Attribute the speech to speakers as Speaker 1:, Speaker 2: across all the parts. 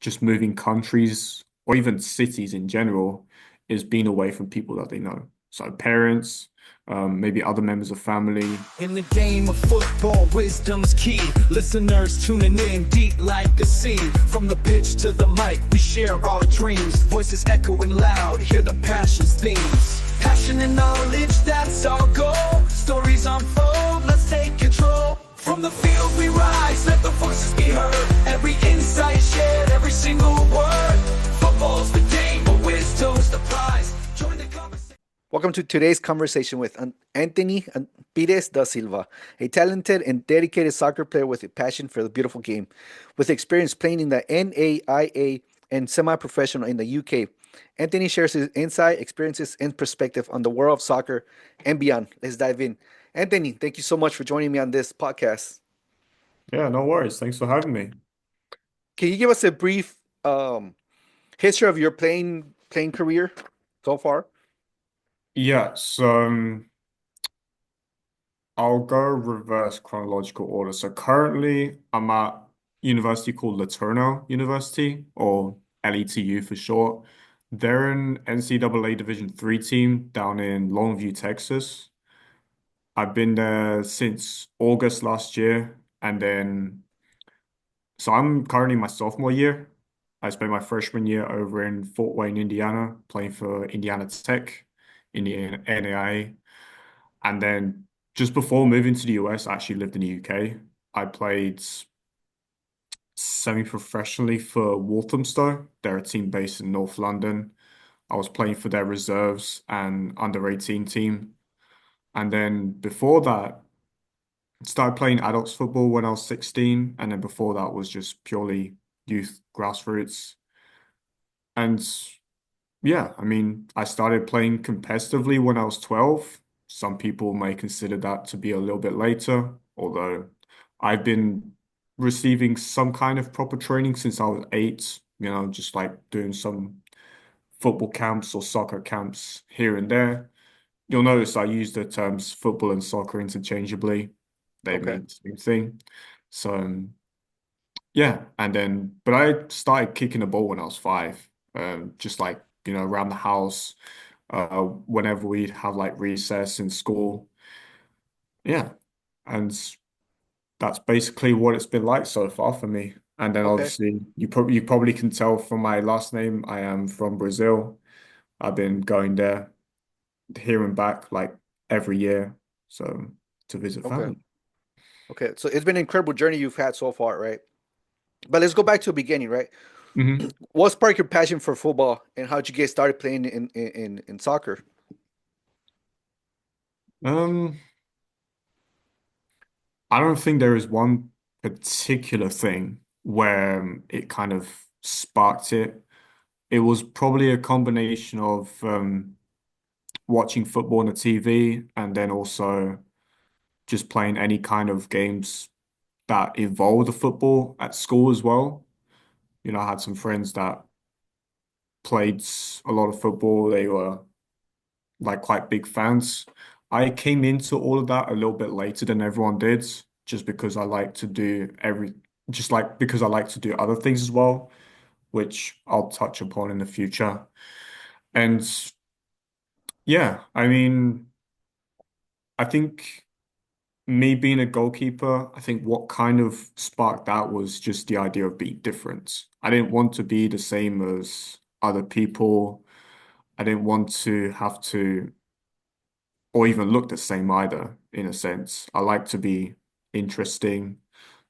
Speaker 1: just moving countries or even cities in general is being away from people that they know. So parents, maybe other members of family.
Speaker 2: In the game of football, wisdom's key. Listeners tuning in deep like the sea. From the pitch to the mic, we share our dreams. Voices echoing loud, hear the passion's themes. Passion and knowledge, that's our goal. Stories unfold, let's take control. From the field we rise, let the voices be heard. Every insight shared, every single word. Football's the game, but wisdom's the prize. Join the conversation.
Speaker 3: Welcome to today's conversation with Anthony Pires da Silva, a talented and dedicated soccer player with a passion for the beautiful game. With experience playing in the NAIA and semi-professional in the UK, Anthony shares his insight, experiences, and perspective on the world of soccer and beyond. Let's dive in. Anthony, thank you so much for joining me on this podcast.
Speaker 1: Yeah, no worries. Thanks for having me.
Speaker 3: Can you give us a brief history of your playing career so far?
Speaker 1: Yeah, so I'll go reverse chronological order. So currently I'm at university called Laterno University, or LETU for short. They're an NCAA Division 3 team down in Longview, Texas. I've been there since August last year, and then so I'm currently my sophomore year. I spent my freshman year over in Fort Wayne, Indiana, playing for Indiana Tech in the NAIA. And then just before moving to the US, I actually lived in the UK. I played semi-professionally for Walthamstow. They're a team based in North London. I was playing for their reserves and under 18 team. And then before that, started playing adults football when I was 16. And then before that was just purely youth grassroots. And yeah, I mean, I started playing competitively when I was 12. Some people may consider that to be a little bit later, although I've been receiving some kind of proper training since I was 8, just like doing some football camps or soccer camps here and there. You'll notice I use the terms football and soccer interchangeably. They
Speaker 3: Okay.
Speaker 1: mean the same thing. So, yeah, but I started kicking the ball when I was 5, just like, around the house, whenever we'd have like recess in school. Yeah, and that's basically what it's been like so far for me. And then
Speaker 3: Okay.
Speaker 1: obviously you probably can tell from my last name, I am from Brazil. I've been going there, here and back like every year, so to visit
Speaker 3: Okay.
Speaker 1: family.
Speaker 3: Okay. So it's been an incredible journey you've had so far, right? But let's go back to the beginning, right?
Speaker 1: Hmm.
Speaker 3: What sparked your passion for football and how'd you get started playing in soccer?
Speaker 1: Um, I don't think there is one particular thing where it kind of sparked it. It was probably a combination of watching football on the TV and then also just playing any kind of games that involved the football at school as well. I had some friends that played a lot of football. They were like quite big fans. I came into all of that a little bit later than everyone did, just because I like to do just like because I like to do other things as well, which I'll touch upon in the future. And yeah, I mean, I think me being a goalkeeper, I think what kind of sparked that was just the idea of being different. I didn't want to be the same as other people. I didn't want to have to, or even look the same either, in a sense. I like to be interesting,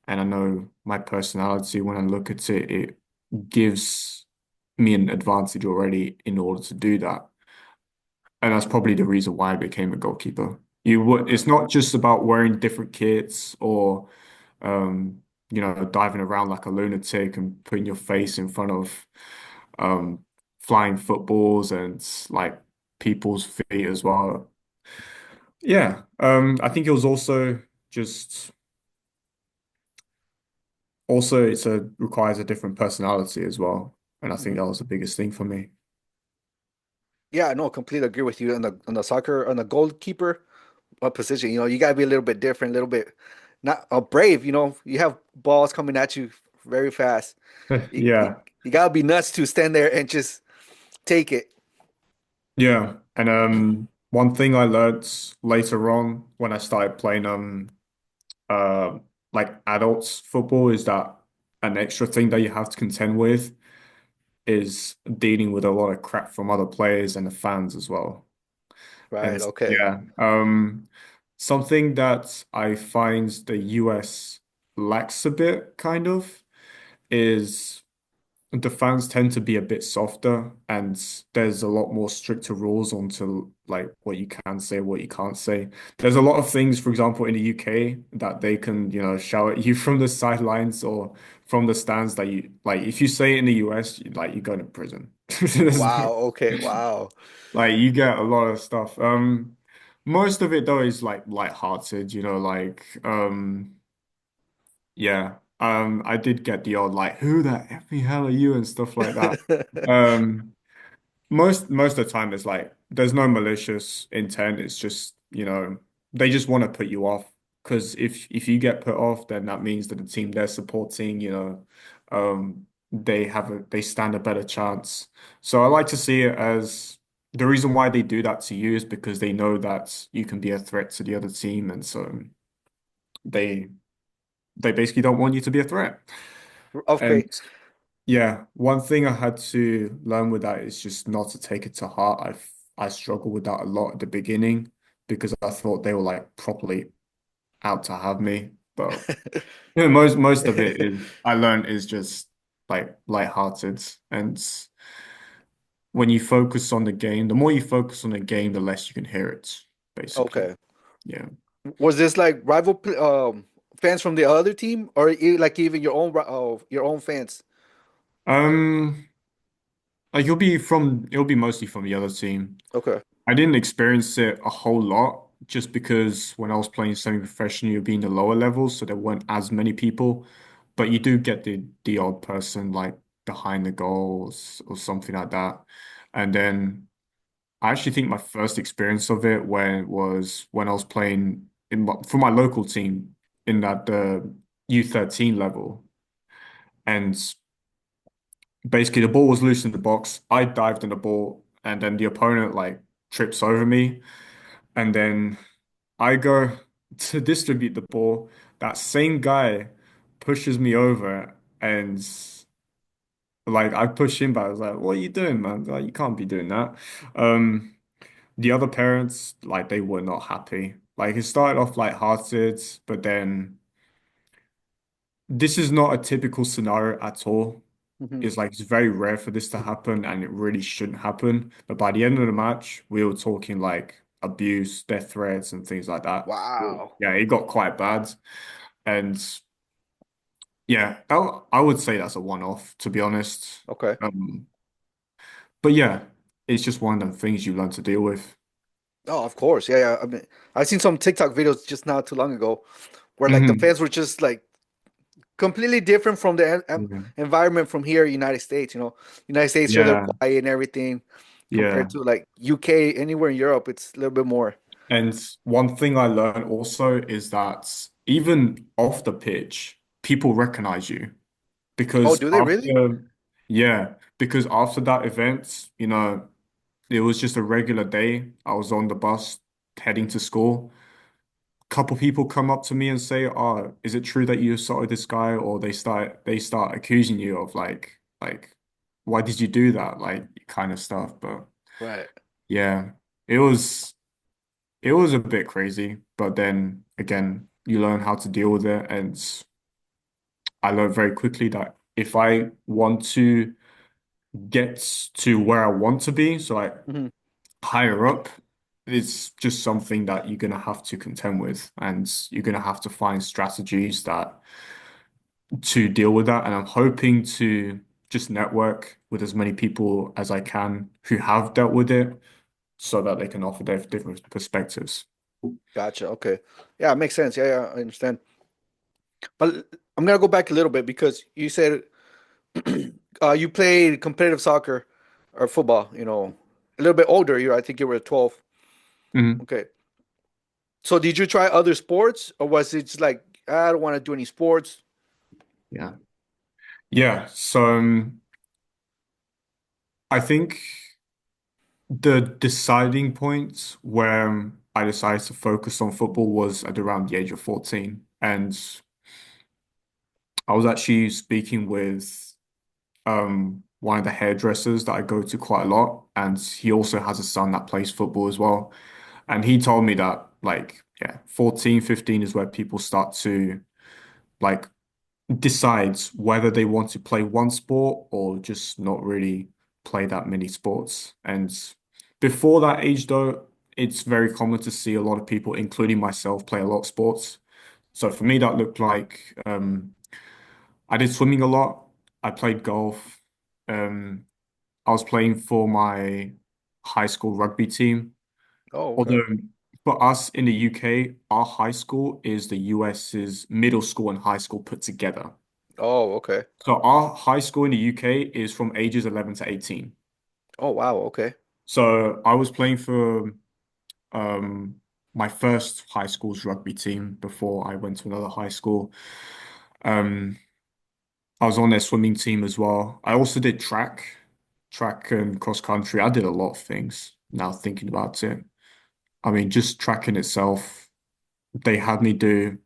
Speaker 1: and I know my personality, when I look at it, it gives me an advantage already in order to do that. And that's probably the reason why I became a goalkeeper. It's not just about wearing different kits or diving around like a lunatic and putting your face in front of um flying footballs and like people's feet as well. Yeah. I think it was just also requires a different personality as well. And I think
Speaker 3: Mhm.
Speaker 1: that was the biggest thing for me.
Speaker 3: Yeah, no, completely agree with you on the soccer on the goalkeeper position. You gotta be a little bit different, a little bit not brave. You have balls coming at you very fast. You, you
Speaker 1: Yeah.
Speaker 3: You gotta be nuts to stand there and just take it.
Speaker 1: Yeah. And one thing I learned later on when I started playing uh like adults football is that an extra thing that you have to contend with is dealing with a lot of crap from other players and the fans as well.
Speaker 3: Right.
Speaker 1: And
Speaker 3: Okay.
Speaker 1: yeah, something that I find the US lacks a bit kind of is the fans tend to be a bit softer and there's a lot more stricter rules onto like what you can say, what you can't say. There's a lot of things, for example, in the UK that they can, shout at you from the sidelines or from the stands that you like if you say it in the US, like you go to prison.
Speaker 3: Wow. Okay. Wow.
Speaker 1: Like you get a lot of stuff. Most of it though is like lighthearted, like yeah. I did get the odd like, who the effing hell are you and stuff like that. Um, most of the time it's like there's no malicious intent. It's just, they just want to put you off. Because if you get put off, then that means that the team they're supporting, they stand a better chance. So I like to see it as the reason why they do that to you is because they know that you can be a threat to the other team, and so they they basically don't want you to be a threat.
Speaker 3: Okay.
Speaker 1: And yeah, one thing I had to learn with that is just not to take it to heart. I struggled with that a lot at the beginning because I thought they were like properly out to have me. But most of it is I learned is just like lighthearted. And when you focus on the game, the more you focus on the game, the less you can hear it, basically.
Speaker 3: Okay.
Speaker 1: Yeah.
Speaker 3: Was this like fans from the other team, or like even your own fans?
Speaker 1: Um, like it'll be mostly from the other team.
Speaker 3: Okay.
Speaker 1: I didn't experience it a whole lot just because when I was playing semi-professional, you'd be in the lower levels, so there weren't as many people. But you do get the odd person like behind the goals or something like that. And then I actually think my first experience of it when I was playing for my local team in that the U13 level. And basically the ball was loose in the box. I dived in the ball and then the opponent like trips over me. And then I go to distribute the ball. That same guy pushes me over and like I push him back. I was like, what are you doing, man? Like, you can't be doing that. Um, the other parents, like they were not happy. Like it started off light-hearted, but then this is not a typical scenario at all.
Speaker 3: Hmm.
Speaker 1: It's like it's very rare for this to happen and it really shouldn't happen. But by the end of the match, we were talking like abuse, death threats, and things like that.
Speaker 3: Wow.
Speaker 1: Yeah, it got quite bad. And yeah, I would say that's a one-off, to be honest.
Speaker 3: Okay.
Speaker 1: Um, but yeah, it's just one of the things you learn to deal with.
Speaker 3: Oh, of course. Yeah, yeah. I mean, I've seen some TikTok videos just not too long ago where like the
Speaker 1: Hmm.
Speaker 3: fans were just like completely different from the
Speaker 1: Yeah.
Speaker 3: environment from here, United States. United States here they're
Speaker 1: Yeah.
Speaker 3: quiet and everything compared
Speaker 1: Yeah.
Speaker 3: to like UK, anywhere in Europe, it's a little bit more.
Speaker 1: And one thing I learned also is that even off the pitch, people recognize you
Speaker 3: Oh,
Speaker 1: because
Speaker 3: do they really?
Speaker 1: yeah, because after that event, it was just a regular day. I was on the bus heading to school. Couple people come up to me and say, "Oh, is it true that you assaulted this guy?" Or they start accusing you of like why did you do that? Like kind of stuff. But
Speaker 3: Right.
Speaker 1: yeah, it was it was a bit crazy. But then again, you learn how to deal with it, and I learned very quickly that if I want to get to where I want to be, so I
Speaker 3: Hmm.
Speaker 1: higher up, it's just something that you're gonna have to contend with, and you're gonna have to find strategies that to deal with that. And I'm hoping to just network with as many people as I can who have dealt with it, so that they can offer their different perspectives.
Speaker 3: Gotcha. Okay. Yeah, it makes sense. Yeah, yeah, I understand. But I'm gonna go back a little bit because you said you played competitive soccer or football, a little bit older. I think you were 12.
Speaker 1: Mhm.
Speaker 3: Okay. So did you try other sports or was it just like, I don't want to do any sports?
Speaker 1: Yeah. Yeah. So I think the deciding point where I decided to focus on football was at around the age of 14. And I was actually speaking with one of the hairdressers that I go to quite a lot, and he also has a son that plays football as well. And he told me that like yeah, 14, 15 is where people start to like decide whether they want to play one sport or just not really play that many sports. And before that age though, it's very common to see a lot of people, including myself, play a lot of sports. So for me, that looked like I did swimming a lot. I played golf. Um, I was playing for my high school rugby team.
Speaker 3: Oh, okay.
Speaker 1: Although for us in the UK, our high school is the US's middle school and high school put together.
Speaker 3: Oh, okay.
Speaker 1: So our high school in the UK is from ages 11 to 18.
Speaker 3: Oh, wow. Okay.
Speaker 1: So I was playing for um, my first high school's rugby team before I went to another high school. Um, I was on their swimming team as well. I also did track and cross country. I did a lot of things now thinking about it. I mean, just track in itself, they had me do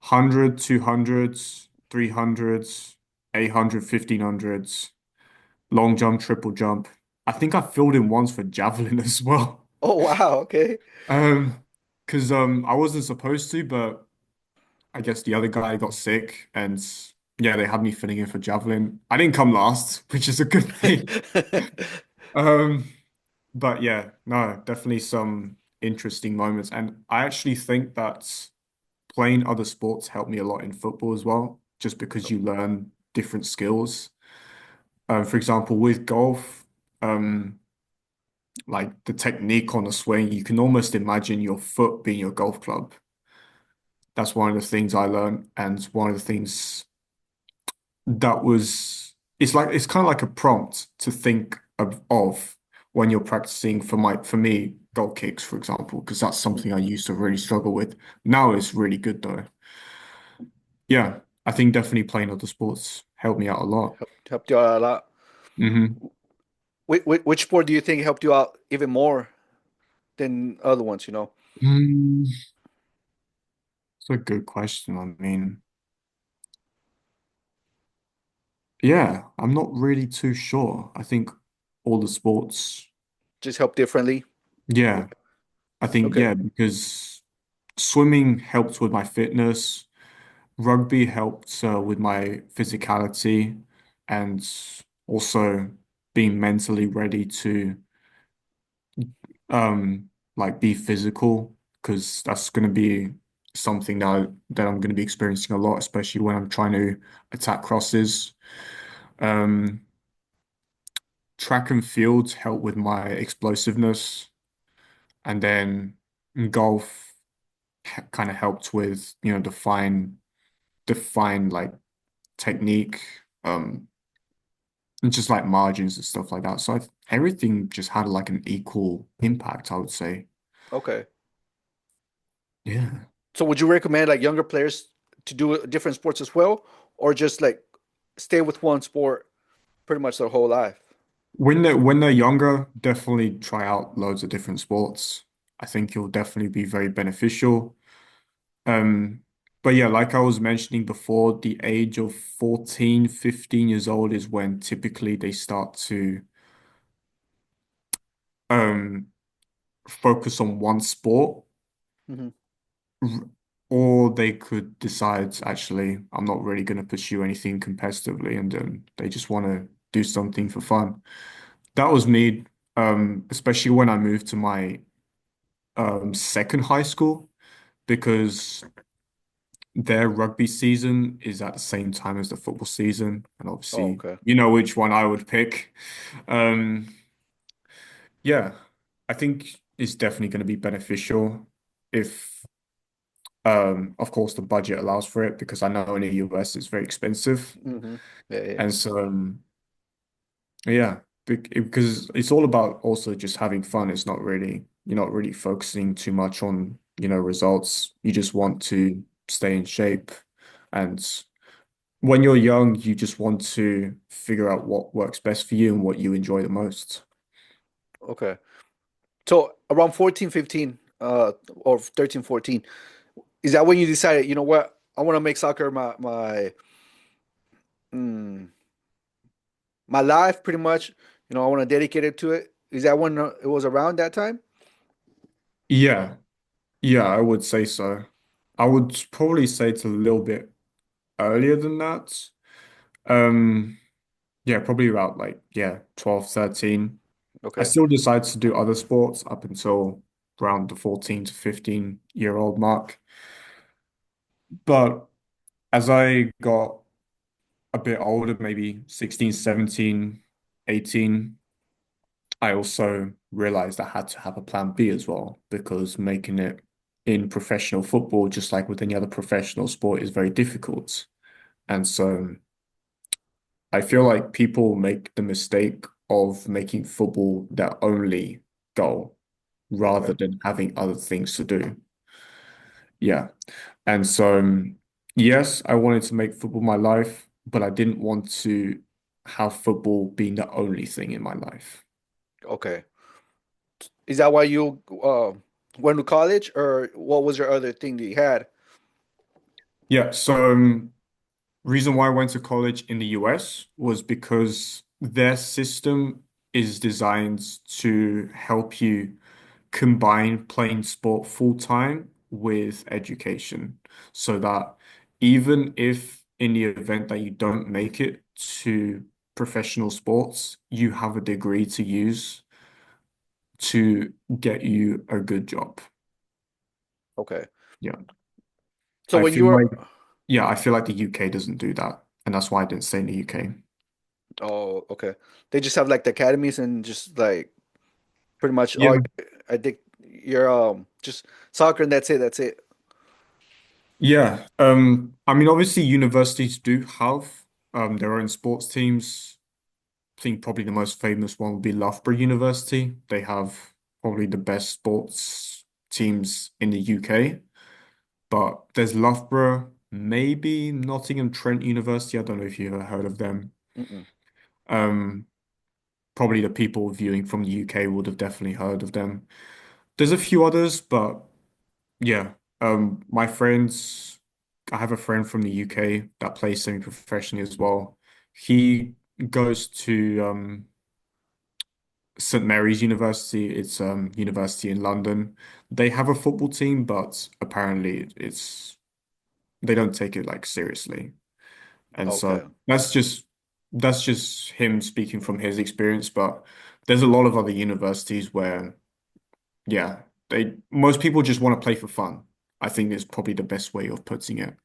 Speaker 1: 100, 200s, 300s, 800, 1500s, long jump, triple jump. I think I filled in once for javelin as well.
Speaker 3: Oh, wow. Okay.
Speaker 1: Um, because I wasn't supposed to, but I guess the other guy got sick and yeah, they had me filling in for javelin. I didn't come last, which is a good thing. Um, but yeah, no, definitely some interesting moments. And I actually think that playing other sports helped me a lot in football as well, just because you learn different skills. For example, with golf, um, like the technique on the swing, you can almost imagine your foot being your golf club. That's one of the things I learned, and one of the things that was it's kind of like a prompt to think of when you're practicing for me goal kicks, for example, because that's something I used to really struggle with. Now it's really good though. Yeah, I think definitely playing other sports helped me out a lot.
Speaker 3: Helped you out a lot.
Speaker 1: Hmm.
Speaker 3: Which sport do you think helped you out even more than other ones, you know?
Speaker 1: It's a good question. I mean, yeah, I'm not really too sure. I think all the sports,
Speaker 3: Just help differently?
Speaker 1: yeah, I think,
Speaker 3: Okay.
Speaker 1: yeah, because swimming helped with my fitness, rugby helped with my physicality, and also being mentally ready to like be physical, because that's going to be something that I'm going to be experiencing a lot, especially when I'm trying to attack crosses. Um, Track and field help with my explosiveness, and then golf kind of helped with, define like technique, and just like margins and stuff like that. So everything just had like an equal impact, I would say.
Speaker 3: Okay.
Speaker 1: Yeah.
Speaker 3: So would you recommend like younger players to do different sports as well, or just like stay with one sport pretty much their whole life?
Speaker 1: When they're younger, definitely try out loads of different sports. I think it'll definitely be very beneficial. Um, but yeah, like I was mentioning before, the age of 14, 15 years old is when typically they start to um focus on one sport,
Speaker 3: Hmm.
Speaker 1: r- or they could decide, actually, I'm not really going to pursue anything competitively, and then they just want to do something for fun. That was me, especially when I moved to my second high school, because their rugby season is at the same time as the football season, and
Speaker 3: Oh,
Speaker 1: obviously,
Speaker 3: okay.
Speaker 1: you know which one I would pick. Um, yeah, I think it's definitely going to be beneficial if, of course, the budget allows for it, because I know in the US it's very expensive,
Speaker 3: Hmm. Yeah, yeah.
Speaker 1: and so yeah, because it's all about also just having fun. It's not really You're not really focusing too much on, results. You just want to stay in shape and when you're young, you just want to figure out what works best for you and what you enjoy the most.
Speaker 3: Okay. So around 14, 15, or 13, 14, is that when you decided, you know what, I want to make soccer mm, my life pretty much. I want to dedicate it to it. Is that when it was around that time?
Speaker 1: Yeah, yeah, I would say so. I would probably say it's a little bit earlier than that. Um, yeah, probably about like, yeah, 12, 13. I
Speaker 3: Okay.
Speaker 1: still decided to do other sports up until around the 14 to 15-year-old mark. But as I got a bit older, maybe 16, 17, 18, I also realized I had to have a plan B as well because making it in professional football, just like with any other professional sport, is very difficult. And so I feel like people make the mistake of making football their only goal rather
Speaker 3: Okay.
Speaker 1: than having other things to do. Yeah. And so, yes, I wanted to make football my life, but I didn't want to have football being the only thing in my life.
Speaker 3: Okay. Is that why you went to college, or what was your other thing that you had?
Speaker 1: Yeah. So, reason why I went to college in the US was because their system is designed to help you combine playing sport full time with education so that even if in the event that you don't make it to professional sports, you have a degree to use to get you a good job.
Speaker 3: Okay.
Speaker 1: Yeah.
Speaker 3: So
Speaker 1: I
Speaker 3: when you
Speaker 1: feel
Speaker 3: were,
Speaker 1: like, yeah, I feel like the UK doesn't do that. And that's why I didn't stay in the UK.
Speaker 3: oh, okay. They just have like the academies and just like pretty much all
Speaker 1: Yeah.
Speaker 3: I think you're just soccer and that's it. That's it.
Speaker 1: Yeah. I mean, obviously universities do have their own sports teams. I think probably the most famous one would be Loughborough University. They have probably the best sports teams in the UK. But there's Loughborough, maybe Nottingham Trent University. I don't know if you've ever heard of them.
Speaker 3: Mm-mm.
Speaker 1: Um, Probably the people viewing from the UK would have definitely heard of them. There's a few others, but yeah. My friends, I have a friend from the UK that plays semi-professionally as well. He goes to St Mary's University. It's university in London. They have a football team, but apparently they don't take it like seriously. And so
Speaker 3: Okay.
Speaker 1: that's just him speaking from his experience. But there's a lot of other universities where, yeah, they most people just want to play for fun. I think is probably the best way of putting it.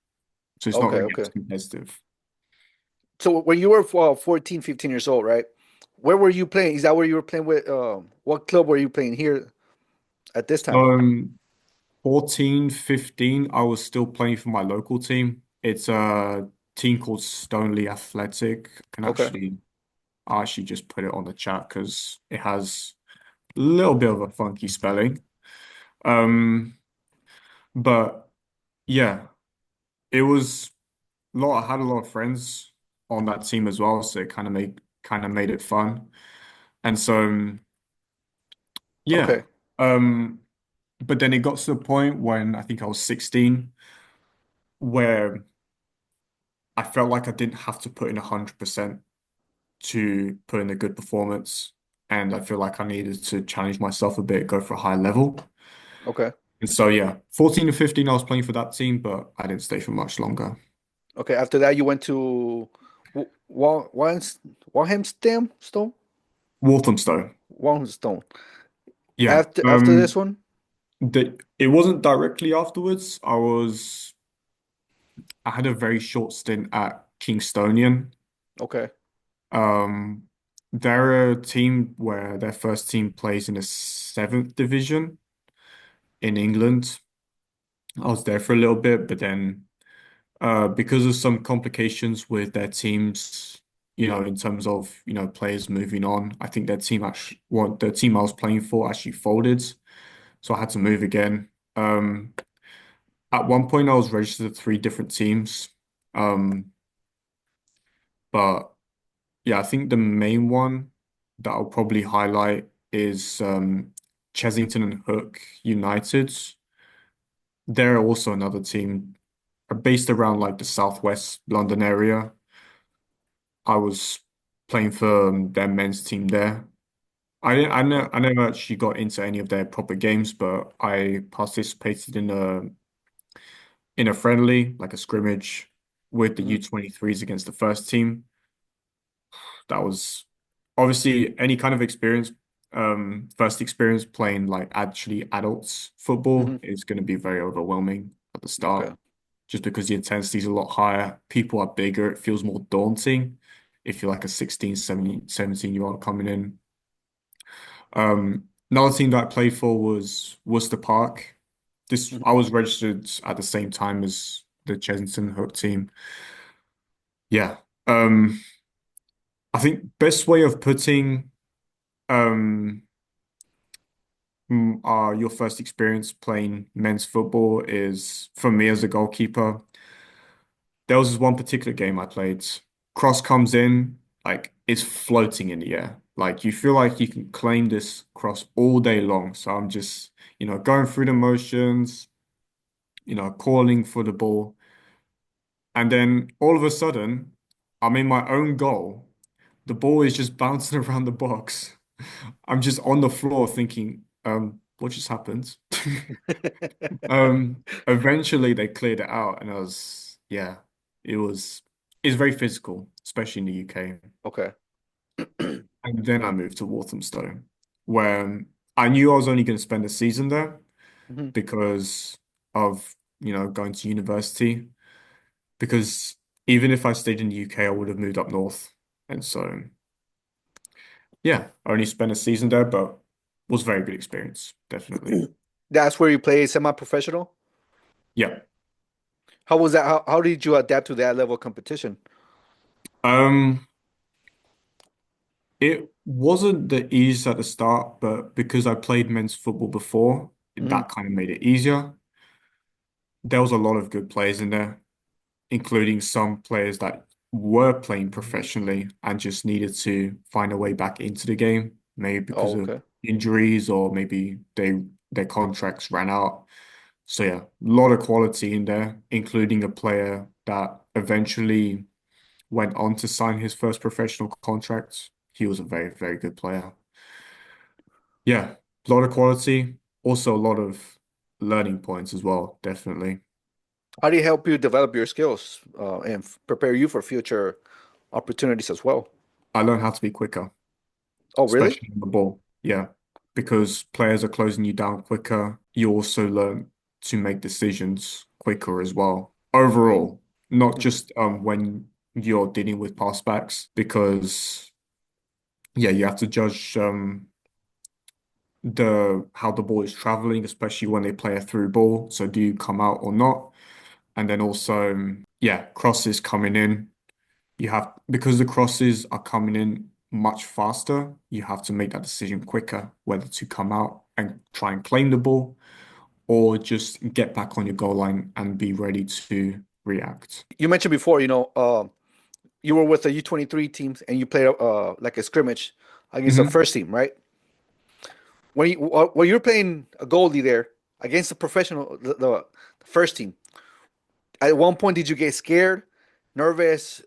Speaker 1: So it's not
Speaker 3: Okay.
Speaker 1: really as
Speaker 3: Okay.
Speaker 1: competitive.
Speaker 3: So when you were 14, 15 years old, right? Where were you playing? Is that where you were playing with? What club were you playing here at this time?
Speaker 1: Um, 14, 15, I was still playing for my local team. It's a team called Stoneleigh Athletic.
Speaker 3: Okay.
Speaker 1: I actually just put it on the chat because it has a little bit of a funky spelling. Um, but yeah, it was I had a lot of friends on that team as well, so it kind of made it fun. And so yeah.
Speaker 3: Okay.
Speaker 1: Um, but then it got to the point when I think I was 16 where I felt like I didn't have to put in 100% to put in a good performance. And I feel like I needed to challenge myself a bit, go for a high level.
Speaker 3: Okay.
Speaker 1: And so, yeah, 14 to 15, I was playing for that team, but I didn't stay for much longer.
Speaker 3: Okay. After that, you went to Walthamstow Stone,
Speaker 1: Walthamstow.
Speaker 3: Walthamstow.
Speaker 1: Yeah.
Speaker 3: After this one.
Speaker 1: It wasn't directly afterwards. I had a very short stint at Kingstonian.
Speaker 3: Okay.
Speaker 1: Um, they're a team where their first team plays in the seventh division in England. I was there for a little bit, but then because of some complications with their teams, in terms of, players moving on, I think the team I was playing for actually folded. So I had to move again. At one point I was registered at three different teams. Um, But yeah, I think the main one that I'll probably highlight is Chessington and Hook United. They're also another team based around like the southwest London area. I was playing for their men's team there.
Speaker 3: Okay.
Speaker 1: I never actually got into any of their proper games, but I participated in a friendly, like a scrimmage with the
Speaker 3: Mhm.
Speaker 1: U23s against the first team. That was obviously any kind of experience, first experience playing like actually adults football
Speaker 3: Mhm.
Speaker 1: is going to be very overwhelming at the
Speaker 3: Okay.
Speaker 1: start, just because the intensity is a lot higher. People are bigger. It feels more daunting if you're like a 16, 17-year-old coming in. Another team that I played for was Worcester Park. This
Speaker 3: Mhm.
Speaker 1: I was registered at the same time as the Chessington Hook team. Yeah. Um, I think best way of putting um your first experience playing men's football is for me as a goalkeeper. There was this one particular game I played. Cross comes in, like it's floating in the air. Like you feel like you can claim this cross all day long. So I'm just, going through the motions, calling for the ball. And then all of a sudden, I'm in my own goal. The ball is just bouncing around the box. I'm just on the floor thinking, what just happened? Eventually they cleared it out and yeah, it was, it's very physical, especially in the UK.
Speaker 3: Okay.
Speaker 1: And then I moved to Walthamstow, where I knew I was only going to spend a season there
Speaker 3: Mhm.
Speaker 1: because of, going to university. Because even if I stayed in the UK, I would have moved up north. And so, yeah, I only spent a season there, but was a very good experience, definitely.
Speaker 3: That's where you play semi-professional?
Speaker 1: Yeah.
Speaker 3: How was that? How did you adapt to that level of competition?
Speaker 1: Um, it wasn't the ease at the start, but because I played men's football before,
Speaker 3: Mhm.
Speaker 1: that kind of made it easier. There was a lot of good players in there, including some players that were playing professionally and just needed to find a way back into the game, maybe because
Speaker 3: Oh,
Speaker 1: of
Speaker 3: okay.
Speaker 1: injuries or maybe their contracts ran out. So yeah, a lot of quality in there, including a player that eventually went on to sign his first professional contract. He was a very, very good player. Yeah, a lot of quality, also a lot of learning points as well, definitely.
Speaker 3: How do you help you develop your skills and prepare you for future opportunities as well?
Speaker 1: I learned how to be quicker,
Speaker 3: Oh, really?
Speaker 1: especially on the ball. Yeah, because players are closing you down quicker. You also learn to make decisions quicker as well. Overall, not
Speaker 3: Mhm.
Speaker 1: just when you're dealing with passbacks, because yeah, you have to judge the how the ball is traveling, especially when they play a through ball. So do you come out or not? And then also, yeah, crosses coming in. You have because the crosses are coming in much faster, you have to make that decision quicker, whether to come out and try and claim the ball or just get back on your goal line and be ready to react.
Speaker 3: You mentioned before, you were with the U23 teams and you played like a scrimmage against the
Speaker 1: Hmm.
Speaker 3: first team, right? When you're playing a goalie there against the professional, the first team, at one point did you get scared, nervous,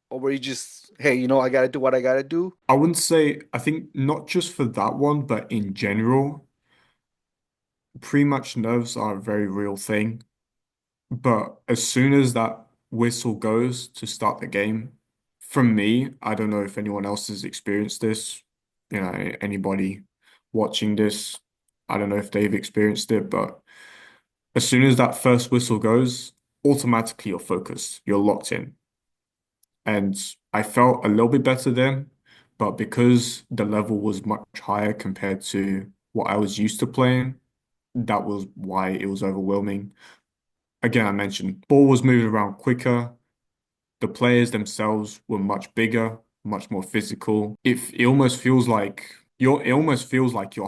Speaker 3: or were you just, hey, I got to do what I got to do?
Speaker 1: I wouldn't say, I think not just for that one, but in general, pre-match nerves are a very real thing. But as soon as that whistle goes to start the game, from me, I don't know if anyone else has experienced this, anybody watching this, I don't know if they've experienced it, but as soon as that first whistle goes, automatically you're focused, you're locked in. And I felt a little bit better then, but because the level was much higher compared to what I was used to playing, that was why it was overwhelming. Again, I mentioned ball was moving around quicker. The players themselves were much bigger, much more physical. It almost feels like you're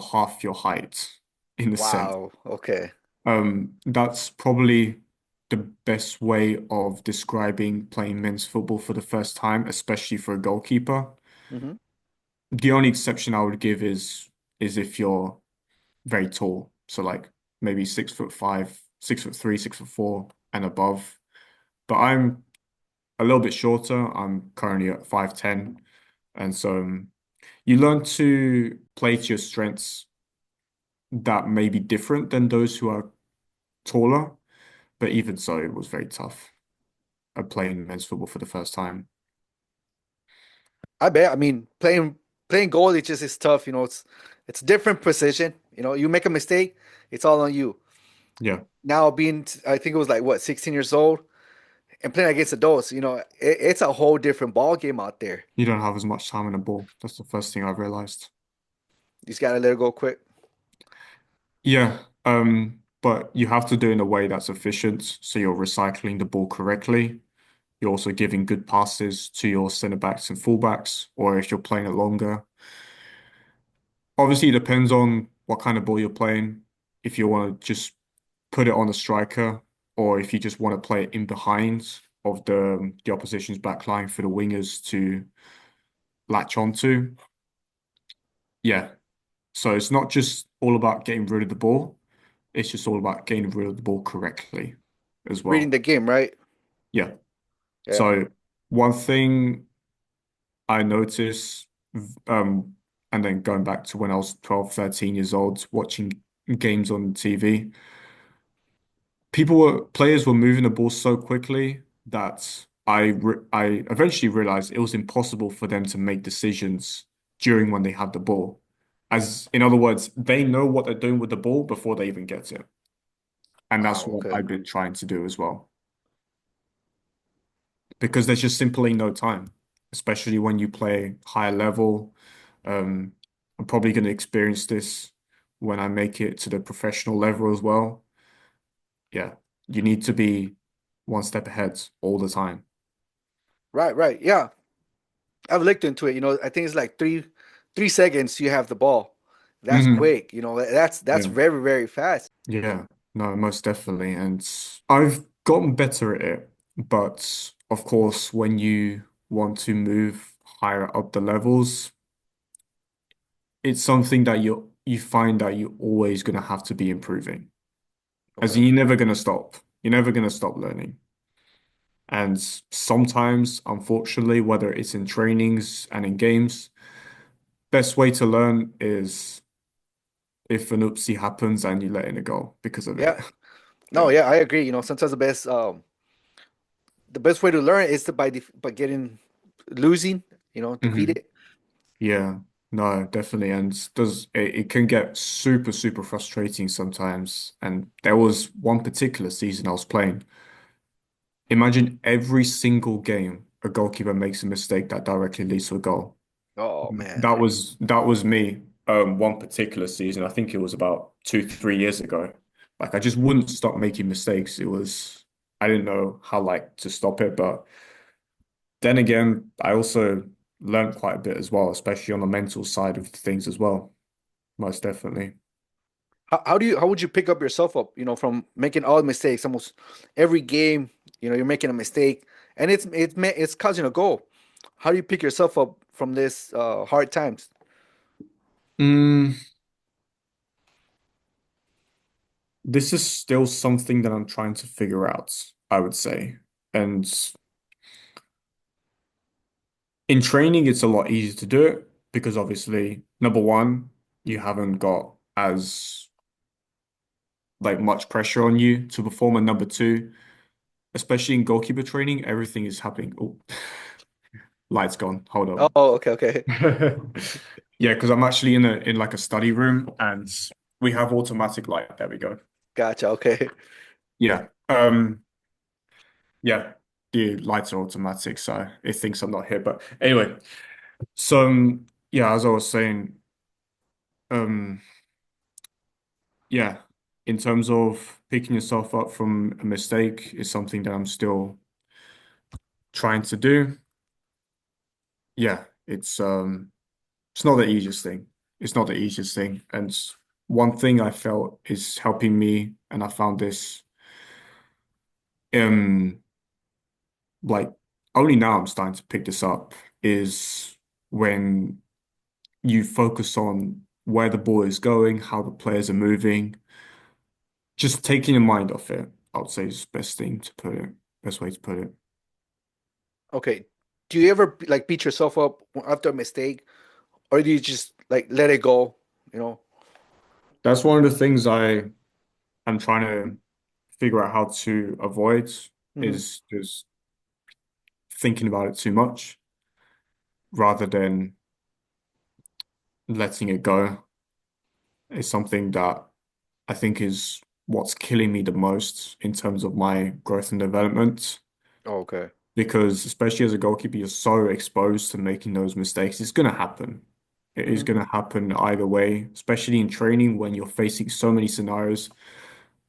Speaker 1: half your height in a sense.
Speaker 3: Wow. Okay.
Speaker 1: That's probably the best way of describing playing men's football for the first time, especially for a goalkeeper.
Speaker 3: Hmm.
Speaker 1: The only exception I would give is if you're very tall. So like maybe 6'5", 6'3", 6'4", and above. But I'm a little bit shorter. I'm currently at 5'10", and so you learn to play to your strengths that may be different than those who are taller. But even so, it was very tough playing men's football for the first time.
Speaker 3: I bet. I mean, playing goal, it just is tough. It's different precision. You make a mistake, it's all on you.
Speaker 1: Yeah,
Speaker 3: Now I think it was like what, 16 years old, and playing against adults. It's a whole different ball game out there.
Speaker 1: you don't have as much time in a ball. That's the first thing I've realized.
Speaker 3: You just gotta let it go quick.
Speaker 1: Yeah, but you have to do it in a way that's efficient, so you're recycling the ball correctly. You're also giving good passes to your centre backs and fullbacks, or if you're playing it longer. Obviously, it depends on what kind of ball you're playing. If you want to just put it on the striker, or if you just want to play it in behind of the opposition's back line for the wingers to latch onto. Yeah. So it's not just all about getting rid of the ball. It's just all about getting rid of the ball correctly as
Speaker 3: Reading
Speaker 1: well.
Speaker 3: the game, right?
Speaker 1: Yeah.
Speaker 3: Yeah.
Speaker 1: So one thing I noticed, um, and then going back to when I was 12, 13 years old, watching games on TV, players were moving the ball so quickly that I eventually realized it was impossible for them to make decisions during when they had the ball. As in other words, they know what they're doing with the ball before they even get it. And that's
Speaker 3: Wow.
Speaker 1: what
Speaker 3: Okay.
Speaker 1: I've been trying to do as well. Because there's just simply no time, especially when you play higher level. Um, I'm probably going to experience this when I make it to the professional level as well. Yeah, you need to be one step ahead all the time.
Speaker 3: Right. Right. Yeah. I've looked into it. I think it's like 3 seconds you have the ball. That's
Speaker 1: Hmm.
Speaker 3: quick. That's
Speaker 1: Yeah,
Speaker 3: very, very fast.
Speaker 1: yeah, no, most definitely. And I've gotten better at it, but of course, when you want to move higher up the levels, it's something that you find that you're always going to have to be improving. As
Speaker 3: Okay.
Speaker 1: in, you're never going to stop. You're never going to stop learning. And sometimes, unfortunately, whether it's in trainings and in games, best way to learn is if an oopsie happens and you let in a goal because of it.
Speaker 3: Yeah. No,
Speaker 1: Yeah.
Speaker 3: yeah, I agree. Sometimes the best way to learn is to by getting losing,
Speaker 1: Hmm.
Speaker 3: defeated.
Speaker 1: Yeah. No, definitely. And it can get super, super frustrating sometimes. And there was one particular season I was playing. Imagine every single game a goalkeeper makes a mistake that directly leads to a goal.
Speaker 3: Oh man.
Speaker 1: That was me. One particular season. I think it was about 2, 3 years ago. Like I just wouldn't stop making mistakes. I didn't know how like to stop it, but then again, I also learned quite a bit as well, especially on the mental side of things as well. Most definitely.
Speaker 3: How would you pick up yourself up, from making all the mistakes almost every game, you're making a mistake and it's causing a goal. How do you pick yourself up from this hard times?
Speaker 1: Mm, this is still something that I'm trying to figure out, I would say. And in training, it's a lot easier to do it because obviously, number one, you haven't got as like much pressure on you to perform, and number two, especially in goalkeeper training, everything is happening. Oh, light's gone. Hold
Speaker 3: Oh,
Speaker 1: on.
Speaker 3: okay, okay.
Speaker 1: Yeah, because I'm actually in like a study room and we have automatic light. There we go.
Speaker 3: Gotcha. Okay.
Speaker 1: Yeah. Yeah, the lights are automatic, so it thinks I'm not here. But anyway, so yeah, as I was saying, um, yeah, in terms of picking yourself up from a mistake is something that I'm still trying to do. Yeah, it's not the easiest thing. It's not the easiest thing. And one thing I felt is helping me, and I found this um like only now I'm starting to pick this up is when you focus on where the ball is going, how the players are moving, just taking your mind off it, I would say is the best thing to put it, best way to put it.
Speaker 3: Okay. Do you ever like beat yourself up after a mistake, or do you just like let it go? You know?
Speaker 1: That's one of the things I'm trying to figure out how to avoid
Speaker 3: Hmm.
Speaker 1: is just thinking about it too much rather than letting it go. It's something that I think is what's killing me the most in terms of my growth and development.
Speaker 3: Oh, okay.
Speaker 1: Because especially as a goalkeeper, you're so exposed to making those mistakes. It's going to happen. It is
Speaker 3: Hmm.
Speaker 1: going to happen either way, especially in training when you're facing so many scenarios.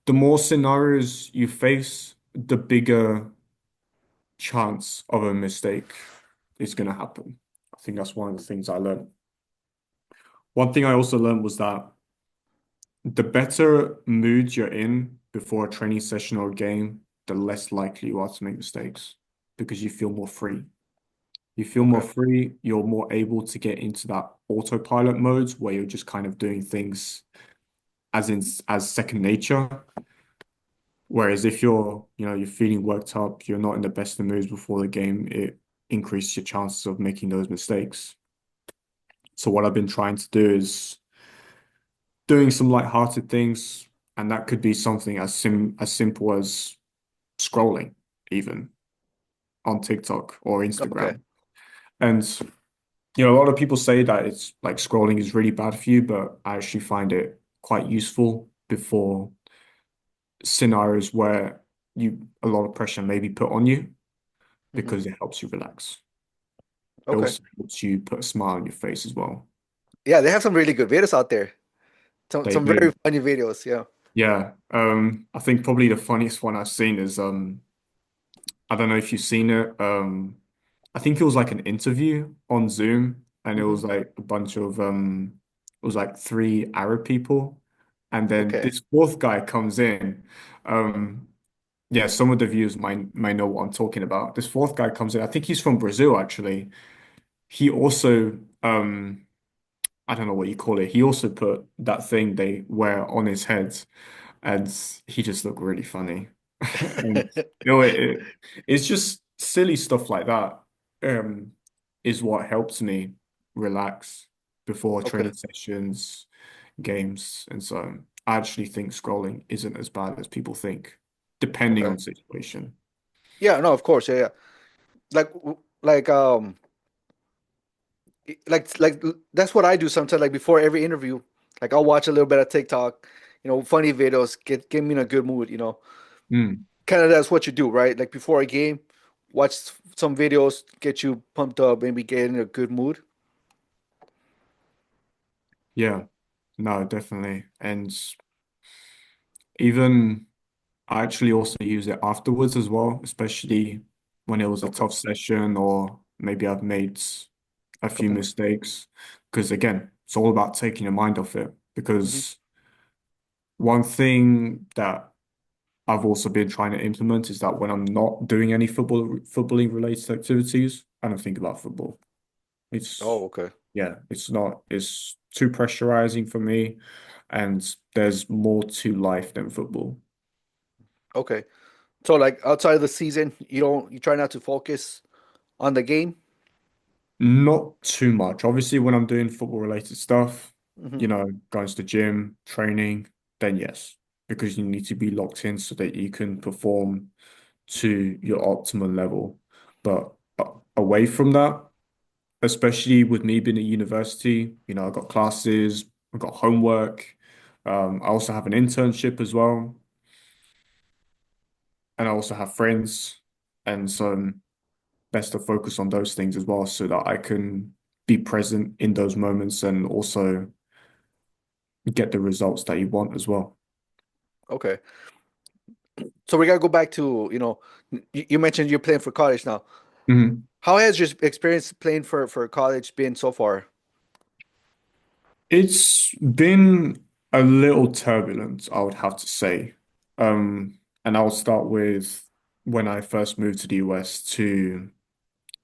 Speaker 1: The more scenarios you face, the bigger chance of a mistake is going to happen. I think that's one of the things I learned. One thing I also learned was that the better mood you're in before a training session or a game, the less likely you are to make mistakes because you feel more free. You feel more
Speaker 3: Okay.
Speaker 1: free, you're more able to get into that autopilot mode where you're just kind of doing things as second nature. Whereas if you're feeling worked up, you're not in the best of moods before the game, it increases your chances of making those mistakes. So what I've been trying to do is doing some light-hearted things, and that could be something as simple as scrolling, even on TikTok or
Speaker 3: Okay.
Speaker 1: Instagram. And a lot of people say that it's like scrolling is really bad for you, but I actually find it quite useful before scenarios where a lot of pressure may be put on you
Speaker 3: Hmm.
Speaker 1: because it helps you relax. It
Speaker 3: Okay.
Speaker 1: also helps you put a smile on your face as well.
Speaker 3: Yeah, they have some really good videos out there.
Speaker 1: They
Speaker 3: Some very
Speaker 1: do.
Speaker 3: funny videos. Yeah.
Speaker 1: Yeah. I think probably the funniest one I've seen is I don't know if you've seen it. I think it was like an interview on Zoom, and it
Speaker 3: Hmm.
Speaker 1: was like a bunch of it was like three Arab people, and then
Speaker 3: Okay.
Speaker 1: this fourth guy comes in. Um, yeah, some of the viewers might know what I'm talking about. This fourth guy comes in. I think he's from Brazil, actually. He also I don't know what you call it. He also put that thing they wear on his head, and he just looked really funny. And it's just silly stuff like that. Um, is what helps me relax before
Speaker 3: Okay.
Speaker 1: training sessions, games, and so on. I actually think scrolling isn't as bad as people think, depending
Speaker 3: Okay.
Speaker 1: on situation.
Speaker 3: Yeah. No, of course. Yeah. Yeah. Like like that's what I do sometimes. Like before every interview, like I'll watch a little bit of TikTok, funny videos, get me in a good mood.
Speaker 1: Mm,
Speaker 3: Kind of that's what you do, right? Like before a game, watch some videos, get you pumped up, maybe get in a good mood.
Speaker 1: yeah, no, definitely. And even I actually also use it afterwards as well, especially when it was a
Speaker 3: Okay.
Speaker 1: tough session or maybe I've made a few
Speaker 3: Couple.
Speaker 1: mistakes. Because again, it's all about taking your mind off it.
Speaker 3: Hmm.
Speaker 1: Because one thing that I've also been trying to implement is that when I'm not doing any footballing related activities, I don't think about football.
Speaker 3: Oh,
Speaker 1: It's
Speaker 3: okay.
Speaker 1: yeah, it's too pressurizing for me, and there's more to life than football.
Speaker 3: Okay. So like outside of the season, you try not to focus on the game.
Speaker 1: Not too much. Obviously, when I'm doing football related stuff,
Speaker 3: Hmm.
Speaker 1: going to the gym, training, then yes, because you need to be locked in so that you can perform to your optimal level. But away from that, especially with me being at university, I've got classes, I've got homework. I also have an internship as well, and I also have friends. And so best to focus on those things as well so that I can be present in those moments and also get the results that you want as well.
Speaker 3: Okay. So we gotta go back to, you mentioned you're playing for college now.
Speaker 1: Mhm.
Speaker 3: How has your experience playing for college been so far?
Speaker 1: It's been a little turbulent, I would have to say. And I'll start with when I first moved to the US to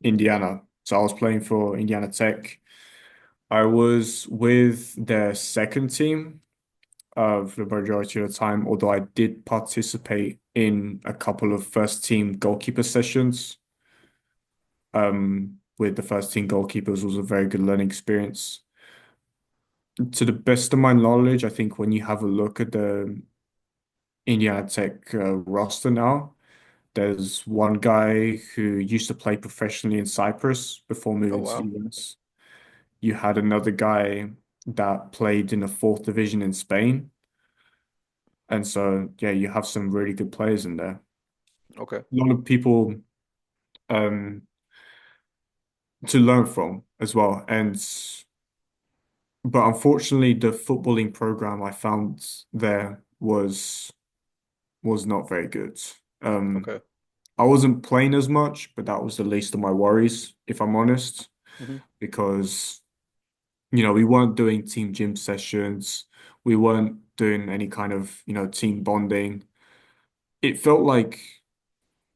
Speaker 1: Indiana. So I was playing for Indiana Tech. I was with their second team of the majority of the time, although I did participate in a couple of first team goalkeeper sessions. With the first team goalkeepers was a very good learning experience. To the best of my knowledge, I think when you have a look at the Indiana Tech roster now, there's one guy who used to play professionally in Cyprus before
Speaker 3: Oh
Speaker 1: moving to the
Speaker 3: wow.
Speaker 1: US. You had another guy that played in the fourth division in Spain. And so, yeah, you have some really good players in there.
Speaker 3: Okay.
Speaker 1: A lot of people um, to learn from as well. But unfortunately, the footballing program I found there was not very good. Um,
Speaker 3: Okay.
Speaker 1: I wasn't playing as much, but that was the least of my worries, if I'm honest,
Speaker 3: Hmm.
Speaker 1: because we weren't doing team gym sessions, we weren't doing any kind of team bonding. It felt like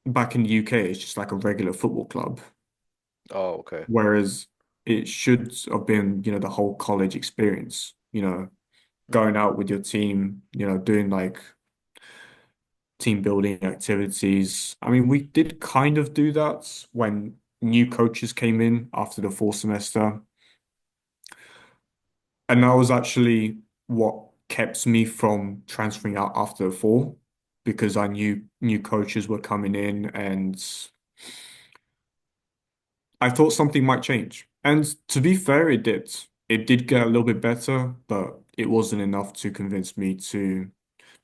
Speaker 1: back in the UK, it's just like a regular football club,
Speaker 3: Oh, okay.
Speaker 1: whereas it should have been the whole college experience.
Speaker 3: Hmm.
Speaker 1: Going out with your team, doing like team building activities. I mean, we did kind of do that when new coaches came in after the fall semester. And that was actually what kept me from transferring out after the fall because I knew new coaches were coming in and I thought something might change. And to be fair, it did. It did get a little bit better, but it wasn't enough to convince me to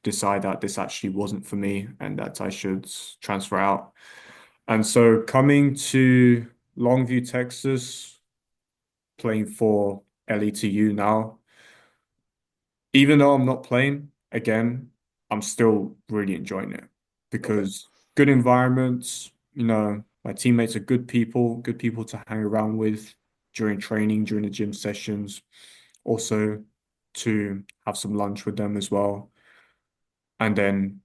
Speaker 1: decide that this actually wasn't for me and that I should transfer out. And so coming to Longview, Texas, playing for LETU now, even though I'm not playing again, I'm still really enjoying it
Speaker 3: Okay.
Speaker 1: because good environments, my teammates are good people to hang around with during training, during the gym sessions, also to have some lunch with them as well. And then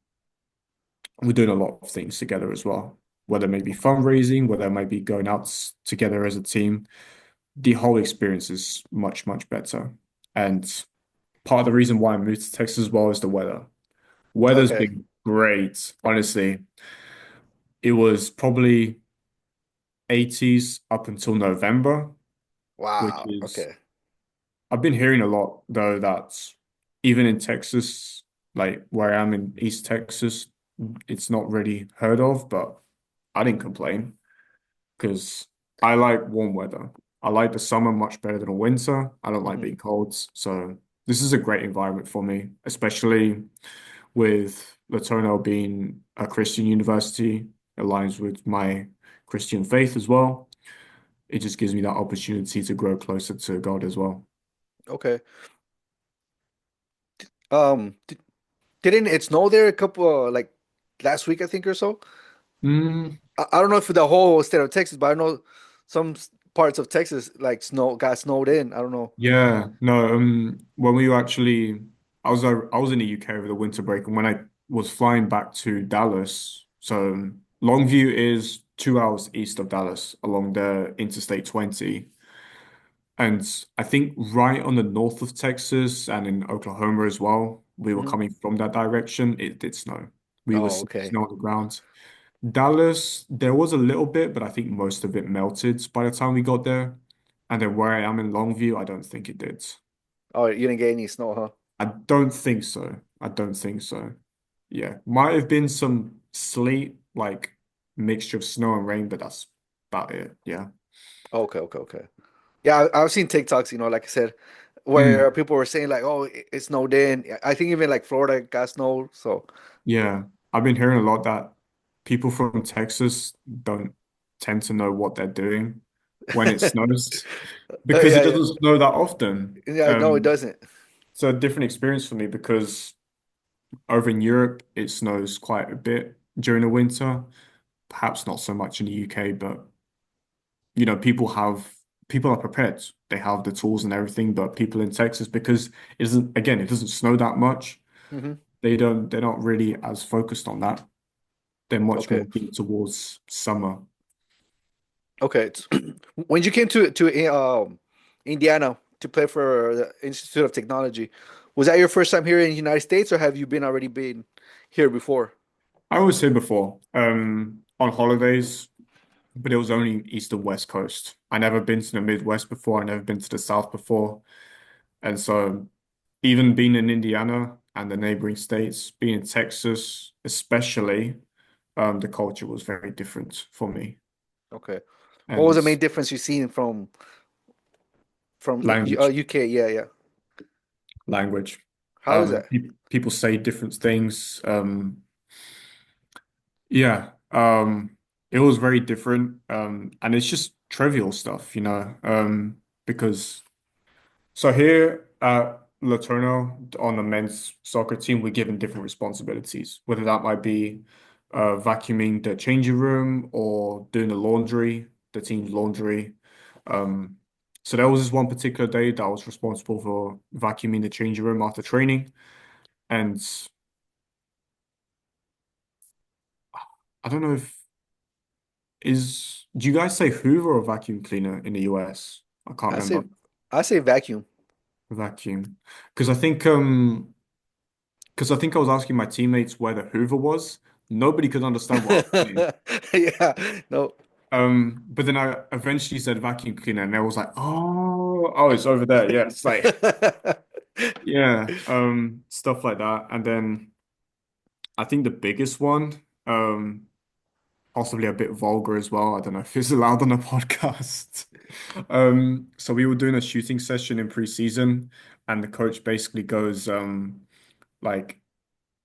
Speaker 1: we're doing a lot of things together as well, whether it may be fundraising, whether it might be going out together as a team. The whole experience is much, much better. And part of the reason why I moved to Texas as well is the weather. Weather's
Speaker 3: Okay.
Speaker 1: been great, honestly. It was probably 80s up until November, which
Speaker 3: Wow.
Speaker 1: is,
Speaker 3: Okay.
Speaker 1: I've been hearing a lot though that even in Texas, like where I am in East Texas, it's not really heard of, but I didn't complain because I like warm weather. I like the summer much better than the winter. I don't like
Speaker 3: Hmm.
Speaker 1: being cold. So this is a great environment for me, especially with Latono being a Christian university, aligns with my Christian faith as well. It just gives me that opportunity to grow closer to God as well.
Speaker 3: Okay. D didn't it snow there a couple like last week, I think, or so?
Speaker 1: Mm,
Speaker 3: I don't know if the whole state of Texas, but I know some parts of Texas like snow got snowed in. I don't know.
Speaker 1: yeah, no, when we were actually, I was in the UK over the winter break, and when I was flying back to Dallas, so Longview is 2 hours east of Dallas along the Interstate 20. And I think right on the north of Texas and in Oklahoma as well, we were
Speaker 3: Hmm.
Speaker 1: coming from that direction. It did snow. We were
Speaker 3: Oh,
Speaker 1: seeing
Speaker 3: okay.
Speaker 1: snow on the ground. Dallas, there was a little bit, but I think most of it melted by the time we got there. And then where I am in Longview, I don't think it did.
Speaker 3: Oh, you didn't get any snow, huh?
Speaker 1: I don't think so. I don't think so. Yeah, might have been some sleet, like mixture of snow and rain, but that's about it. Yeah.
Speaker 3: Okay, okay, okay. Yeah, I've seen TikToks, like I said, where
Speaker 1: Mm.
Speaker 3: people were saying like, "Oh, it snowed in." I think even like Florida got snow. So,
Speaker 1: Yeah, I've been hearing a lot that people from Texas don't tend to know what they're doing when it snows because it
Speaker 3: yeah, yeah,
Speaker 1: doesn't snow that often.
Speaker 3: yeah. No, it doesn't.
Speaker 1: It's a different experience for me because over in Europe it snows quite a bit during the winter, perhaps not so much in the UK, but people are prepared. They have the tools and everything, but people in Texas, because it doesn't snow that much,
Speaker 3: Hmm.
Speaker 1: they're not really as focused on that. They're much more
Speaker 3: Okay.
Speaker 1: geared towards summer.
Speaker 3: Okay. When you came to Indiana to play for the Institute of Technology, was that your first time here in the United States, or have you been here before?
Speaker 1: I was here before, on holidays, but it was only East and West Coast. I never been to the Midwest before. I never been to the South before. And so even being in Indiana and the neighboring states, being in Texas, especially, the culture was very different for me.
Speaker 3: Okay. What was
Speaker 1: And
Speaker 3: the main difference you seen from
Speaker 1: language,
Speaker 3: UK? Yeah, yeah.
Speaker 1: language.
Speaker 3: How is that?
Speaker 1: People say different things. Yeah, it was very different. And it's just trivial stuff, because so here at Laterno on the men's soccer team, we're given different responsibilities, whether that might be vacuuming the changing room or doing the laundry, the team's laundry. Um, so there was this one particular day that I was responsible for vacuuming the changing room after training. And I don't know if do you guys say Hoover or vacuum cleaner in the US? I can't
Speaker 3: I
Speaker 1: remember.
Speaker 3: say I say vacuum.
Speaker 1: Vacuum. Because because I think I was asking my teammates where the Hoover was. Nobody could understand what I was saying.
Speaker 3: Yeah. No.
Speaker 1: But then I eventually said vacuum cleaner, and they was like, "Oh, it's over there." Yeah, it's like, yeah, stuff like that. And then I think the biggest one, possibly a bit vulgar as well. I don't know if it's allowed on a podcast. So we were doing a shooting session in preseason, and the coach basically goes, like,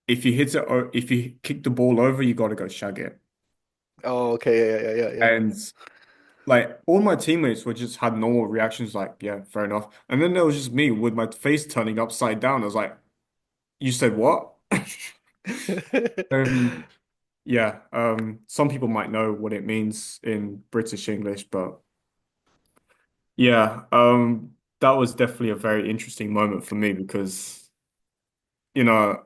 Speaker 1: if you kick the ball over, you got to go shag it.
Speaker 3: Oh, okay. Yeah, yeah, yeah, yeah,
Speaker 1: And like all my teammates were just had normal reactions, like, yeah, fair enough. And then there was just me with my face turning upside down. I was like, you said what?
Speaker 3: yeah.
Speaker 1: Um, yeah, some people might know what it means in British English, but yeah, that was definitely a very interesting moment for me because, you know,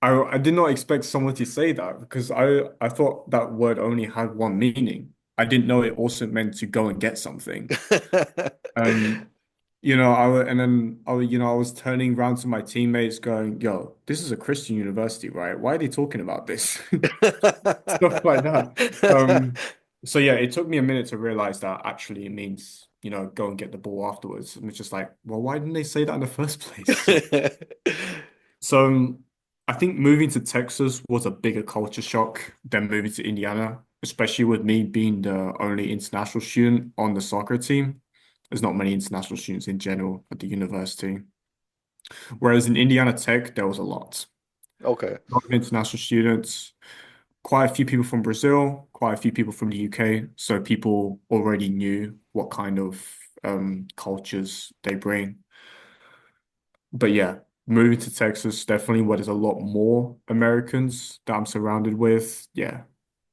Speaker 1: I did not expect someone to say that because I thought that word only had one meaning. I didn't know it also meant to go and get something. Um, and then I was turning around to my teammates going, "Yo, this is a Christian university, right? Why are they talking about this?" Stuff like that. So yeah, it took me a minute to realize that actually it means, go and get the ball afterwards. And it's just like, well, why didn't they say that in the first place? So I think moving to Texas was a bigger culture shock than moving to Indiana, especially with me being the only international student on the soccer team. There's not many international students in general at the university. Whereas in Indiana Tech, there was a lot.
Speaker 3: Okay.
Speaker 1: A lot of international students, quite a few people from Brazil, quite a few people from the UK. So people already knew what kind of cultures they bring. But yeah, moving to Texas, definitely where there's a lot more Americans that I'm surrounded with. Yeah,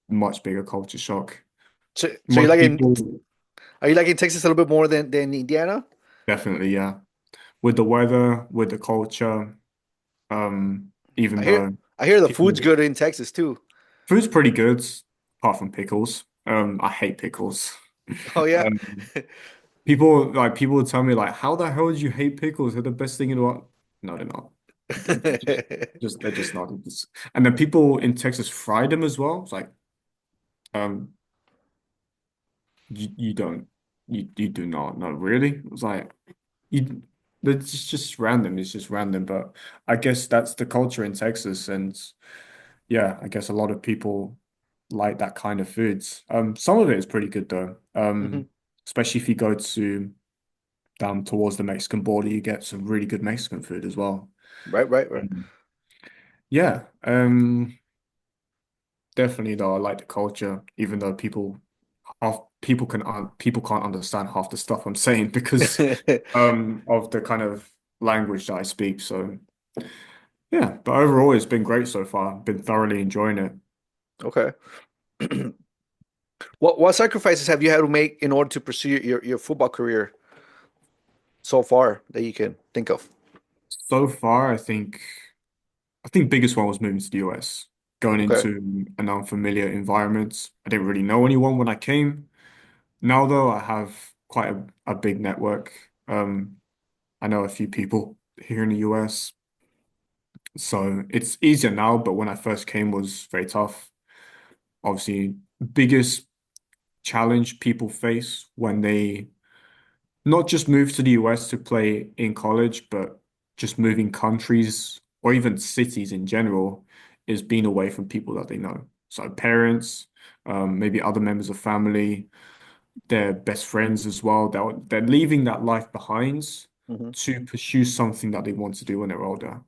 Speaker 1: much bigger culture shock.
Speaker 3: So
Speaker 1: Most people,
Speaker 3: are you liking Texas a little bit more than Indiana?
Speaker 1: definitely, yeah. With the weather, with the culture, even
Speaker 3: I hear
Speaker 1: though
Speaker 3: I hear the food's
Speaker 1: people,
Speaker 3: good in Texas too.
Speaker 1: food's pretty good, apart from pickles. I hate pickles.
Speaker 3: Oh yeah.
Speaker 1: Um, people would tell me like, how the hell did you hate pickles? They're the best thing in the world. No, they're not. They're just not. And then people in Texas fry them as well. It's like, um, you don't, you do not. No, really? It was like, you, it's just random. It's just random. But I guess that's the culture in Texas, and yeah, I guess a lot of people like that kind of foods. Some of it is pretty good though.
Speaker 3: Hmm.
Speaker 1: Especially if you go to down towards the Mexican border, you get some really good Mexican food as well.
Speaker 3: Right, right, right.
Speaker 1: Um, yeah, definitely though, I like the culture, even though people can't understand half the stuff I'm saying because of the kind of language that I speak. So yeah, but overall it's been great so far. Been thoroughly enjoying it.
Speaker 3: Okay. What sacrifices have you had to make in order to pursue your football career so far that you can think of?
Speaker 1: So far, I think biggest one was moving to the US, going
Speaker 3: Okay.
Speaker 1: into an unfamiliar environment. I didn't really know anyone when I came. Now, though, I have quite a big network. I know a few people here in the US, so it's easier now, but when I first came was very tough. Obviously, biggest challenge people face when they not just move to the US to play in college, but just moving countries or even cities in general is being away from people that they know. So parents, maybe other members of family, their best friends as well. They're leaving that life behind
Speaker 3: Hmm.
Speaker 1: to pursue something that they want to do when they're older.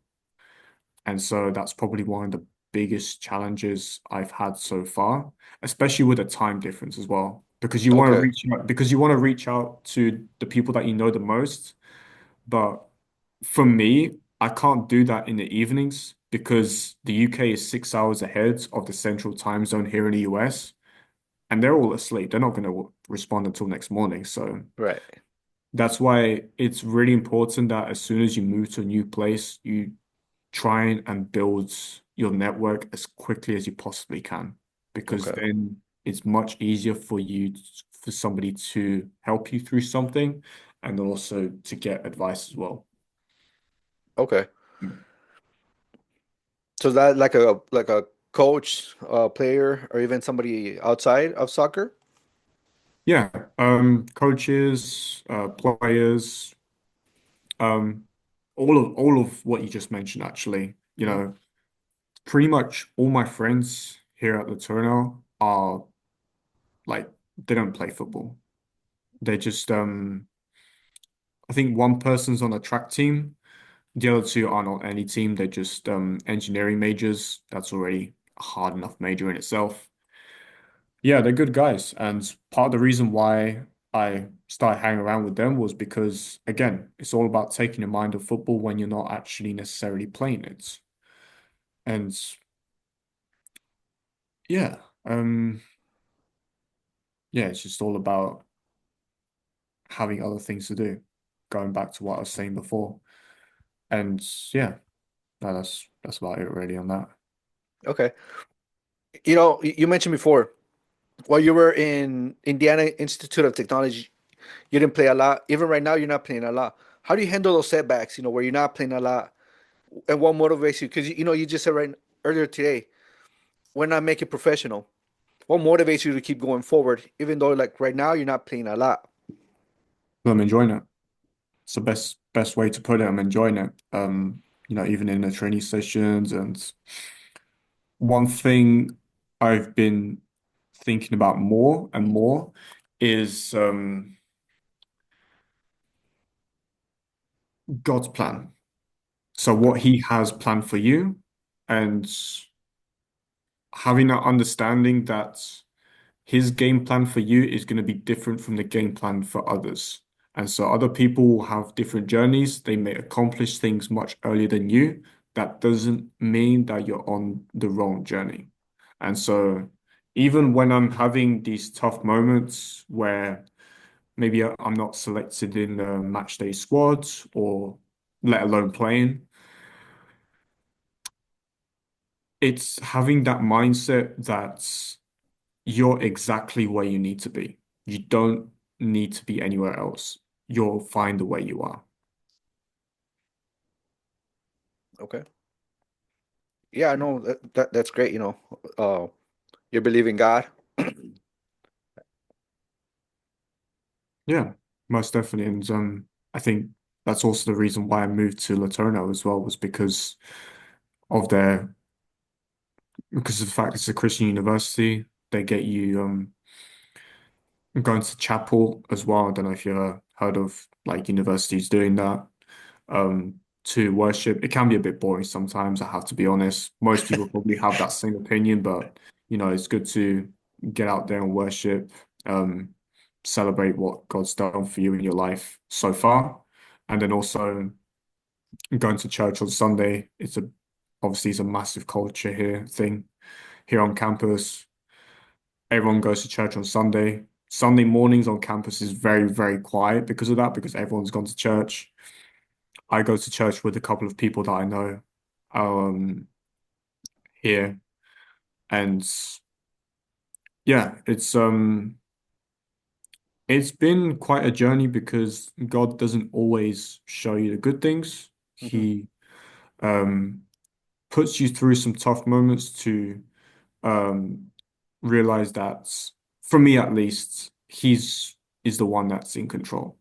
Speaker 1: And so that's probably one of the biggest challenges I've had so far, especially with the time difference as well.
Speaker 3: Okay.
Speaker 1: Because you want to reach out to the people that you know the most. But for me, I can't do that in the evenings because the UK is 6 hours ahead of the central time zone here in the US, and they're all asleep. They're not going to respond until next morning. So
Speaker 3: Right.
Speaker 1: that's why it's really important that as soon as you move to a new place, you try and build your network as quickly as you possibly can, because
Speaker 3: Okay.
Speaker 1: then it's much easier for for somebody to help you through something and also to get advice as well.
Speaker 3: Okay. So is that like a coach, player, or even somebody outside of soccer?
Speaker 1: Yeah, coaches, players, um, all of what you just mentioned actually,
Speaker 3: Hmm.
Speaker 1: pretty much all my friends here at the Turner are like they don't play football. They're just I think one person's on a track team. The other two aren't on any team. They're just engineering majors. That's already a hard enough major in itself. Yeah, they're good guys. And part of the reason why I started hanging around with them was because, again, it's all about taking your mind off football when you're not actually necessarily playing it. And yeah, yeah, it's just all about having other things to do. Going back to what I was saying before. And yeah, no, that's about it really on that.
Speaker 3: Okay. You mentioned before while you were in Indiana Institute of Technology, you didn't play a lot. Even right now, you're not playing a lot. How do you handle those setbacks? Where you're not playing a lot, and what motivates you? Because you just said right earlier today, we're not making professional. What motivates you to keep going forward, even though like right now you're not playing a lot?
Speaker 1: But I'm enjoying it. It's the best way to put it. I'm enjoying it. Even in the training sessions. And one thing I've been thinking about more and more is God's plan. So
Speaker 3: Okay.
Speaker 1: what he has planned for you, and having that understanding that his game plan for you is going to be different from the game plan for others. And so other people will have different journeys. They may accomplish things much earlier than you. That doesn't mean that you're on the wrong journey. And so even when I'm having these tough moments where maybe I'm not selected in the match day squad or let alone playing, it's having that mindset that you're exactly where you need to be. You don't need to be anywhere else. You'll find the way you are.
Speaker 3: Okay. Yeah, I know that's great. You believe in God.
Speaker 1: Yeah, most definitely. And I think that's also the reason why I moved to Laterno as well, was of their because of the fact it's a Christian university. They get you going to chapel as well. I don't know if you've heard of like universities doing that to worship. It can be a bit boring sometimes, I have to be honest. Most people probably have that same opinion, but it's good to get out there and worship, um, celebrate what God's done for you in your life so far. And then also going to church on Sunday. Obviously it's a massive culture here on campus. Everyone goes to church on Sunday. Sunday mornings on campus is very, very quiet because of that, because everyone's gone to church. I go to church with a couple of people that I know here. And yeah, it's been quite a journey because God doesn't always show you the good things.
Speaker 3: Hmm.
Speaker 1: He um puts you through some tough moments to um realize that, for me at least, he's is the one that's in control.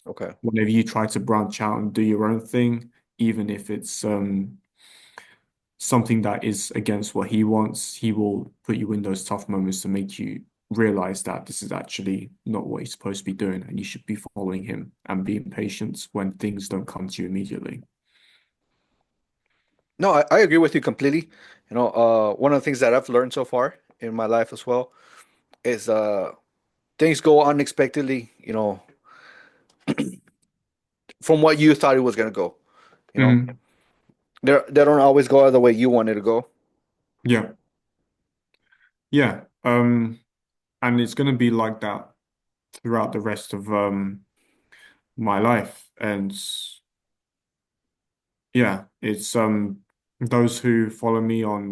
Speaker 3: Okay.
Speaker 1: Whenever you try to branch out and do your own thing, even if it's something that is against what he wants, he will put you in those tough moments to make you realize that this is actually not what you're supposed to be doing, and you should be following him and being patient when things don't come to you immediately.
Speaker 3: No, I agree with you completely. One of the things that I've learned so far in my life as well is things go unexpectedly, from what you thought it was gonna go. You know,
Speaker 1: Mhm.
Speaker 3: they don't always go the way you wanted to go.
Speaker 1: Yeah, yeah. And it's gonna be like that throughout the rest of my life. And yeah, it's those who follow me on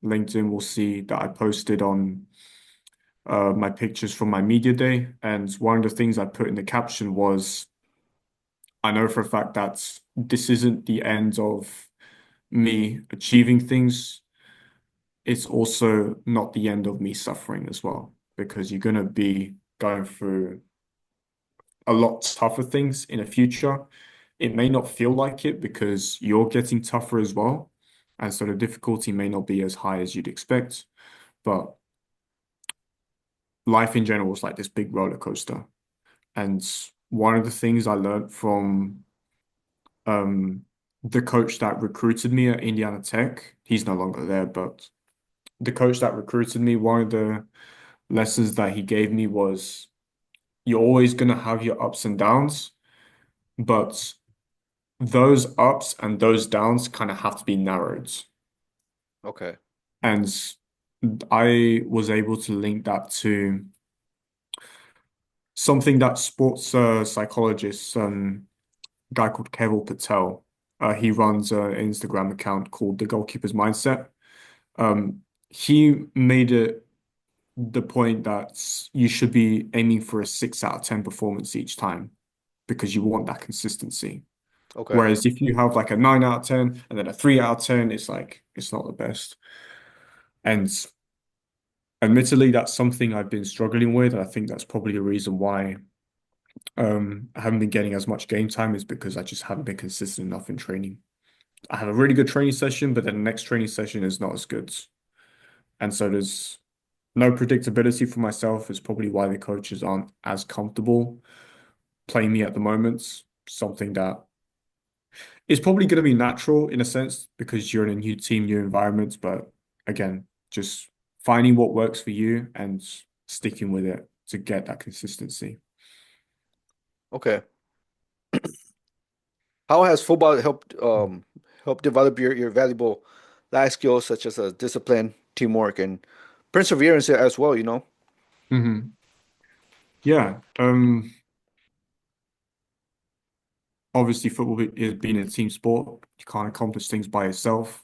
Speaker 1: LinkedIn will see that I posted on my pictures from my media day. And one of the things I put in the caption was, I know for a fact that this isn't the end of me achieving things. It's also not the end of me suffering as well, because you're going to be going through a lot tougher things in the future. It may not feel like it because you're getting tougher as well. And so the difficulty may not be as high as you'd expect. But life in general is like this big roller coaster. And one of the things I learned from um, the coach that recruited me at Indiana Tech, he's no longer there, but the coach that recruited me, one of the lessons that he gave me was, you're always going to have your ups and downs, but those ups and those downs kind of have to be narrowed.
Speaker 3: Okay.
Speaker 1: And I was able to link that to something that sports psychologist, guy called Keval Patel. He runs an Instagram account called The Goalkeeper's Mindset. He made it the point that you should be aiming for a 6 out of 10 performance each time because you want that consistency.
Speaker 3: Okay.
Speaker 1: Whereas if you have like a 9 out of 10 and then a 3 out of 10, it's like it's not the best. And admittedly, that's something I've been struggling with. I think that's probably the reason why I haven't been getting as much game time, is because I just haven't been consistent enough in training. I have a really good training session, but then the next training session is not as good. And so there's no predictability for myself. Is probably why the coaches aren't as comfortable playing me at the moment. Something that is probably going to be natural in a sense because you're in a new team, new environment. But again, just finding what works for you and sticking with it to get that consistency.
Speaker 3: Okay. How has football helped develop your valuable life skills such as discipline, teamwork, and perseverance as well,
Speaker 1: Hmm. Yeah. Obviously, football is being a team sport. You can't accomplish things by yourself.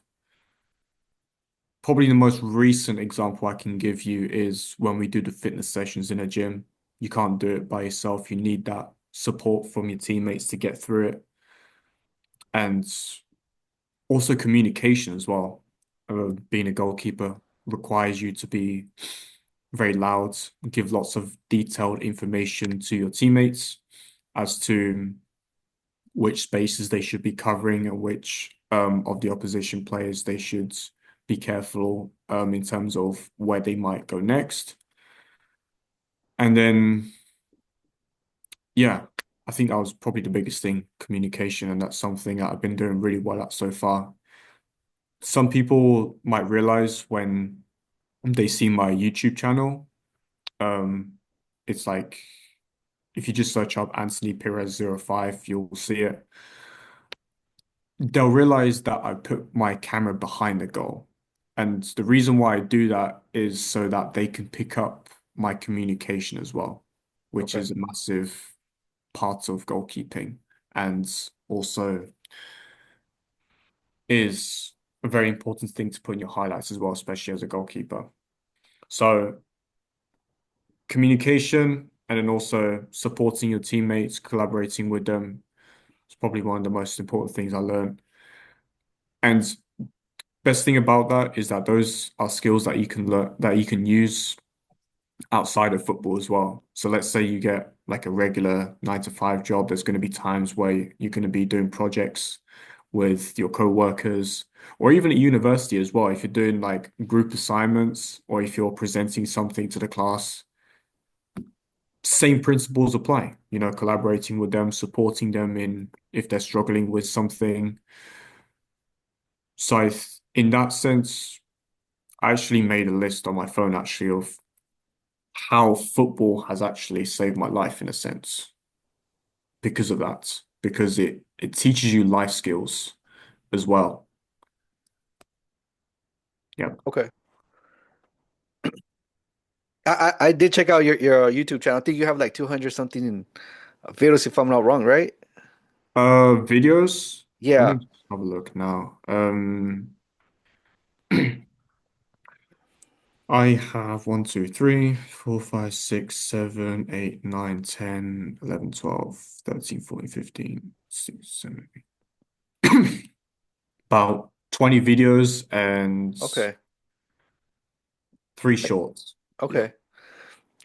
Speaker 1: Probably the most recent example I can give you is when we do the fitness sessions in a gym. You can't do it by yourself. You need that support from your teammates to get through it. And also communication as well. Being a goalkeeper requires you to be very loud, give lots of detailed information to your teammates as to which spaces they should be covering and which of the opposition players they should be careful in terms of where they might go next. And then, yeah, I think that was probably the biggest thing, communication, and that's something that I've been doing really well at so far. Some people might realize when they see my YouTube channel, um, it's like if you just search up Anthony Pires 05, you'll see it. They'll realize that I put my camera behind the goal. And the reason why I do that is so that they can pick up my communication as well, which
Speaker 3: Okay.
Speaker 1: is a massive part of goalkeeping and also is a very important thing to put in your highlights as well, especially as a goalkeeper. So communication and then also supporting your teammates, collaborating with them is probably one of the most important things I learned. And best thing about that is that those are skills that you can learn that you can use outside of football as well. So let's say you get like a regular 9 to 5 job, there's going to be times where you're going to be doing projects with your co-workers, or even at university as well. If you're doing like group assignments or if you're presenting something to the class, same principles apply, collaborating with them, supporting them in if they're struggling with something. So in that sense, I actually made a list on my phone actually of how football has actually saved my life in a sense because of that, because it teaches you life skills as well. Yeah.
Speaker 3: Okay. I did check out your YouTube channel. I think you have like 200 something in videos, if I'm not wrong, right?
Speaker 1: Videos. Let
Speaker 3: Yeah.
Speaker 1: me just have a look now. I have 1, 2, 3, 4, 5, 6, 7, 8, 9, 10, 11, 12, 13, 14, 15, 16, 17, about 20 videos and
Speaker 3: Okay.
Speaker 1: 3 shorts. Yeah.
Speaker 3: Okay.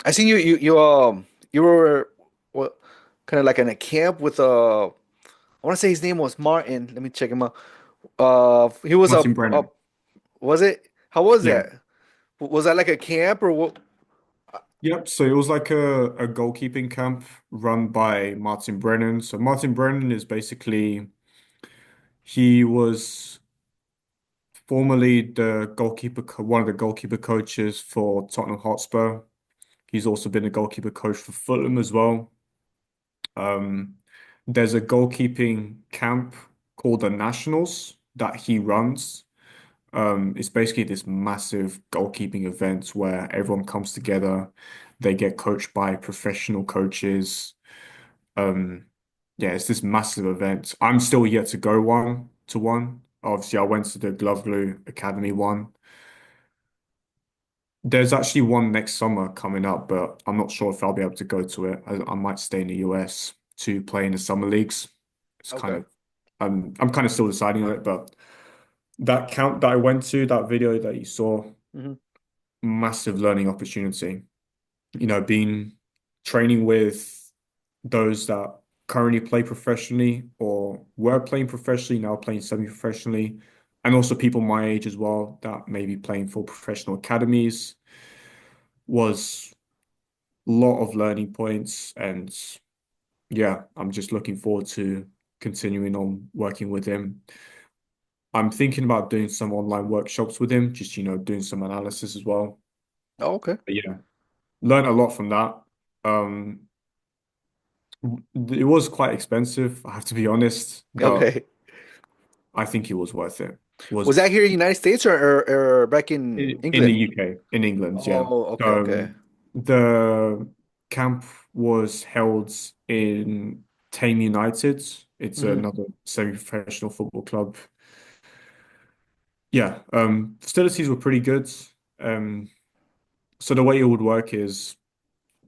Speaker 3: I seen you were what kind of like in a camp with I want to say his name was Martin. Let me check him out. He was
Speaker 1: Martin
Speaker 3: a
Speaker 1: Brennan.
Speaker 3: was it? How was
Speaker 1: Yeah.
Speaker 3: that? Was that like a camp or what?
Speaker 1: Yep. So it was like a goalkeeping camp run by Martin Brennan. So Martin Brennan is basically he was formerly one of the goalkeeper coaches for Tottenham Hotspur. He's also been a goalkeeper coach for Fulham as well. Um, there's a goalkeeping camp called the Nationals that he runs. It's basically this massive goalkeeping event where everyone comes together. They get coached by professional coaches. Um, yeah, it's this massive event. I'm still yet to go one. Obviously, I went to the Glove Glue Academy one. There's actually one next summer coming up, but I'm not sure if I'll be able to go to it. I might stay in the US to play in the summer leagues. It's kind
Speaker 3: Okay.
Speaker 1: of I'm kind of still deciding on it, but that camp that I went to, that video that you saw,
Speaker 3: Hmm.
Speaker 1: massive learning opportunity. Being training with those that currently play professionally or were playing professionally, now playing semi-professionally, and also people my age as well that may be playing for professional academies was a lot of learning points. And yeah, I'm just looking forward to continuing on working with him. I'm thinking about doing some online workshops with him, just, doing some analysis as well.
Speaker 3: Oh, okay.
Speaker 1: But yeah, learned a lot from that. Um, it was quite expensive, I have to be honest, but
Speaker 3: Okay.
Speaker 1: I think it was worth it.
Speaker 3: Was that
Speaker 1: Was
Speaker 3: here in the United States or back in
Speaker 1: in the
Speaker 3: England?
Speaker 1: UK, in England, yeah.
Speaker 3: Oh, okay, okay.
Speaker 1: The camp was held in Tame United. It's
Speaker 3: Hmm.
Speaker 1: another semi-professional football club. Yeah, facilities were pretty good. Um, so the way it would work is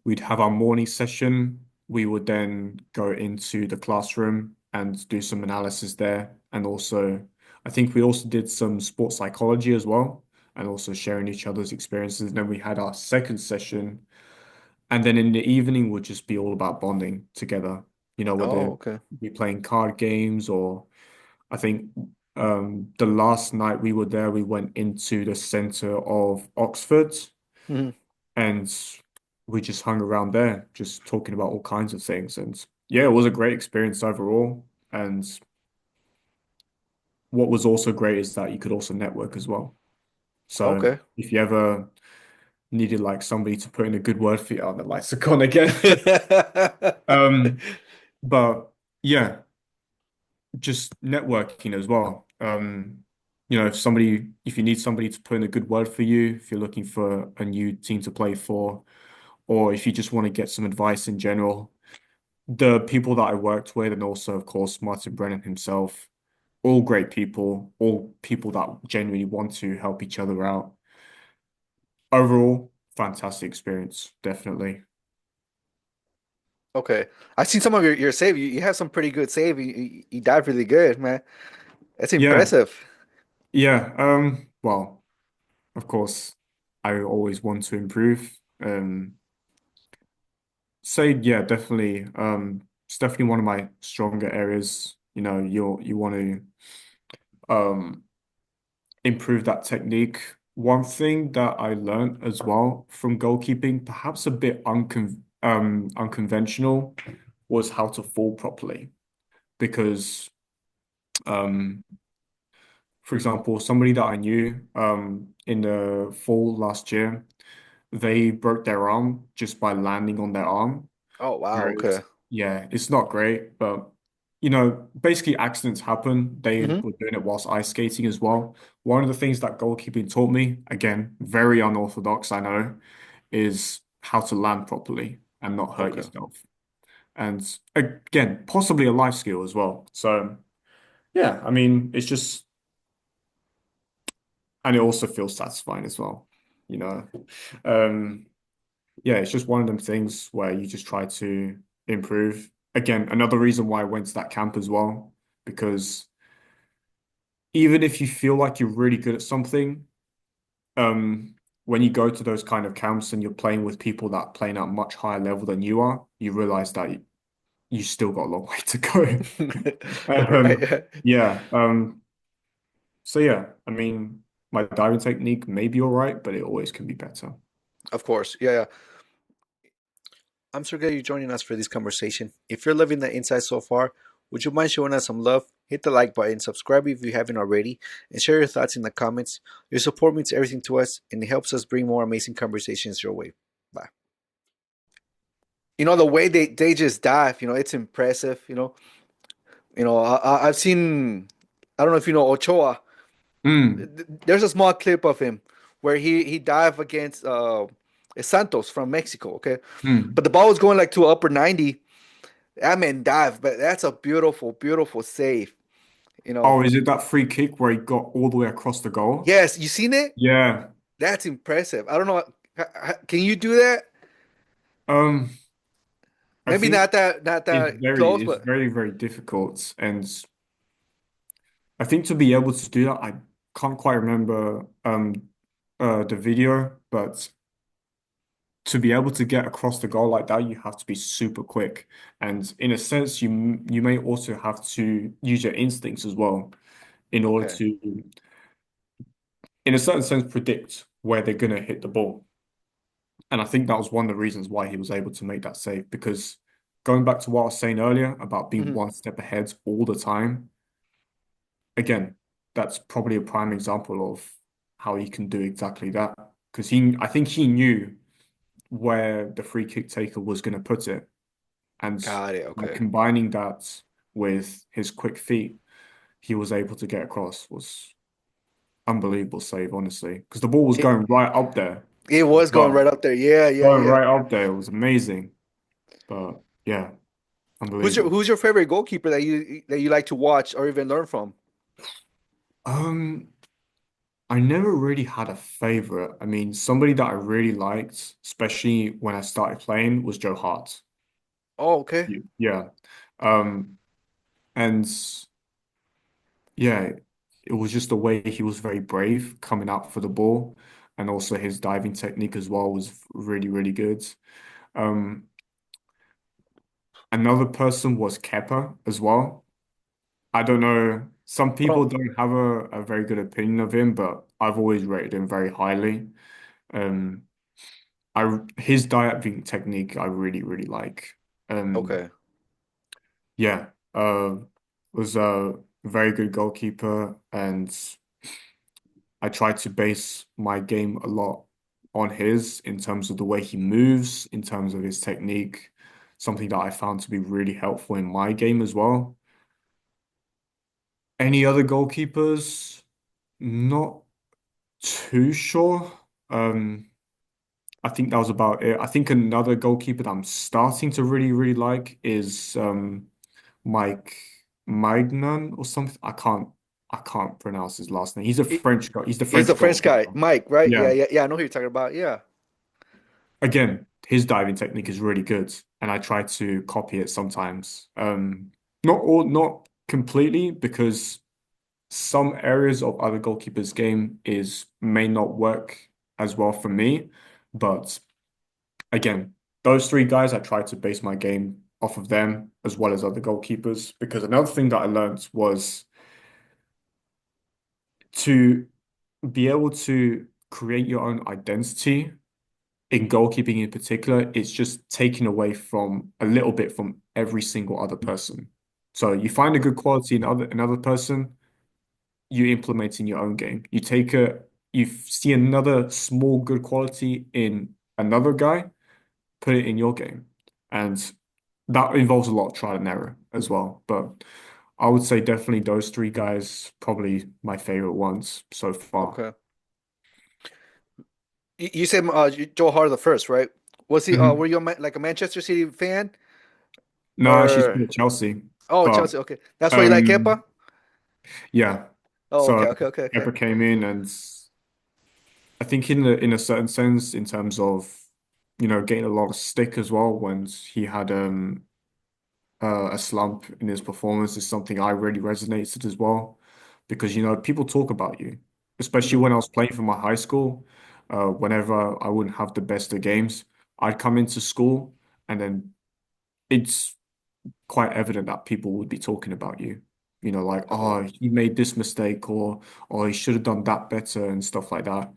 Speaker 1: we'd have our morning session. We would then go into the classroom and do some analysis there. And also, I think we also did some sports psychology as well, and also sharing each other's experiences. And then we had our second session. And then in the evening would just be all about bonding together,
Speaker 3: Oh,
Speaker 1: whether
Speaker 3: okay.
Speaker 1: we playing card games or I think the last night we were there, we went into the center of Oxford
Speaker 3: Hmm.
Speaker 1: and we just hung around there, just talking about all kinds of things. And yeah, it was a great experience overall. And what was also great is that you could also network as well. So
Speaker 3: Okay.
Speaker 1: if you ever needed like somebody to put in a good word for you, oh, the lights are gone again. Um, but yeah, just networking as well. If you need somebody to put in a good word for you, if you're looking for a new team to play for, or if you just want to get some advice in general, the people that I worked with, and also, of course, Martin Brennan himself, all great people, all people that genuinely want to help each other out. Overall, fantastic experience, definitely.
Speaker 3: Okay. I've seen some of your save. You have some pretty good save. You dive really good, man. That's
Speaker 1: Yeah,
Speaker 3: impressive.
Speaker 1: yeah. Well, of course, I always want to improve. Say yeah, definitely. It's definitely one of my stronger areas. You want to improve that technique. One thing that I learned as well from goalkeeping, perhaps a bit unconventional, was how to fall properly. Because, um, for example, somebody that I knew in the fall last year, they broke their arm just by landing on their arm.
Speaker 3: Oh wow, okay.
Speaker 1: Whereas, yeah, it's not great, but basically accidents happen. They
Speaker 3: Hmm.
Speaker 1: were doing it whilst ice skating as well. One of the things that goalkeeping taught me, again, very unorthodox, I know, is how to land properly and not hurt
Speaker 3: Okay.
Speaker 1: yourself. And again, possibly a life skill as well. So, yeah, I mean, it's just, and it also feels satisfying as well, you know. Um, yeah, it's just one of them things where you just try to improve. Again, another reason why I went to that camp as well, because even if you feel like you're really good at something, when you go to those kind of camps and you're playing with people that are playing at a much higher level than you are, you realize that you still got a long way to go.
Speaker 3: Right.
Speaker 1: Yeah. So yeah, I mean, my diving technique may be all right, but it always can be better.
Speaker 3: Of course. Yeah, yeah. I'm so glad you're joining us for this conversation. If you're loving the insight so far, would you mind showing us some love? Hit the like button, subscribe if you haven't already, and share your thoughts in the comments. Your support means everything to us, and it helps us bring more amazing conversations your way. Bye. The way they just dive, it's impressive. I've seen. I don't know if you know Ochoa.
Speaker 1: Mm,
Speaker 3: There's a small clip of him where he dived against Santos from Mexico. Okay,
Speaker 1: mm.
Speaker 3: but the ball was going like to upper 90. That man dived, but that's a beautiful, beautiful save. You know,
Speaker 1: Oh, is it that free kick where he got all the way across the goal?
Speaker 3: yes, you seen it?
Speaker 1: Yeah.
Speaker 3: That's impressive. I don't know. Can you do that?
Speaker 1: Um, I
Speaker 3: Maybe
Speaker 1: think
Speaker 3: not that close,
Speaker 1: it's
Speaker 3: but
Speaker 1: very, very difficult. And I think to be able to do that, I can't quite remember the video, but to be able to get across the goal like that, you have to be super quick. And in a sense, you may also have to use your instincts as well in order
Speaker 3: okay.
Speaker 1: to, in a certain sense, predict where they're gonna hit the ball. And I think that was one of the reasons why he was able to make that save, because going back to what I was saying earlier about being
Speaker 3: Mhm.
Speaker 1: one step ahead all the time, again, that's probably a prime example of how he can do exactly that. Because I think he knew where the free kick taker was going to put it. And
Speaker 3: Got it.
Speaker 1: by
Speaker 3: Okay.
Speaker 1: combining that with his quick feet, he was able to get across. Was unbelievable save, honestly. Because the ball was
Speaker 3: It
Speaker 1: going right up there
Speaker 3: it
Speaker 1: as
Speaker 3: was going right
Speaker 1: well.
Speaker 3: up there. Yeah, yeah,
Speaker 1: Going
Speaker 3: yeah.
Speaker 1: right up there. It was amazing. But yeah,
Speaker 3: Who's your
Speaker 1: unbelievable.
Speaker 3: who's your favorite goalkeeper that you like to watch or even learn from?
Speaker 1: Um, I never really had a favorite. I mean, somebody that I really liked, especially when I started playing, was Joe Hart.
Speaker 3: Oh, okay.
Speaker 1: Yeah. Um, and yeah, it was just the way he was very brave coming out for the ball, and also his diving technique as well was really, really good. Um, Another person was Kepa as well. I don't know. Some people
Speaker 3: Oh,
Speaker 1: don't have a very good opinion of him, but I've always rated him very highly. Um, his diving technique I really, really like. Um,
Speaker 3: okay.
Speaker 1: yeah, was a very good goalkeeper, and I try to base my game a lot on his in terms of the way he moves, in terms of his technique, something that I found to be really helpful in my game as well. Any other goalkeepers? Not too sure. Um, I think that was about it. I think another goalkeeper that I'm starting to really, really like is Mike. Maignan or something. I can't pronounce his last name. He's a
Speaker 3: He,
Speaker 1: French guy. He's the
Speaker 3: he's the
Speaker 1: French
Speaker 3: French guy,
Speaker 1: goalkeeper.
Speaker 3: Mike, right? Yeah,
Speaker 1: Yeah.
Speaker 3: yeah, yeah. I know who you're talking about. Yeah.
Speaker 1: Again, his diving technique is really good, and I try to copy it sometimes. Not completely, because some areas of other goalkeepers' game is may not work as well for me. But again, those three guys, I try to base my game off of them as well as other goalkeepers. Because another thing that I learned was to be able to create your own identity in goalkeeping in particular. It's just taken away from a little bit from every single other person. So you find a
Speaker 3: Okay.
Speaker 1: good quality in another person, you implement in your own game. You see another small good quality in another guy, put it in your game. And that involves a lot of trial and error as well. But I would say definitely those three guys, probably my favorite ones so far.
Speaker 3: Okay. You said Joe Hart the first, right? Was he? Were
Speaker 1: Mhm.
Speaker 3: you like a Manchester City fan
Speaker 1: No, she's
Speaker 3: or?
Speaker 1: still at Chelsea.
Speaker 3: Oh,
Speaker 1: But
Speaker 3: Chelsea. Okay, that's why you like
Speaker 1: um
Speaker 3: Kepa.
Speaker 1: yeah.
Speaker 3: Oh,
Speaker 1: So
Speaker 3: okay, okay, okay, okay.
Speaker 1: Kepa came in, and I think in a certain sense, in terms of, getting a lot of stick as well when he had a slump in his performance, is something I really resonated as well. Because people talk about you, especially
Speaker 3: Hmm.
Speaker 1: when I was playing for my high school. Whenever I wouldn't have the best of games, I'd come into school, and then it's quite evident that people would be talking about you. Like,
Speaker 3: Okay.
Speaker 1: oh, he made this mistake, or he should have done that better and stuff like that.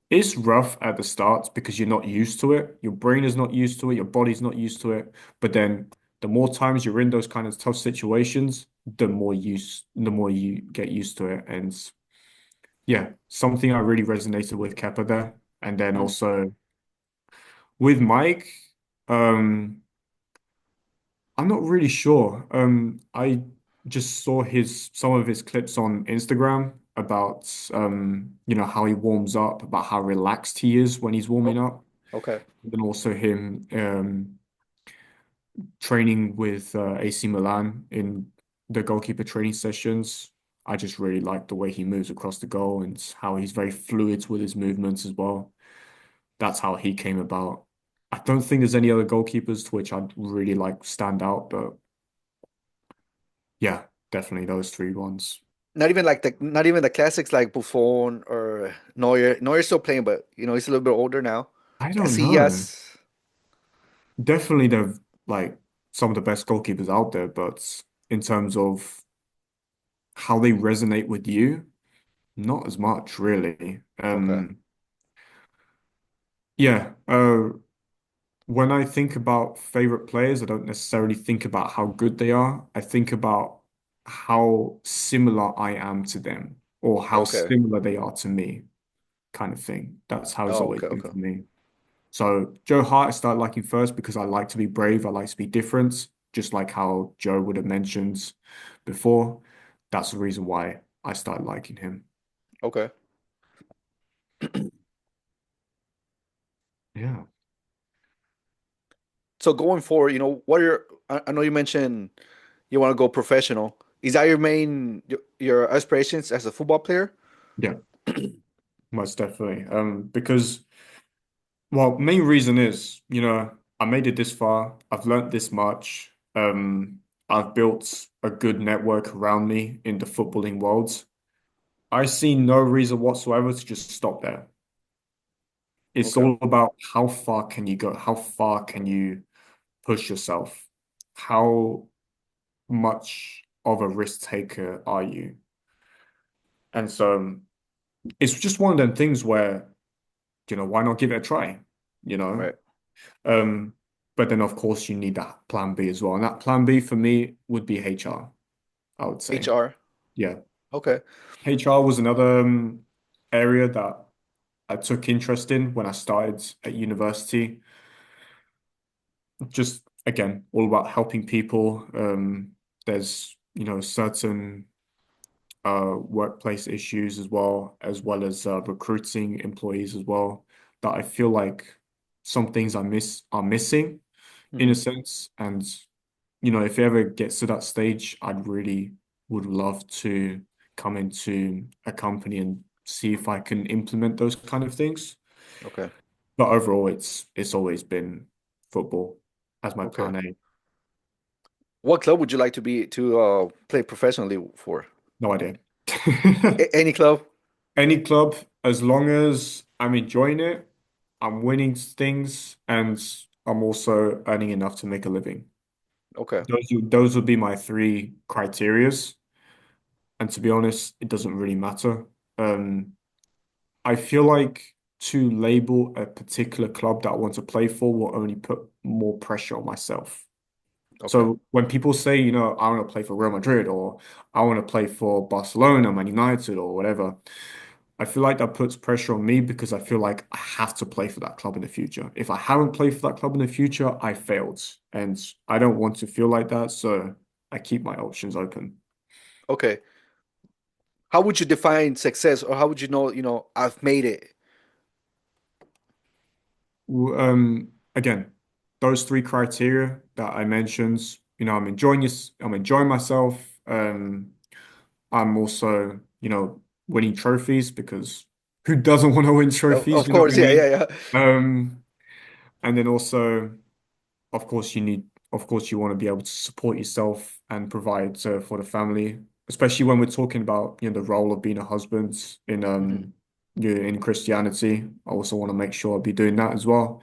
Speaker 1: It's rough at the start because you're not used to it. Your brain is not used to it. Your body's not used to it. But then the more times you're in those kind of tough situations, the more you get used to it. And yeah, something I really resonated with Kepa there. And then
Speaker 3: Hmm.
Speaker 1: also with Mike, um, I'm not really sure. I just saw his some of his clips on Instagram about how he warms up, about how relaxed he is when he's warming
Speaker 3: Oh,
Speaker 1: up.
Speaker 3: okay.
Speaker 1: Then also him training with AC Milan in the goalkeeper training sessions. I just really like the way he moves across the goal and how he's very fluid with his movements as well. That's how he came about. I don't think there's any other goalkeepers to which I'd really like stand out, but yeah, definitely those three ones.
Speaker 3: Not even the classics like Buffon or Neuer. Neuer's still playing, but he's a little bit older now.
Speaker 1: I don't know.
Speaker 3: Casillas.
Speaker 1: Definitely they're like some of the best goalkeepers out there, but in terms of how they resonate with you, not as much really.
Speaker 3: Okay.
Speaker 1: Yeah. When I think about favorite players, I don't necessarily think about how good they are. I think about how similar I am to them, or how
Speaker 3: Okay.
Speaker 1: similar they are to me, kind of thing. That's how it's
Speaker 3: Oh,
Speaker 1: always
Speaker 3: okay,
Speaker 1: been
Speaker 3: okay.
Speaker 1: for me. So Joe Hart, I started liking first because I like to be brave. I like to be different, just like how Joe would have mentioned before. That's the reason why I started liking him.
Speaker 3: Okay.
Speaker 1: Yeah.
Speaker 3: So going forward, what are I know you mentioned you want to go professional. Is that your main your aspirations as a football player?
Speaker 1: Yeah, most definitely. Because well, main reason is, I made it this far. I've learnt this much. I've built a good network around me in the footballing world. I see no reason whatsoever to just stop there. It's
Speaker 3: Okay.
Speaker 1: all about how far can you go? How far can you push yourself? How much of a risk taker are you? And so it's just one of them things where, why not give it a try? You know?
Speaker 3: Right.
Speaker 1: Um, but then of course you need that plan B as well. And that plan B for me would be HR, I would say.
Speaker 3: HR.
Speaker 1: Yeah.
Speaker 3: Okay.
Speaker 1: HR was another area that I took interest in when I started at university. Just again, all about helping people. There's, certain workplace issues as well as recruiting employees as well, that I feel like some things are missing in a
Speaker 3: Hmm.
Speaker 1: sense. And if it ever gets to that stage, I'd really would love to come into a company and see if I can implement those kind of things.
Speaker 3: Okay.
Speaker 1: But overall, it's always been football as my
Speaker 3: Okay.
Speaker 1: plan A.
Speaker 3: What club would you like to be to play professionally for?
Speaker 1: No idea.
Speaker 3: Any club?
Speaker 1: Any club, as long as I'm enjoying it, I'm winning things, and I'm also earning enough to make a living.
Speaker 3: Okay.
Speaker 1: Those would be my three criterias. And to be honest, it doesn't really matter. Um, I feel like to label a particular club that I want to play for will only put more pressure on myself.
Speaker 3: Okay.
Speaker 1: So when people say, I want to play for Real Madrid or I want to play for Barcelona, Man United or whatever, I feel like that puts pressure on me because I feel like I have to play for that club in the future. If I haven't played for that club in the future, I failed. And I don't want to feel like that, so I keep my options open.
Speaker 3: Okay. How would you define success, or how would you know, I've made it?
Speaker 1: Again, those three criteria that I mentioned, I'm enjoying myself. I'm also, winning trophies because who doesn't want to win trophies?
Speaker 3: Of
Speaker 1: You know what
Speaker 3: course,
Speaker 1: I
Speaker 3: yeah, yeah,
Speaker 1: mean?
Speaker 3: yeah.
Speaker 1: And then also, of course, you want to be able to support yourself and provide for the family, especially when we're talking about, the role of being a husband
Speaker 3: Hmm.
Speaker 1: in Christianity. I also want to make sure I'll be doing that as well.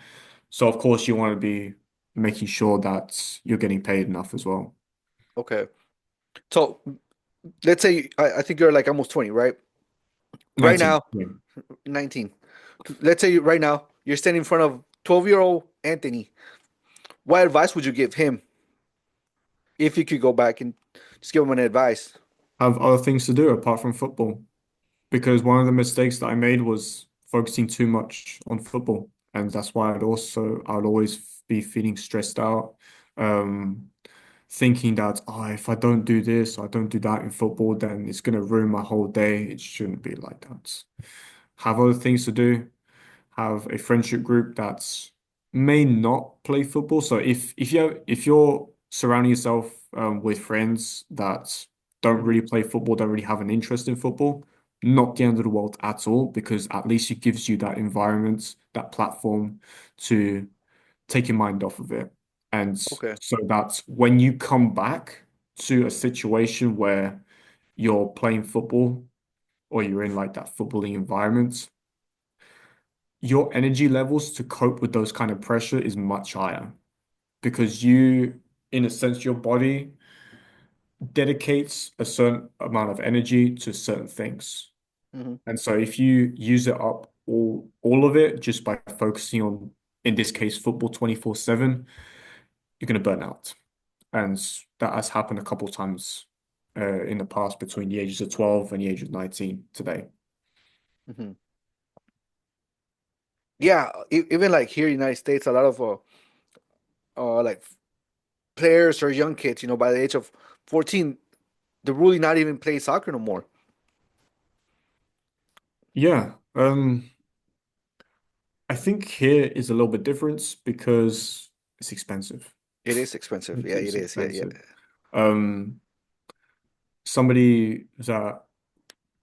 Speaker 1: So of course you want to be making sure that you're getting paid enough as well.
Speaker 3: Okay. So let's say I think you're like almost 20, right? Right
Speaker 1: 19.
Speaker 3: now,
Speaker 1: Yeah.
Speaker 3: 19. Let's say right now you're standing in front of 12-year-old Anthony. What advice would you give him if you could go back and just give him an advice?
Speaker 1: Have other things to do apart from football. Because one of the mistakes that I made was focusing too much on football. And that's why I'd always be feeling stressed out, um, thinking that, oh, if I don't do this, I don't do that in football, then it's going to ruin my whole day. It shouldn't be like that. Have other things to do, have a friendship group that may not play football. So if you're surrounding yourself with friends that don't
Speaker 3: Hmm.
Speaker 1: really play football, don't really have an interest in football, not the end of the world at all, because at least it gives you that environment, that platform to take your mind off of it. And
Speaker 3: Okay.
Speaker 1: so that when you come back to a situation where you're playing football or you're in like that footballing environment, your energy levels to cope with those kind of pressure is much higher because in a sense, your body dedicates a certain amount of energy to certain things.
Speaker 3: Hmm.
Speaker 1: And so if you use it up all of it just by focusing on, in this case, football 24/7, you're going to burn out. And that has happened a couple of times in the past between the ages of 12 and the age of 19 today.
Speaker 3: Hmm. Yeah, even like here in the United States, a lot of like players or young kids, by the age of 14, they're really not even playing soccer no more.
Speaker 1: Yeah. I think here is a little bit different because it's expensive.
Speaker 3: It is expensive. Yeah, it
Speaker 1: It's
Speaker 3: is. Yeah, yeah.
Speaker 1: expensive. Um, Somebody that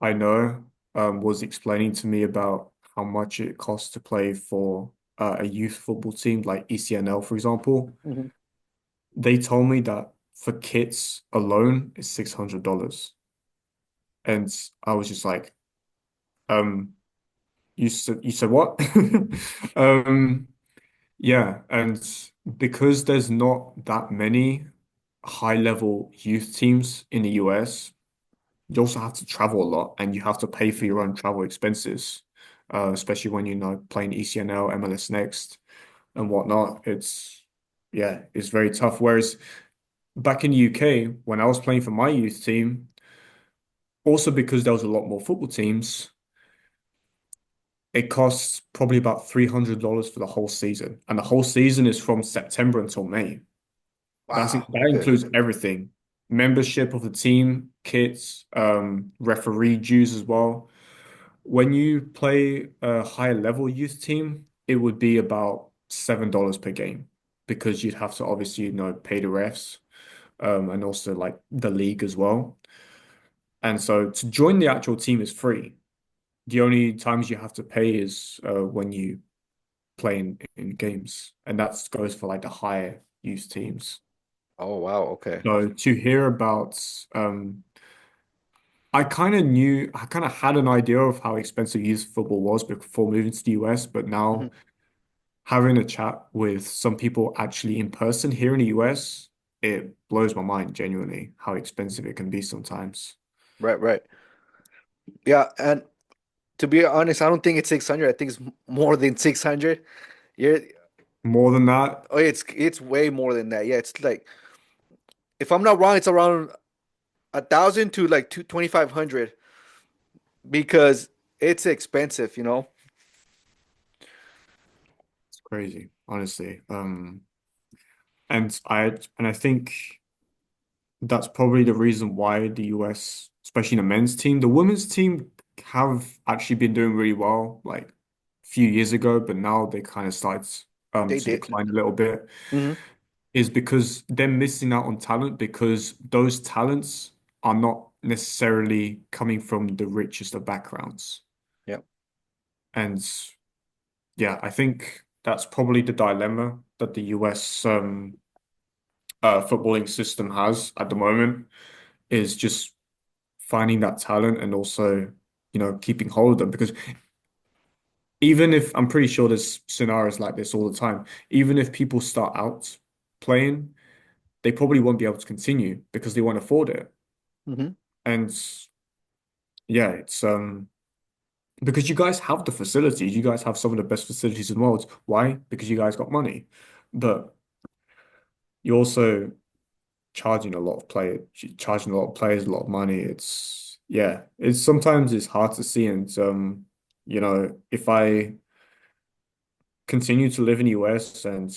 Speaker 1: I know was explaining to me about how much it costs to play for a youth football team like ECNL, for example.
Speaker 3: Hmm.
Speaker 1: They told me that for kits alone is $600. And I was just like, um, you said what? Um, yeah, and because there's not that many high-level youth teams in the US, you also have to travel a lot and you have to pay for your own travel expenses, especially when playing ECNL, MLS Next, and whatnot. It's very tough. Whereas back in the UK, when I was playing for my youth team, also because there was a lot more football teams, it costs probably about $300 for the whole season, and the whole season is from September until May.
Speaker 3: Wow.
Speaker 1: That
Speaker 3: Okay.
Speaker 1: includes everything. Membership of the team, kits, referee dues as well. When you play a higher level youth team, it would be about $7 per game because you'd have to obviously, pay the refs. and also like the league as well. And so to join the actual team is free. The only times you have to pay is when you play in games, and that goes for like the higher use teams.
Speaker 3: Oh wow, okay.
Speaker 1: So to hear about, I kind of knew, I kind of had an idea of how expensive youth football was before moving to the US, but now
Speaker 3: Mhm.
Speaker 1: having a chat with some people actually in person here in the US, it blows my mind genuinely how expensive it can be sometimes.
Speaker 3: Right, right. Yeah, and to be honest, I don't think it's 600. I think it's more than 600. You're,
Speaker 1: More than that,
Speaker 3: oh, it's way more than that. Yeah, it's like if I'm not wrong, it's around 1,000 to like 2,500 because it's expensive, you know.
Speaker 1: it's crazy, honestly. And I think that's probably the reason why the US, especially the men's team, the women's team have actually been doing really well, like a few years ago, but now they kind of started
Speaker 3: They
Speaker 1: to
Speaker 3: did.
Speaker 1: decline a little bit,
Speaker 3: Hmm.
Speaker 1: is because they're missing out on talent because those talents are not necessarily coming from the richest of backgrounds.
Speaker 3: Yeah.
Speaker 1: And yeah, I think that's probably the dilemma that the US footballing system has at the moment is just finding that talent and also, keeping hold of them. Because even if I'm pretty sure there's scenarios like this all the time, even if people start out playing, they probably won't be able to continue because they won't afford it.
Speaker 3: Hmm.
Speaker 1: And yeah, it's because you guys have the facilities, you guys have some of the best facilities in the world. Why? Because you guys got money. But you're also charging a lot of players a lot of money. It's sometimes it's hard to see. And if I continue to live in the US, and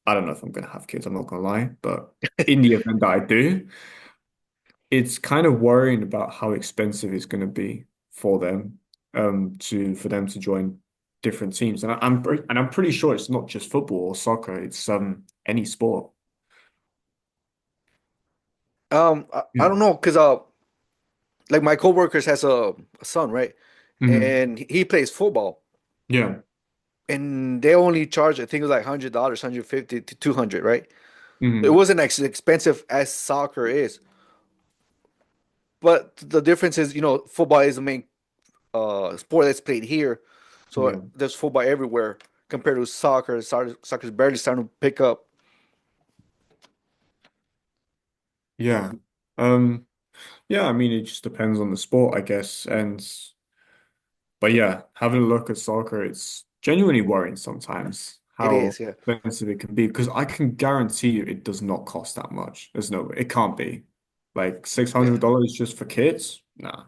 Speaker 1: I don't know if I'm gonna have kids, I'm not gonna lie, but in the event that I do, it's kind of worrying about how expensive it's gonna be for them, for them to join different teams. And I'm pretty sure it's not just football or soccer, it's any sport.
Speaker 3: I
Speaker 1: Yeah.
Speaker 3: don't know because like my coworkers has a son, right?
Speaker 1: Hmm.
Speaker 3: And he plays football,
Speaker 1: Yeah.
Speaker 3: and they only charge I think it was like $100, 150 to 200, right? It
Speaker 1: Hmm.
Speaker 3: wasn't as expensive as soccer is, but the difference is, football is the main sport that's played here, so
Speaker 1: Yeah.
Speaker 3: there's football everywhere compared to soccer. Soccer's barely starting to pick up.
Speaker 1: Yeah. Um, yeah, I mean it just depends on the sport, I guess. But yeah, having a look at soccer, it's genuinely worrying sometimes
Speaker 3: It
Speaker 1: how
Speaker 3: is, yeah,
Speaker 1: expensive it can be because I can guarantee you it does not cost that much. There's no way. It can't be. Like
Speaker 3: yeah,
Speaker 1: $600 just for kids? Nah,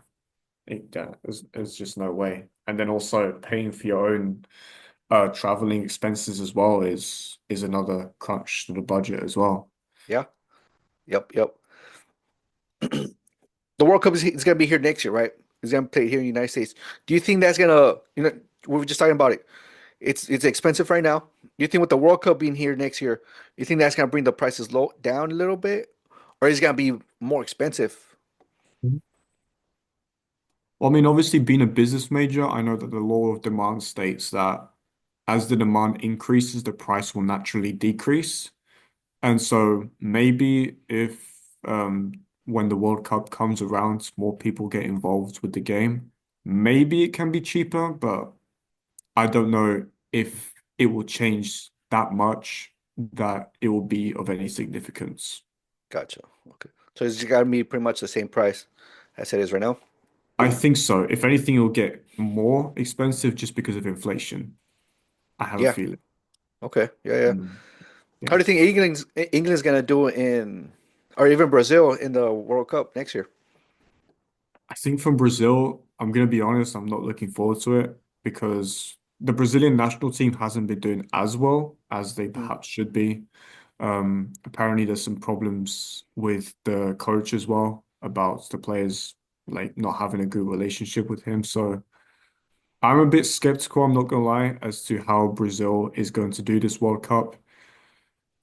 Speaker 1: there's just no way. And then also paying for your own traveling expenses as well is another crunch to the budget as well.
Speaker 3: yeah, yep, yep. The World Cup is gonna be here next year, right? It's gonna play here in the United States. Do you think that's gonna, we were just talking about it. It's expensive right now. You think with the World Cup being here next year, you think that's gonna bring the prices low down a little bit, or is it gonna be more expensive?
Speaker 1: Well, I mean, obviously, being a business major, I know that the law of demand states that as the demand increases, the price will naturally decrease. And so maybe if when the World Cup comes around, more people get involved with the game, maybe it can be cheaper, but I don't know if it will change that much that it will be of any significance.
Speaker 3: Gotcha. Okay. So it's gotta be pretty much the same price as it is right now.
Speaker 1: I think so. If anything, it will get more expensive just because of inflation. I have a
Speaker 3: Yeah.
Speaker 1: feeling.
Speaker 3: Okay. Yeah, yeah.
Speaker 1: Mm.
Speaker 3: How do
Speaker 1: Yeah.
Speaker 3: you think England's gonna do in, or even Brazil in the World Cup next year?
Speaker 1: I think from Brazil, I'm going to be honest, I'm not looking forward to it because the Brazilian national team hasn't been doing as well as they
Speaker 3: Mm.
Speaker 1: perhaps should be. Apparently, there's some problems with the coach as well about the players like not having a good relationship with him. So I'm a bit skeptical, I'm not gonna lie, as to how Brazil is going to do this World Cup.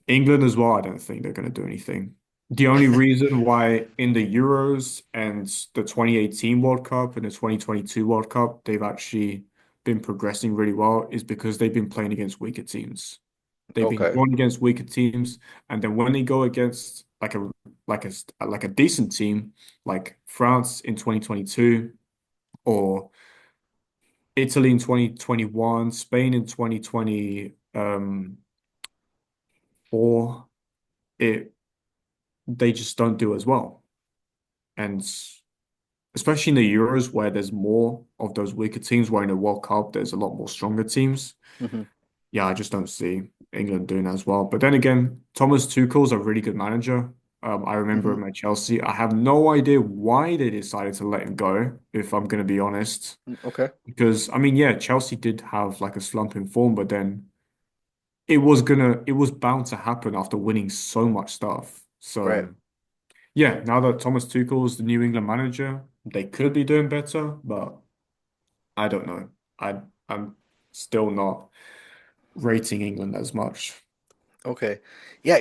Speaker 1: England as well, I don't think they're going to do anything. the only reason why in the Euros and the 2018 World Cup and the 2022 World Cup, they've actually been progressing really well is because they've been playing against weaker teams. They've been
Speaker 3: Okay.
Speaker 1: going against weaker teams, and then when they go against like a decent team like France in 2022 or Italy in 2021, Spain in 2024, it they just don't do as well. And especially in the Euros where there's more of those weaker teams, where in the World Cup there's a lot more stronger teams.
Speaker 3: Hmm.
Speaker 1: Yeah, I just don't see England doing as well. But then again, Thomas Tuchel's a really good manager. I remember
Speaker 3: Hmm.
Speaker 1: him at Chelsea. I have no idea why they decided to let him go, if I'm going to be honest.
Speaker 3: Okay.
Speaker 1: Because, I mean, yeah, Chelsea did have like a slump in form, but then it was bound to happen after winning so much stuff.
Speaker 3: Right.
Speaker 1: So, yeah, now that Thomas Tuchel's the New England manager, they could be doing better, but I don't know. I'm still not rating England as much.
Speaker 3: Okay. Yeah.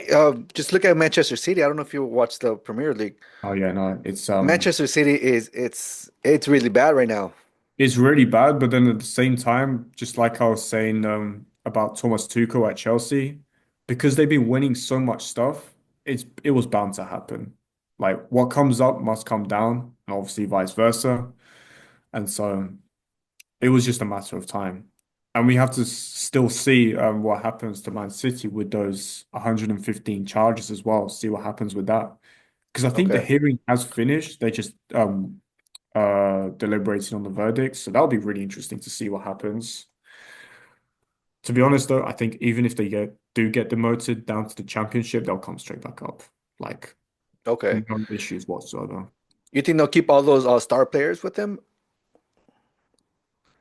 Speaker 3: Just look at Manchester City. I don't know if you watch the Premier League.
Speaker 1: Oh yeah, no,
Speaker 3: Manchester City is it's really bad right now.
Speaker 1: it's really bad, but then at the same time, just like I was saying about Thomas Tuchel at Chelsea, because they've been winning so much stuff, it was bound to happen. Like what comes up must come down, and obviously vice versa. And so it was just a matter of time. And we have to still see what happens to Man City with those 115 charges as well. See what happens with that. Because I think the
Speaker 3: Okay.
Speaker 1: hearing has finished. They just deliberating on the verdict. So that'll be really interesting to see what happens. To be honest, though, I think even if they get demoted down to the championship, they'll come straight back up. Like
Speaker 3: Okay.
Speaker 1: no issues whatsoever.
Speaker 3: You think they'll keep all those star players with them?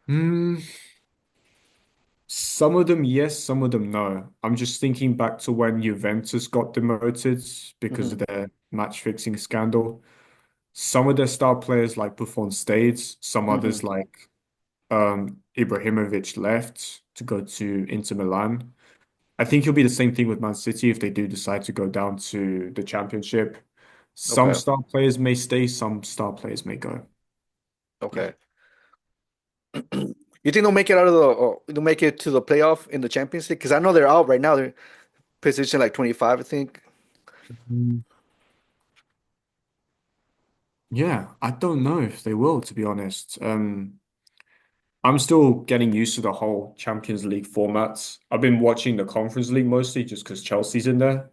Speaker 1: Hmm. Some of them, yes, some of them, no. I'm just thinking back to when Juventus got demoted because
Speaker 3: Hmm.
Speaker 1: of their match fixing scandal. Some of their star players like Buffon stayed, some
Speaker 3: Hmm.
Speaker 1: others like Ibrahimovic left to go to Inter Milan. I think it'll be the same thing with Man City if they do decide to go down to the championship. Some
Speaker 3: Okay.
Speaker 1: star players may stay, some star players may go. Yeah.
Speaker 3: Okay. You think they'll make it out of they'll make it to the playoff in the Champions League? Because I know they're out right now. They're position like 25, I think.
Speaker 1: Mm. Yeah, I don't know if they will, to be honest. I'm still getting used to the whole Champions League format. I've been watching the Conference League mostly just because Chelsea's in there.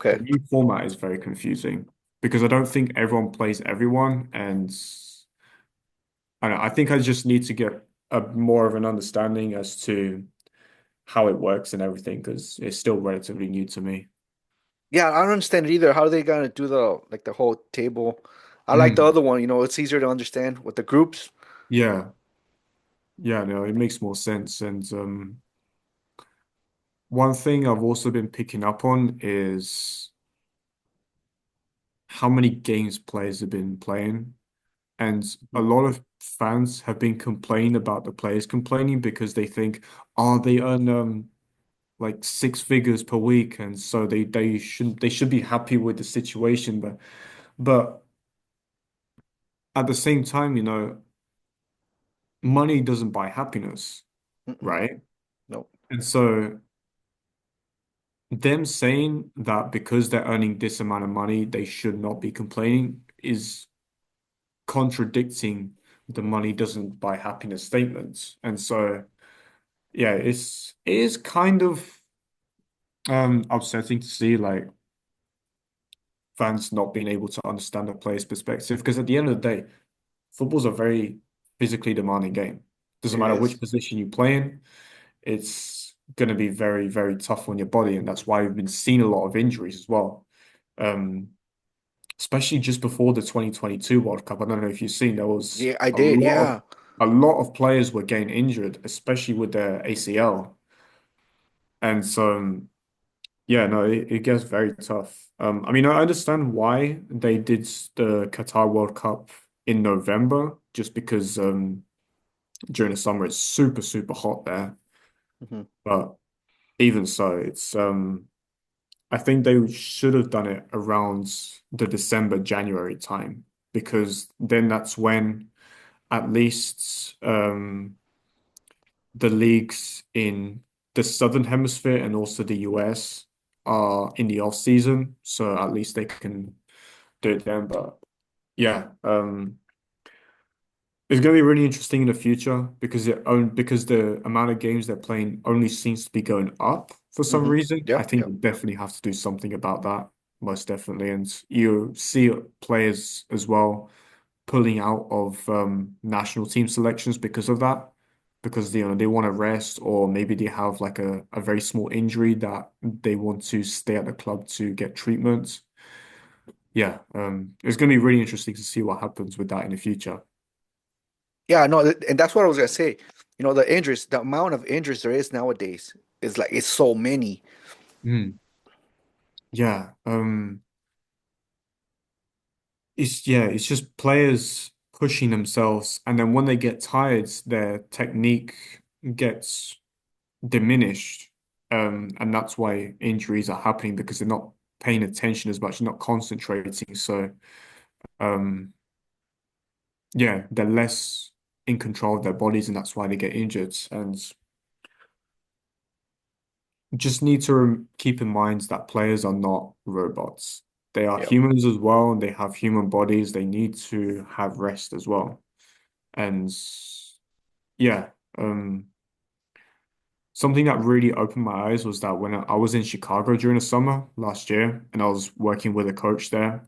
Speaker 1: The
Speaker 3: Okay.
Speaker 1: new format is very confusing because I don't think everyone plays everyone, and I don't know, I think I just need to get a more of an understanding as to how it works and everything because it's still relatively new to me.
Speaker 3: Yeah, I don't understand it either. How are they gonna do the like the whole table? I like the
Speaker 1: Mm,
Speaker 3: other one, it's easier to understand with the groups.
Speaker 1: yeah, yeah, no, it makes more sense. And one thing I've also been picking up on is how many games players have been playing. And a
Speaker 3: Mhm.
Speaker 1: lot of fans have been complaining about the players complaining because they think, oh, they earn like six figures per week, and so they should be happy with the situation. But at the same time, money doesn't buy happiness,
Speaker 3: Mm-mm.
Speaker 1: right?
Speaker 3: No.
Speaker 1: And so them saying that because they're earning this amount of money, they should not be complaining is contradicting the money doesn't buy happiness statements. And so yeah, it is kind of upsetting to see like fans not being able to understand a player's perspective because at the end of the day, football's a very physically demanding game. Doesn't
Speaker 3: It
Speaker 1: matter
Speaker 3: is.
Speaker 1: which position you play in, it's going to be very, very tough on your body, and that's why we've been seeing a lot of injuries as well. Um, Especially just before the 2022 World Cup. I don't know if you've seen there was
Speaker 3: Yeah, I did. Yeah.
Speaker 1: a lot of players were getting injured, especially with their ACL. And so yeah, no, it gets very tough. I mean, I understand why they did the Qatar World Cup in November, just because during the summer it's super, super hot there.
Speaker 3: Hmm.
Speaker 1: But even so, I think they should have done it around the December, January time because then that's when at least the leagues in the Southern Hemisphere and also the US are in the off season, so at least they can do it then. But yeah, it's going to be really interesting in the future because the amount of games they're playing only seems to be going up for some
Speaker 3: Hmm.
Speaker 1: reason.
Speaker 3: Yeah,
Speaker 1: I think
Speaker 3: yeah,
Speaker 1: we definitely have to do something about that, most definitely. And you see players as well pulling out of national team selections because of that, because they want to rest or maybe they have like a very small injury that they want to stay at the club to get treatment. Yeah, it's going to be really interesting to see what happens with that in the future.
Speaker 3: yeah. No, and that's what I was gonna say. The injuries, the amount of injuries there is nowadays is like it's so many.
Speaker 1: Mm. Yeah, it's just players pushing themselves, and then when they get tired, their technique gets diminished, and that's why injuries are happening because they're not paying attention as much, not concentrating. So, um, yeah, they're less in control of their bodies, and that's why they get injured. And just need to keep in mind that players are not robots. They are
Speaker 3: Yeah.
Speaker 1: humans as well, and they have human bodies. They need to have rest as well. And yeah, something that really opened my eyes was that when I was in Chicago during the summer last year and I was working with a coach there,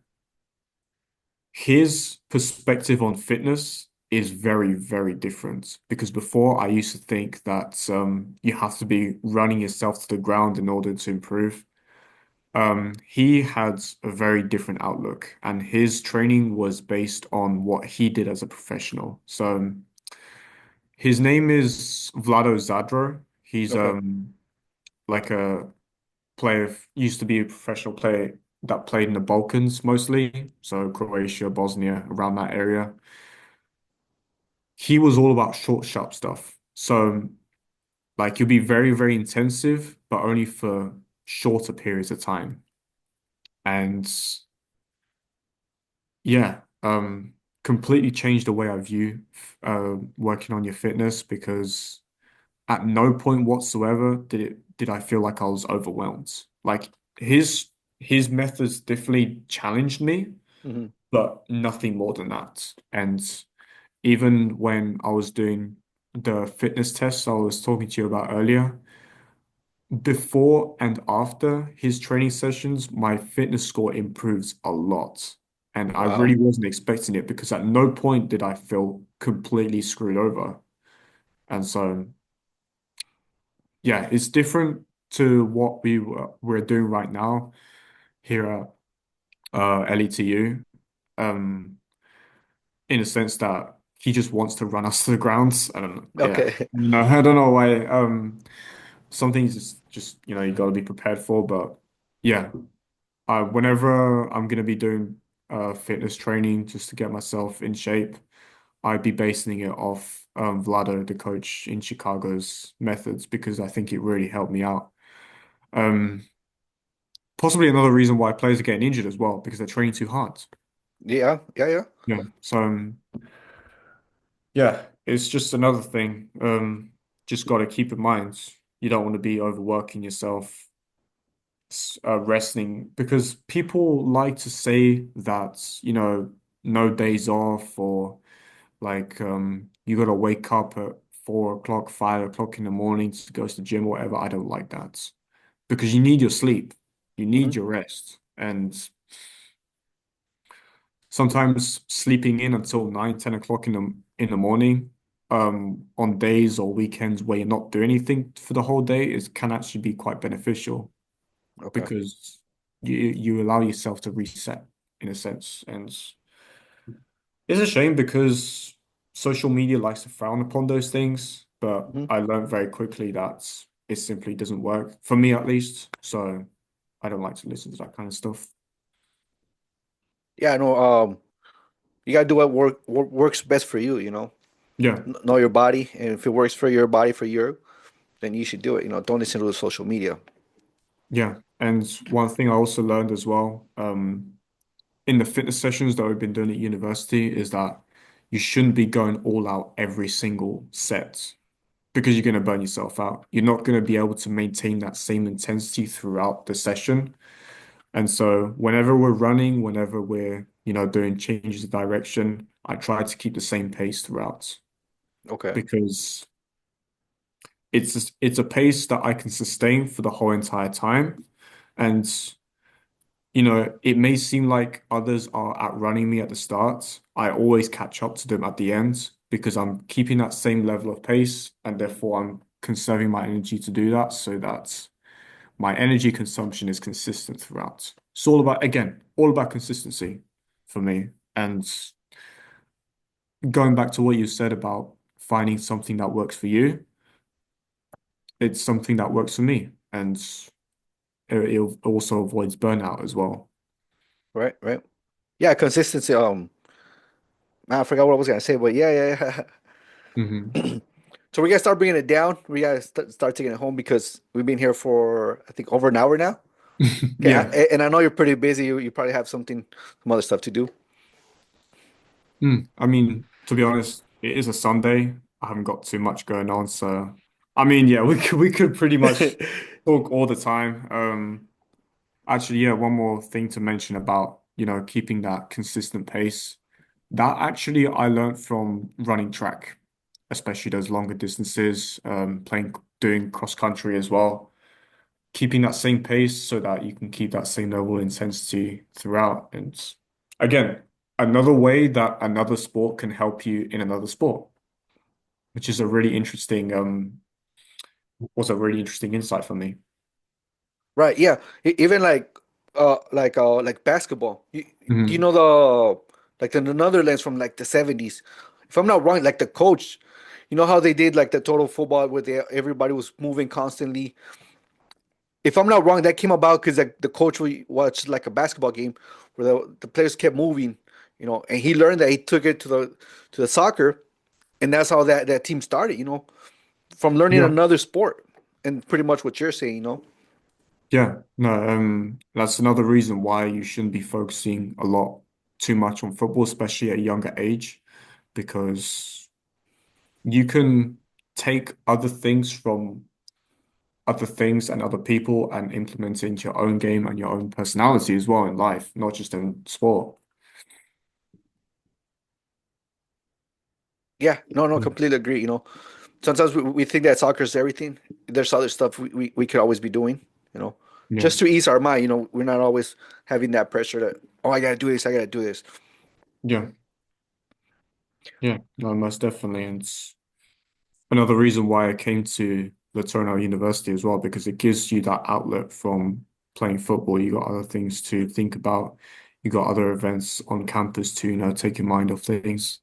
Speaker 1: his perspective on fitness is very, very different. Because before I used to think that you have to be running yourself to the ground in order to improve. He had a very different outlook, and his training was based on what he did as a professional. So his name is Vlado Zadro. He's
Speaker 3: Okay.
Speaker 1: like a player, used to be a professional player that played in the Balkans mostly, so Croatia, Bosnia, around that area. He was all about short, sharp stuff. So like you'll be very, very intensive, but only for shorter periods of time. And yeah, completely changed the way I view working on your fitness because at no point whatsoever did I feel like I was overwhelmed. Like his his methods definitely challenged me,
Speaker 3: Hmm.
Speaker 1: but nothing more than that. And even when I was doing the fitness tests I was talking to you about earlier, before and after his training sessions, my fitness score improves a lot. And I
Speaker 3: Wow.
Speaker 1: really wasn't expecting it because at no point did I feel completely screwed over. And so, yeah, it's different to what we're doing right now here at LETU, um, in a sense that he just wants to run us to the ground. I don't know. Yeah.
Speaker 3: Okay.
Speaker 1: No, I don't know why. Some things just you got to be prepared for. But yeah, whenever I'm gonna be doing fitness training just to get myself in shape, I'd be basing it off Vlado, the coach in Chicago's methods, because I think it really helped me out. Um, Possibly another reason why players are getting injured as well, because they're training too hard.
Speaker 3: Yeah, yeah, yeah.
Speaker 1: Yeah. So yeah, it's just another thing. Just got to keep in mind you don't want to be overworking yourself, resting, because people like to say that, no days off or like you got to wake up at 4 o'clock, 5 o'clock in the morning to go to the gym or whatever. I don't like that because you need your sleep, you need
Speaker 3: Hmm.
Speaker 1: your rest, and sometimes sleeping in until 9, 10 o'clock in the morning, on days or weekends where you're not doing anything for the whole day is can actually be quite beneficial
Speaker 3: Okay.
Speaker 1: because you allow yourself to reset in a sense. And it's a shame because social media likes to frown upon those things, but
Speaker 3: Hmm.
Speaker 1: I learned very quickly that it simply doesn't work for me at least. So I don't like to listen to that kind of stuff.
Speaker 3: Yeah, no, you gotta do what works best for you,
Speaker 1: Yeah.
Speaker 3: Know your body, and if it works for your body for you, then you should do it. Don't listen to the social media.
Speaker 1: Yeah. And one thing I also learned as well, in the fitness sessions that we've been doing at university is that you shouldn't be going all out every single set because you're going to burn yourself out. You're not going to be able to maintain that same intensity throughout the session. And so whenever we're running, whenever we're, doing changes of direction, I try to keep the same pace throughout
Speaker 3: Okay.
Speaker 1: because it's a pace that I can sustain for the whole entire time. And it may seem like others are outrunning me at the start. I always catch up to them at the end because I'm keeping that same level of pace and therefore I'm conserving my energy to do that so that my energy consumption is consistent throughout. It's all about, again, all about consistency for me. And going back to what you said about finding something that works for you, it's something that works for me. And it also avoids burnout as well.
Speaker 3: Right, right. Yeah, consistency. Man, I forgot what I was gonna say, but yeah.
Speaker 1: Hmm.
Speaker 3: So we gotta start bringing it down. We gotta start taking it home because we've been here for I think over an hour now. Okay,
Speaker 1: Yeah.
Speaker 3: and I know you're pretty busy. You probably have some other stuff to do.
Speaker 1: I mean, to be honest, it is a Sunday. I haven't got too much going on, so I mean, yeah, we could pretty much talk all the time. Actually, yeah, one more thing to mention about, keeping that consistent pace. That actually I learned from running track, especially those longer distances, doing cross country as well. Keeping that same pace so that you can keep that same level of intensity throughout. And again, another way that another sport can help you in another sport, which is a really interesting, was a really interesting insight for me.
Speaker 3: Right, yeah. Even like basketball. Do you
Speaker 1: Hmm.
Speaker 3: know the Netherlands from like the 70s? If I'm not wrong, like the coach, you know how they did like the total football where everybody was moving constantly. If I'm not wrong, that came about because like the coach would watch like a basketball game where the players kept moving, and he learned that he took it to the soccer, and that's how that team started, from learning
Speaker 1: Yeah.
Speaker 3: another sport, and pretty much what you're saying.
Speaker 1: Yeah. No, that's another reason why you shouldn't be focusing a lot too much on football, especially at a younger age, because you can take other things and other people and implement it into your own game and your own personality as well in life, not just in sport.
Speaker 3: Yeah, no,
Speaker 1: Mm.
Speaker 3: completely agree. Sometimes we think that soccer is everything. There's other stuff we could always be doing, you know,
Speaker 1: Yeah.
Speaker 3: just to ease our mind. We're not always having that pressure that, oh, I gotta do this, I gotta do this.
Speaker 1: Yeah. Yeah. No, most definitely. And it's another reason why I came to Laterno University as well, because it gives you that outlet from playing football. You got other things to think about. You got other events on campus to, take your mind off things.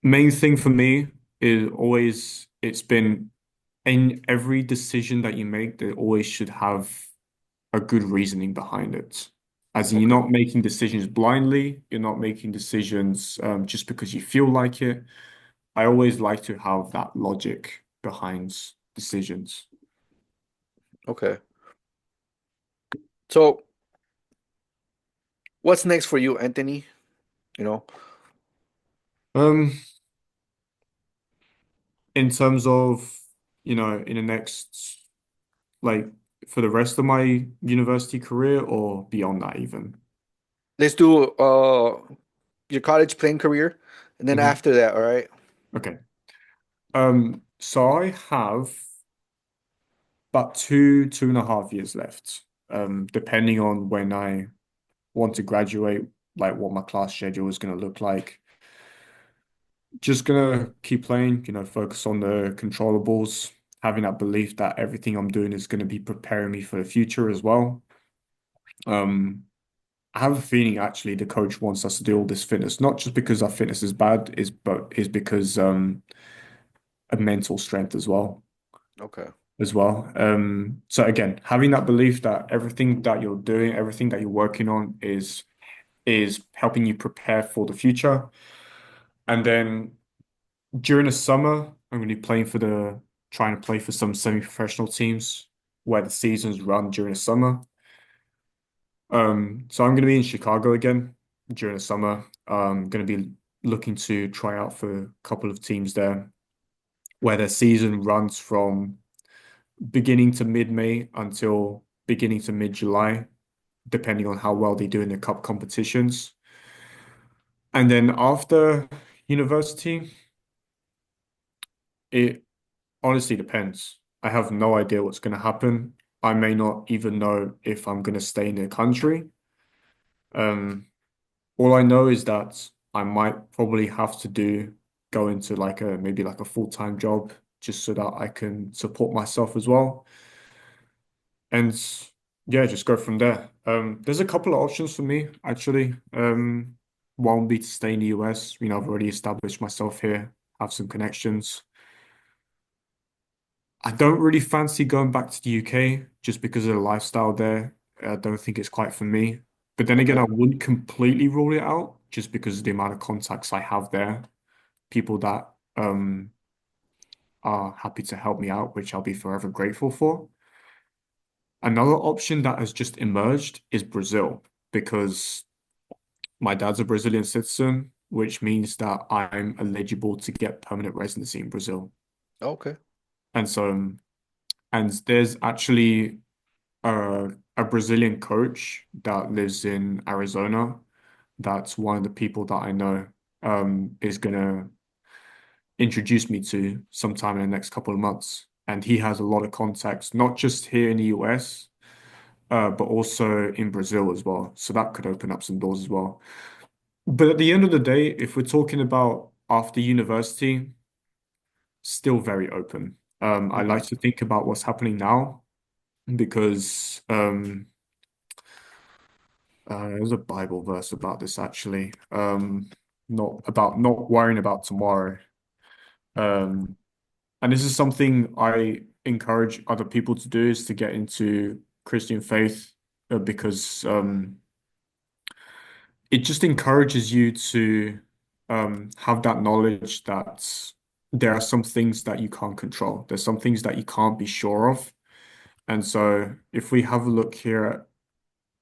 Speaker 1: Main thing for me is always it's been in every decision that you make, there always should have a good reasoning behind it. As in, you're
Speaker 3: Okay,
Speaker 1: not making decisions blindly, you're not making decisions just because you feel like it. I always like to have that logic behind decisions.
Speaker 3: okay. So what's next for you, Anthony? You know,
Speaker 1: Um, in terms of, in the next, like, for the rest of my university career or beyond that even.
Speaker 3: let's do your college playing career, and then
Speaker 1: Hmm.
Speaker 3: after that, all right?
Speaker 1: Okay. So I have about 2.5 years left, depending on when I want to graduate, like what my class schedule is going to look like. Just gonna keep playing, focus on the controllables, having that belief that everything I'm doing is going to be preparing me for the future as well. Um, I have a feeling actually the coach wants us to do all this fitness, not just because our fitness is bad, is because a mental strength
Speaker 3: Okay,
Speaker 1: as well. So again, having that belief that everything that you're doing, everything that you're working on is helping you prepare for the future. And then during the summer, I'm going to be trying to play for some semi-professional teams. where the seasons run during the summer. So I'm going to be in Chicago again during the summer. Going to be looking to try out for a couple of teams there where their season runs from beginning to mid-May until beginning to mid-July, depending on how well they do in the cup competitions. And then after university, it honestly depends. I have no idea what's going to happen. I may not even know if I'm going to stay in the country. Um, all I know is that I might probably have to go into like a maybe like a full-time job just so that I can support myself as well. And yeah, just go from there. There's a couple of options for me actually. One would be to stay in the US. I've already established myself here, have some connections. I don't really fancy going back to the UK just because of the lifestyle there. I don't think it's quite for me. But then again, I
Speaker 3: Okay.
Speaker 1: wouldn't completely rule it out just because of the amount of contacts I have there, people that are happy to help me out, which I'll be forever grateful for. Another option that has just emerged is Brazil because my dad's a Brazilian citizen, which means that I'm eligible to get permanent residency in Brazil.
Speaker 3: Okay.
Speaker 1: And so, and there's actually a Brazilian coach that lives in Arizona. That's one of the people that I know is gonna introduce me to sometime in the next couple of months. And he has a lot of contacts, not just here in the US, but also in Brazil as well. So that could open up some doors as well. But at the end of the day, if we're talking about after university, still very open. I
Speaker 3: Hmm.
Speaker 1: like to think about what's happening now because there's a Bible verse about this actually. Not worrying about tomorrow. Um, and this is something I encourage other people to do is to get into Christian faith because it just encourages you to have that knowledge that there are some things that you can't control. There's some things that you can't be sure of. And so if we have a look here at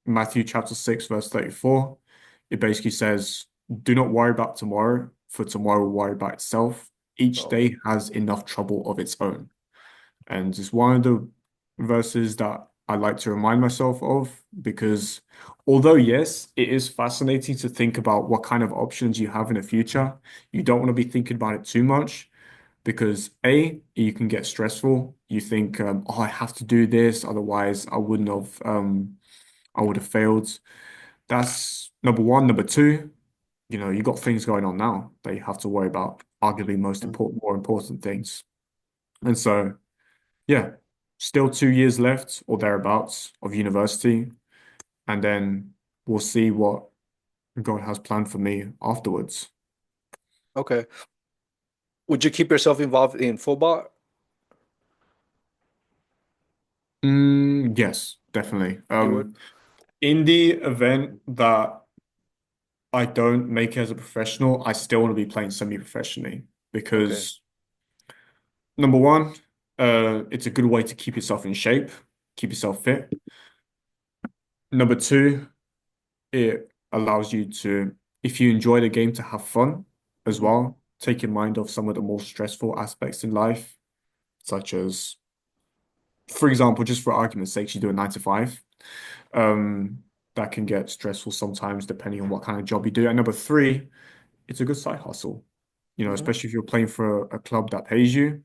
Speaker 1: Matthew chapter 6, verse 34, it basically says, do not worry about tomorrow, for tomorrow will worry about itself. Each
Speaker 3: Oh.
Speaker 1: day has enough trouble of its own. And it's one of the verses that I like to remind myself of because although, yes, it is fascinating to think about what kind of options you have in the future, you don't want to be thinking about it too much because A, you can get stressful. You think, oh, I have to do this, otherwise I would have failed. That's number one. Number two, you got things going on now that you have to worry about, arguably more important things. And so yeah, still 2 years left or thereabouts of university, and then we'll see what God has planned for me afterwards.
Speaker 3: Okay. Would you keep yourself involved in football?
Speaker 1: Yes, definitely.
Speaker 3: You would?
Speaker 1: In the event that I don't make it as a professional, I still want to be playing semi-professionally
Speaker 3: Okay.
Speaker 1: because number one, it's a good way to keep yourself in shape, keep yourself fit. Number two, it allows you to, if you enjoy the game, to have fun as
Speaker 3: Hmm.
Speaker 1: well. Take your mind off some of the more stressful aspects in life, such as, for example, just for argument's sake, you do a 9 to 5. Um, that can get stressful sometimes depending on what kind of job you do. And number three, it's a good side hustle.
Speaker 3: Hmm.
Speaker 1: Especially if you're playing for a club that pays you,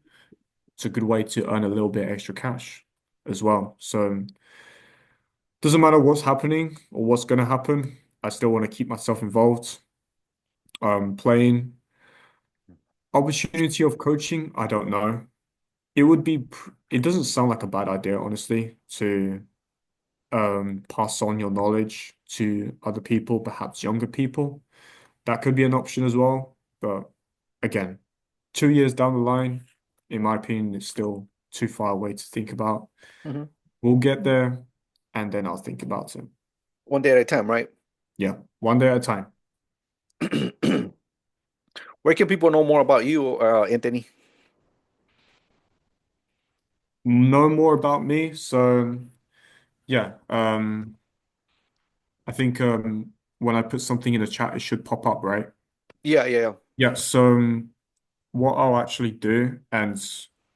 Speaker 1: it's a good way to earn a little bit extra cash as well. So doesn't matter what's happening or what's going to happen. I still want to keep myself involved. Playing opportunity of coaching, I don't know. It doesn't sound like a bad idea, honestly, to pass on your knowledge to other people, perhaps younger people. That could be an option as well. But again, 2 years down the line, in my opinion, it's still too far away to think about.
Speaker 3: Hmm.
Speaker 1: We'll get there and then I'll think about it.
Speaker 3: One day at a time, right?
Speaker 1: Yeah, one day at a time.
Speaker 3: Where can people know more about you, Anthony?
Speaker 1: know more about me. So yeah, I think when I put something in the chat, it should pop up, right?
Speaker 3: Yeah, yeah, yeah.
Speaker 1: Yeah. So what I'll actually do, and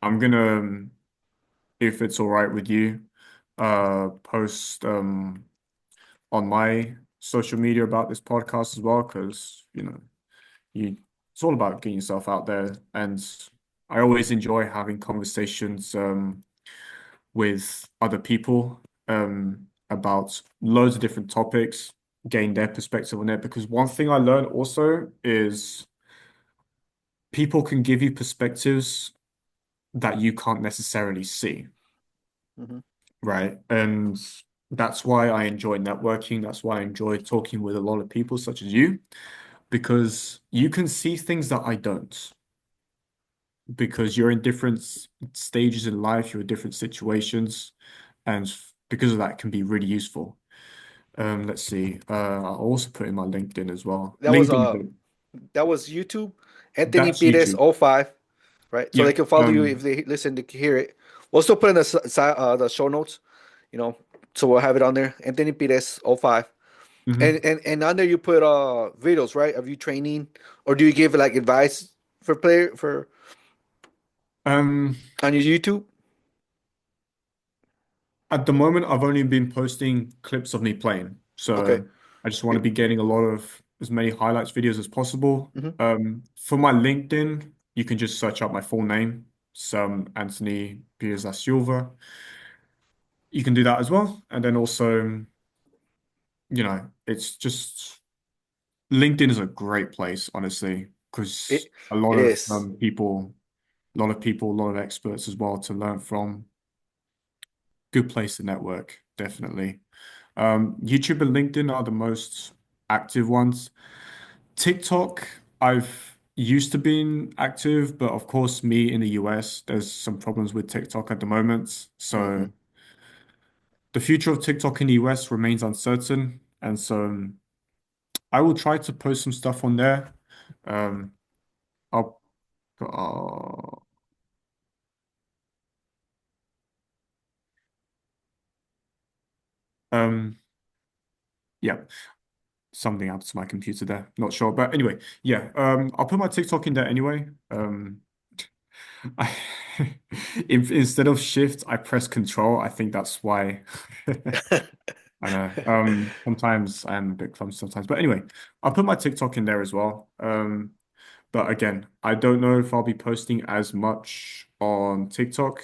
Speaker 1: I'm gonna, if it's all right with you, post on my social media about this podcast as well, because you it's all about getting yourself out there, and I always enjoy having conversations with other people about loads of different topics, gain their perspective on it. Because one thing I learned also is people can give you perspectives that you can't necessarily see,
Speaker 3: Hmm.
Speaker 1: right? And that's why I enjoy networking. That's why I enjoy talking with a lot of people such as you, because you can see things that I don't, because you're in different stages in life, you're in different situations, and because of that, it can be really useful. Let's see. I'll also put in my LinkedIn as well.
Speaker 3: That was
Speaker 1: LinkedIn,
Speaker 3: that was YouTube, Anthony
Speaker 1: that's
Speaker 3: Pires
Speaker 1: YouTube.
Speaker 3: oh 05, right? So
Speaker 1: Yeah.
Speaker 3: they can follow you if they listen to hear it. We'll still put in the show notes, you know, so we'll have it on there. Anthony Pires oh 05.
Speaker 1: Mhm.
Speaker 3: And on there you put videos, right, of you training, or do you give like advice for player for
Speaker 1: Um,
Speaker 3: on your YouTube?
Speaker 1: at the moment, I've only been posting clips of me playing,
Speaker 3: Okay.
Speaker 1: so I just want to be getting a lot of as many highlights videos as possible.
Speaker 3: Mm-hmm.
Speaker 1: For my LinkedIn, you can just search up my full name, some Anthony Pires da Silva. You can do that as well, and then also, it's just LinkedIn is a great place, honestly, because
Speaker 3: It it is.
Speaker 1: a lot of experts as well to learn from. Good place to network, definitely. YouTube and LinkedIn are the most active ones. TikTok, I've used to being active, but of course, me in the US, there's some problems with TikTok at the moment.
Speaker 3: Mm-hmm.
Speaker 1: So the future of TikTok in the US remains uncertain. And so I will try to post some stuff on there. Um, I'll, uh, um, yeah, something happened to my computer there. Not sure, but anyway, yeah. I'll put my TikTok in there anyway. I, instead of shift, I press control. I think that's why. I know. Sometimes I'm a bit clumsy sometimes, but anyway, I'll put my TikTok in there as well. But again, I don't know if I'll be posting as much on TikTok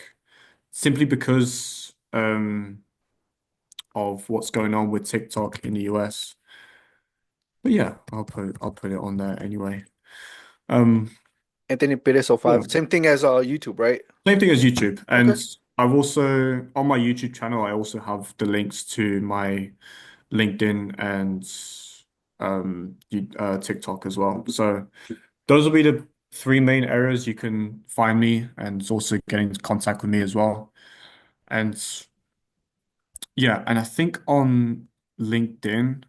Speaker 1: simply because of what's going on with TikTok in the US. But yeah, I'll put it on there anyway. Um,
Speaker 3: Anthony Pires oh
Speaker 1: yeah,
Speaker 3: 05. Same thing as YouTube, right?
Speaker 1: same thing as YouTube.
Speaker 3: Okay.
Speaker 1: And I've also on my YouTube channel, I also have the links to my LinkedIn and TikTok as well. So those will be the three main areas you can find me and also get in contact with me as well. And yeah, and I think on LinkedIn,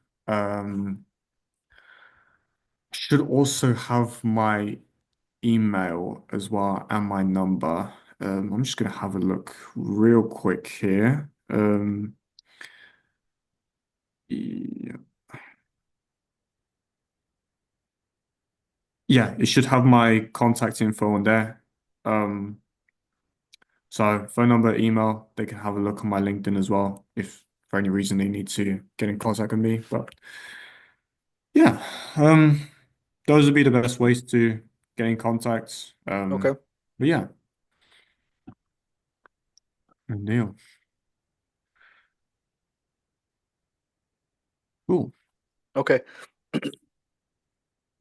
Speaker 1: should also have my email as well and my number. I'm just gonna have a look real quick here. Yeah, yeah, it should have my contact info on there. Um, so phone number, email, they can have a look on my LinkedIn as well if for any reason they need to get in contact with me. But yeah, those would be the best ways to get in contact.
Speaker 3: Okay.
Speaker 1: But yeah, Neil, cool.
Speaker 3: Okay.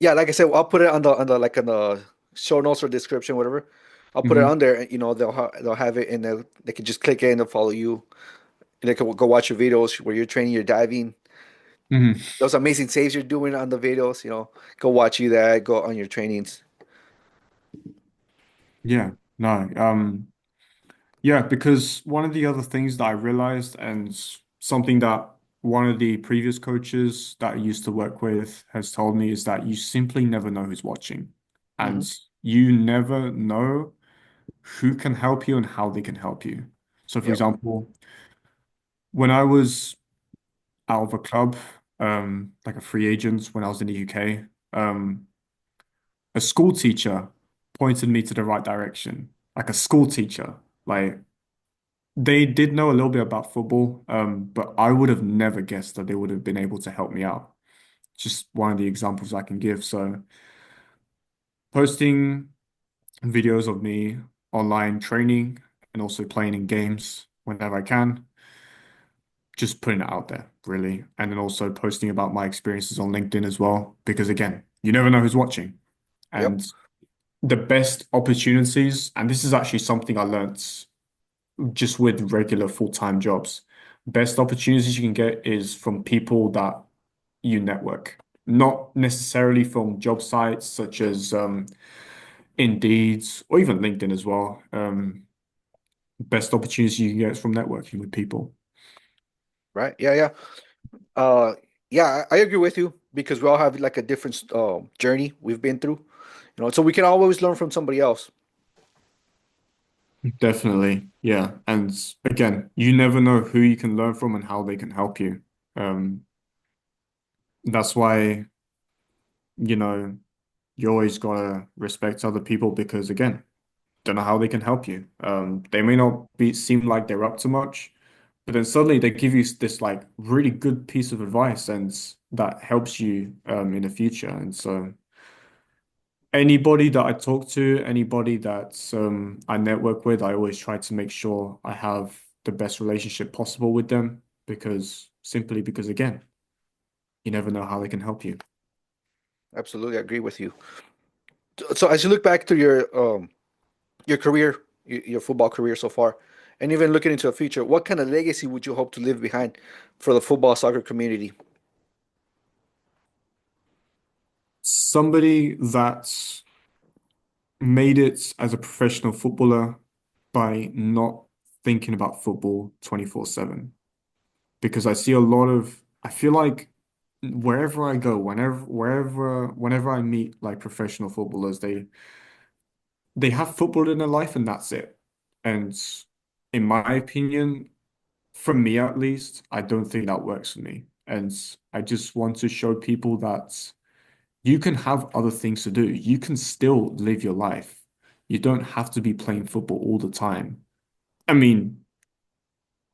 Speaker 3: Yeah, like I said, I'll put it on the like on the show notes or description, whatever. I'll put it
Speaker 1: Hmm.
Speaker 3: on there. And, they'll have it, and they can just click it and they'll follow you. And they can go watch your videos where you're training, you're diving.
Speaker 1: Hmm.
Speaker 3: Those amazing saves you're doing on the videos. Go watch you that. Go on your trainings.
Speaker 1: Yeah, no, yeah, because one of the other things that I realized, and something that one of the previous coaches that I used to work with has told me, is that you simply never know who's watching.
Speaker 3: Hmm.
Speaker 1: And you never know. who can help you and how they can help you. So, for
Speaker 3: Yep.
Speaker 1: example, when I was out of a club, like a free agent when I was in the UK, a school teacher pointed me to the right direction. Like a school teacher. Like they did know a little bit about football, but I would have never guessed that they would have been able to help me out. Just one of the examples I can give. So posting videos of me online training and also playing in games whenever I can, just putting it out there, really. And then also posting about my experiences on LinkedIn as well, because again, you never know who's watching.
Speaker 3: Yep.
Speaker 1: And the best opportunities, and this is actually something I learned just with regular full-time jobs. Best opportunities you can get is from people that you network, not necessarily from job sites such as Indeed or even LinkedIn as well. Best opportunities you can get is from networking with people.
Speaker 3: Right. Yeah. Yeah. Uh, yeah, I agree with you because we all have like a different journey we've been through, so we can always learn from somebody else.
Speaker 1: Definitely, yeah. And again, you never know who you can learn from and how they can help you. Um, that's why, you know, you always gotta respect other people because again, don't know how they can help you. They may not be seem like they're up to much, but then suddenly they give you this like really good piece of advice and that helps you in the future. And so anybody that I talk to, anybody that I network with, I always try to make sure I have the best relationship possible with them because simply because again, you never know how they can help you.
Speaker 3: Absolutely, I agree with you. So as you look back to your career, your football career so far, and even looking into the future, what kind of legacy would you hope to leave behind for the football soccer community?
Speaker 1: Somebody that made it as a professional footballer by not thinking about football 24/7. Because I see a lot of, I feel like wherever I go, whenever I meet like professional footballers, they have football in their life and that's it. And in my opinion, for me at least, I don't think that works for me. And I just want to show people that you can have other things to do. You can still live your life. You don't have to be playing football all the time. I mean,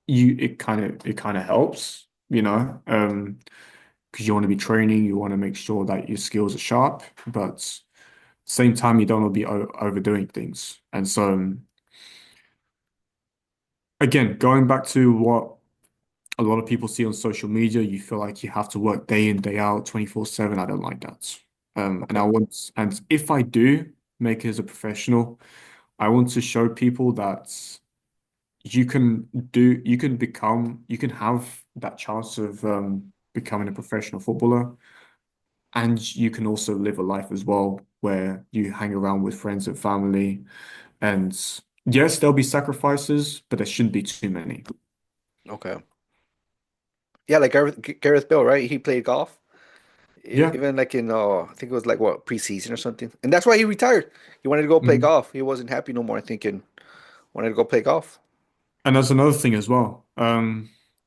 Speaker 1: it kind of helps, because you want to be training, you want to make sure that your skills are sharp, but same time you don't want to be o overdoing things. And so again, going back to what a lot of people see on social media, you feel like you have to work day in, day out, 24/7. I don't like that. And
Speaker 3: Okay.
Speaker 1: and if I do make it as a professional, I want to show people that you can have that chance of becoming a professional footballer, and you can also live a life as well where you hang around with friends and family. And yes, there'll be sacrifices, but there shouldn't be too many.
Speaker 3: Okay. Yeah, like Gareth Bale, right? He played golf.
Speaker 1: Yeah.
Speaker 3: Even like in I think it was like what preseason or something, and that's why he retired. He wanted to go play
Speaker 1: Mhm.
Speaker 3: golf. He wasn't happy no more. I think and wanted to go play golf.
Speaker 1: And that's another thing as well.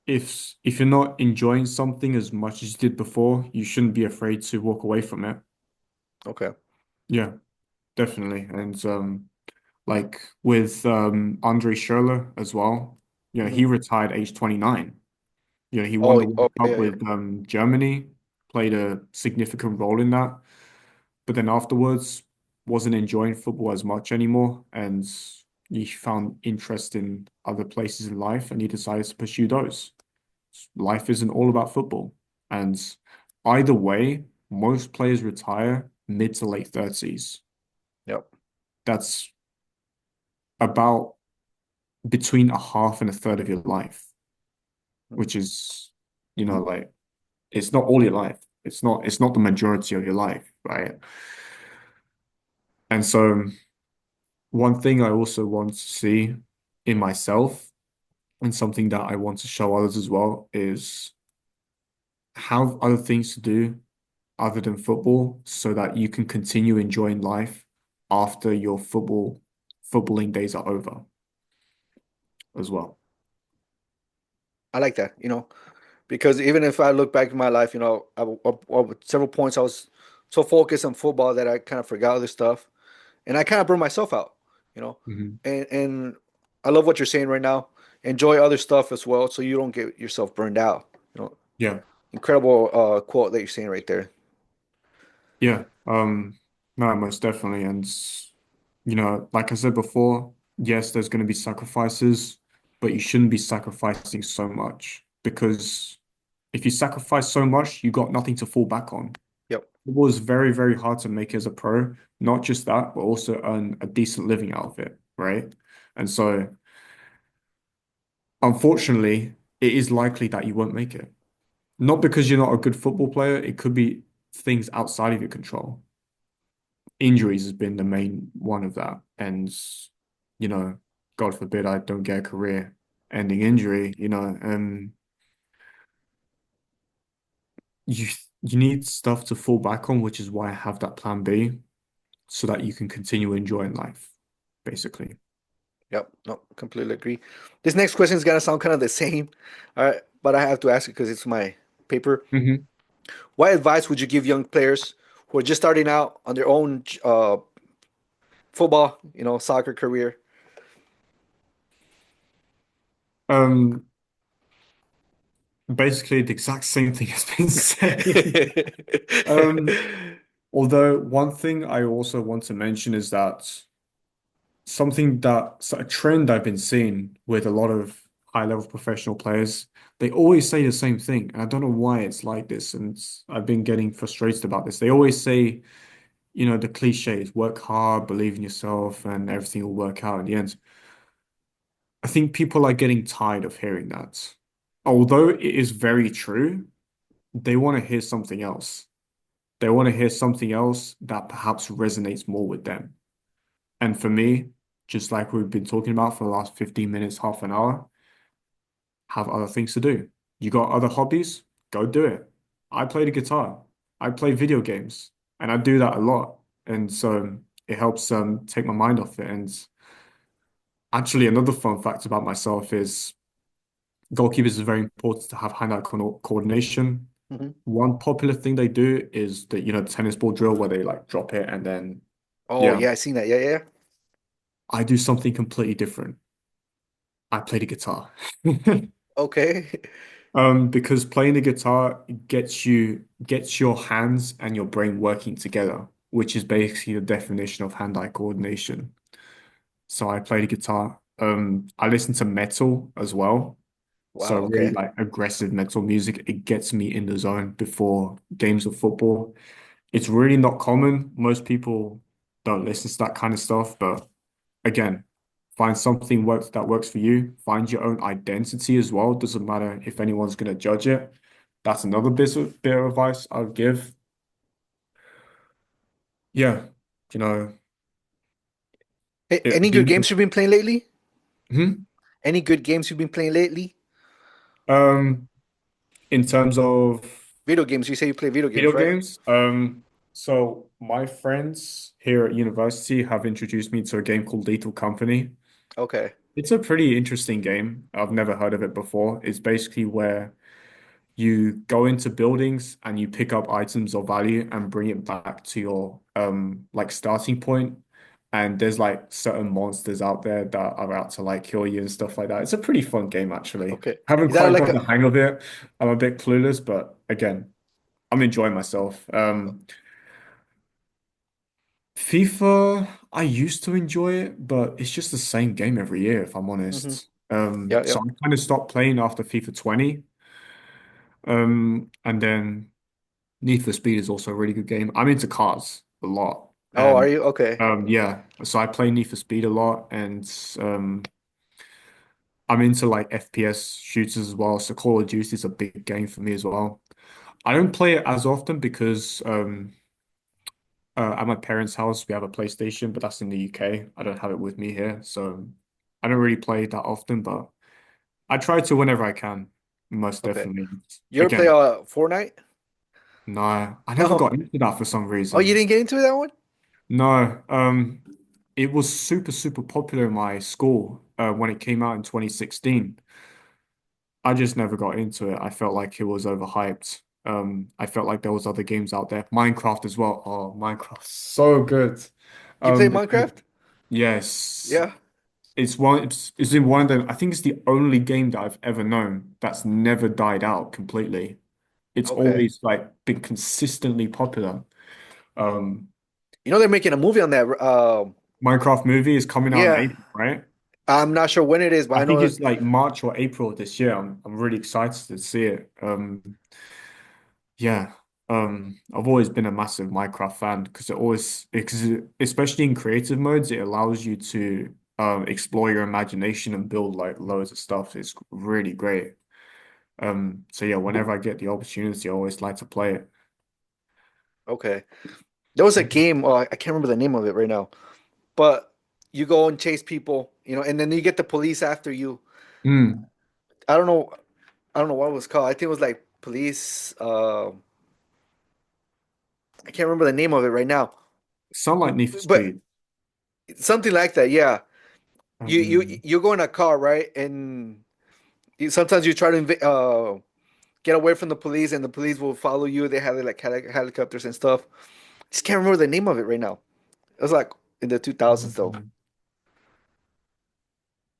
Speaker 1: If you're not enjoying something as much as you did before, you shouldn't be afraid to walk away from it.
Speaker 3: Okay.
Speaker 1: Yeah, definitely. And like with Andre Schürrle as well,
Speaker 3: Hmm.
Speaker 1: he retired age 29. He won
Speaker 3: Oh,
Speaker 1: the World
Speaker 3: oh
Speaker 1: Cup
Speaker 3: yeah, yeah.
Speaker 1: with Germany, played a significant role in that, but then afterwards wasn't enjoying football as much anymore, and he found interest in other places in life, and he decided to pursue those. Life isn't all about football, and either way, most players retire mid to late 30s.
Speaker 3: Yep.
Speaker 1: That's about between a half and a third of your life, which is, like it's not all your life. It's not the majority of your life, right? And so one thing I also want to see in myself and something that I want to show others as well is have other things to do other than football so that you can continue enjoying life after your football footballing days are over as well.
Speaker 3: I like that, because even if I look back in my life, several points I was so focused on football that I kind of forgot other stuff, and I kind of burned myself out, you know.
Speaker 1: Hmm.
Speaker 3: And I love what you're saying right now. Enjoy other stuff as well, so you don't get yourself burned out.
Speaker 1: Yeah.
Speaker 3: Incredible quote that you're saying right there.
Speaker 1: Yeah. No, most definitely. And like I said before, yes, there's going to be sacrifices, but you shouldn't be sacrificing so much because if you sacrifice so much, you got nothing to fall back on.
Speaker 3: Yep.
Speaker 1: It was very, very hard to make as a pro. Not just that, but also earn a decent living out of it, right? And so, unfortunately, it is likely that you won't make it. Not because you're not a good football player, it could be things outside of your control. Injuries has been the main one of that. And, you know, God forbid I don't get a career-ending injury, you you need stuff to fall back on, which is why I have that plan B, so that you can continue enjoying life, basically.
Speaker 3: Yep. No, completely agree. This next question is gonna sound kind of the same, all right, but I have to ask it because it's my paper.
Speaker 1: Hmm.
Speaker 3: What advice would you give young players who are just starting out on their own football, soccer career?
Speaker 1: Um, Basically the exact same thing has been said. Um, Although one thing I also want to mention is that a trend I've been seeing with a lot of high-level professional players, they always say the same thing, and I don't know why it's like this, and I've been getting frustrated about this. They always say, the cliches, work hard, believe in yourself, and everything will work out in the end. I think people are getting tired of hearing that. Although it is very true, they want to hear something else. They want to hear something else that perhaps resonates more with them. And for me, just like we've been talking about for the last 15 minutes, half an hour, have other things to do. You got other hobbies? Go do it. I play the guitar. I play video games, and I do that a lot. And so it helps take my mind off it. And actually, another fun fact about myself is goalkeepers is very important to have hand-eye coordination.
Speaker 3: Mhm.
Speaker 1: One popular thing they do is the tennis ball drill where they like drop it and then
Speaker 3: Oh
Speaker 1: yeah,
Speaker 3: yeah, I seen that. Yeah, yeah.
Speaker 1: I do something completely different. I play the guitar.
Speaker 3: Okay.
Speaker 1: Because playing the guitar gets your hands and your brain working together, which is basically the definition of hand-eye coordination. So I play the guitar. I listen to metal as well. So
Speaker 3: Wow.
Speaker 1: really
Speaker 3: Okay.
Speaker 1: like aggressive metal music. It gets me in the zone before games of football. It's really not common. Most people don't listen to that kind of stuff, but again, find something that works for you. Find your own identity as well. Doesn't matter if anyone's going to judge it. That's another bit of advice I would give. Yeah, you know,
Speaker 3: Hey,
Speaker 1: it
Speaker 3: any good
Speaker 1: being
Speaker 3: games you've been playing lately?
Speaker 1: Mhm.
Speaker 3: Any good games you've been playing lately?
Speaker 1: um in terms of
Speaker 3: Video games. You say you play video games,
Speaker 1: video
Speaker 3: right?
Speaker 1: games, so my friends here at university have introduced me to a game called Lethal Company.
Speaker 3: Okay.
Speaker 1: It's a pretty interesting game. I've never heard of it before. It's basically where you go into buildings and you pick up items of value and bring it back to your like starting point. And there's like certain monsters out there that are out to like kill you and stuff like that. It's a pretty fun game actually.
Speaker 3: Okay.
Speaker 1: Haven't
Speaker 3: Is that
Speaker 1: quite
Speaker 3: like
Speaker 1: got
Speaker 3: a
Speaker 1: the hang of it. I'm a bit clueless, but again, I'm enjoying myself. FIFA, I used to enjoy it, but it's just the same game every year, if I'm
Speaker 3: hmm
Speaker 1: honest.
Speaker 3: Yeah,
Speaker 1: So
Speaker 3: yeah.
Speaker 1: I kind of stopped playing after FIFA 20. And then Need for Speed is also a really good game. I'm into cars a lot.
Speaker 3: Oh, are
Speaker 1: And
Speaker 3: you? Okay.
Speaker 1: yeah, so I play Need for Speed a lot and I'm into like FPS shooters as well. So Call of Duty is a big game for me as well. I don't play it as often because at my parents' house we have a PlayStation, but that's in the UK. I don't have it with me here. So I don't really play it that often, but I try to whenever I can, most
Speaker 3: Okay.
Speaker 1: definitely.
Speaker 3: You ever play
Speaker 1: Again,
Speaker 3: Fortnite?
Speaker 1: no, I never
Speaker 3: No.
Speaker 1: got into that for some
Speaker 3: Oh, you
Speaker 1: reason.
Speaker 3: didn't get into that one?
Speaker 1: No, it was super, super popular in my school when it came out in 2016. I just never got into it. I felt like it was overhyped. I felt like there was other games out there. Minecraft as well. Oh, Minecraft, so good.
Speaker 3: You play
Speaker 1: If you-
Speaker 3: Minecraft?
Speaker 1: yes,
Speaker 3: Yeah.
Speaker 1: it's in one of them. I think it's the only game that I've ever known that's never died out completely. It's
Speaker 3: Okay.
Speaker 1: always like been consistently popular. Um,
Speaker 3: You know they're making a movie on that.
Speaker 1: Minecraft movie is coming out in
Speaker 3: Yeah.
Speaker 1: April, right?
Speaker 3: I'm not sure when it is, but
Speaker 1: I
Speaker 3: I
Speaker 1: think
Speaker 3: know.
Speaker 1: it's like March or April of this year. I'm really excited to see it. Yeah. I've always been a massive Minecraft fan because especially in creative modes, it allows you to explore your imagination and build like loads of stuff. It's really great. So yeah, whenever I get the opportunity, I always like to play it.
Speaker 3: Okay. There was a game. I can't remember the name of it right now, but you go and chase people, and then you get the police after you.
Speaker 1: Mm.
Speaker 3: I don't know. I don't know what it was called. I think it was like police. I can't remember the name of it right now,
Speaker 1: Sound like Need for
Speaker 3: but
Speaker 1: Speed.
Speaker 3: something like that. Yeah.
Speaker 1: Um,
Speaker 3: You go in a car, right? And sometimes you try to get away from the police, and the police will follow you. They have like helicopters and stuff. Just can't remember the name of it right now. It was like in the 2000s though.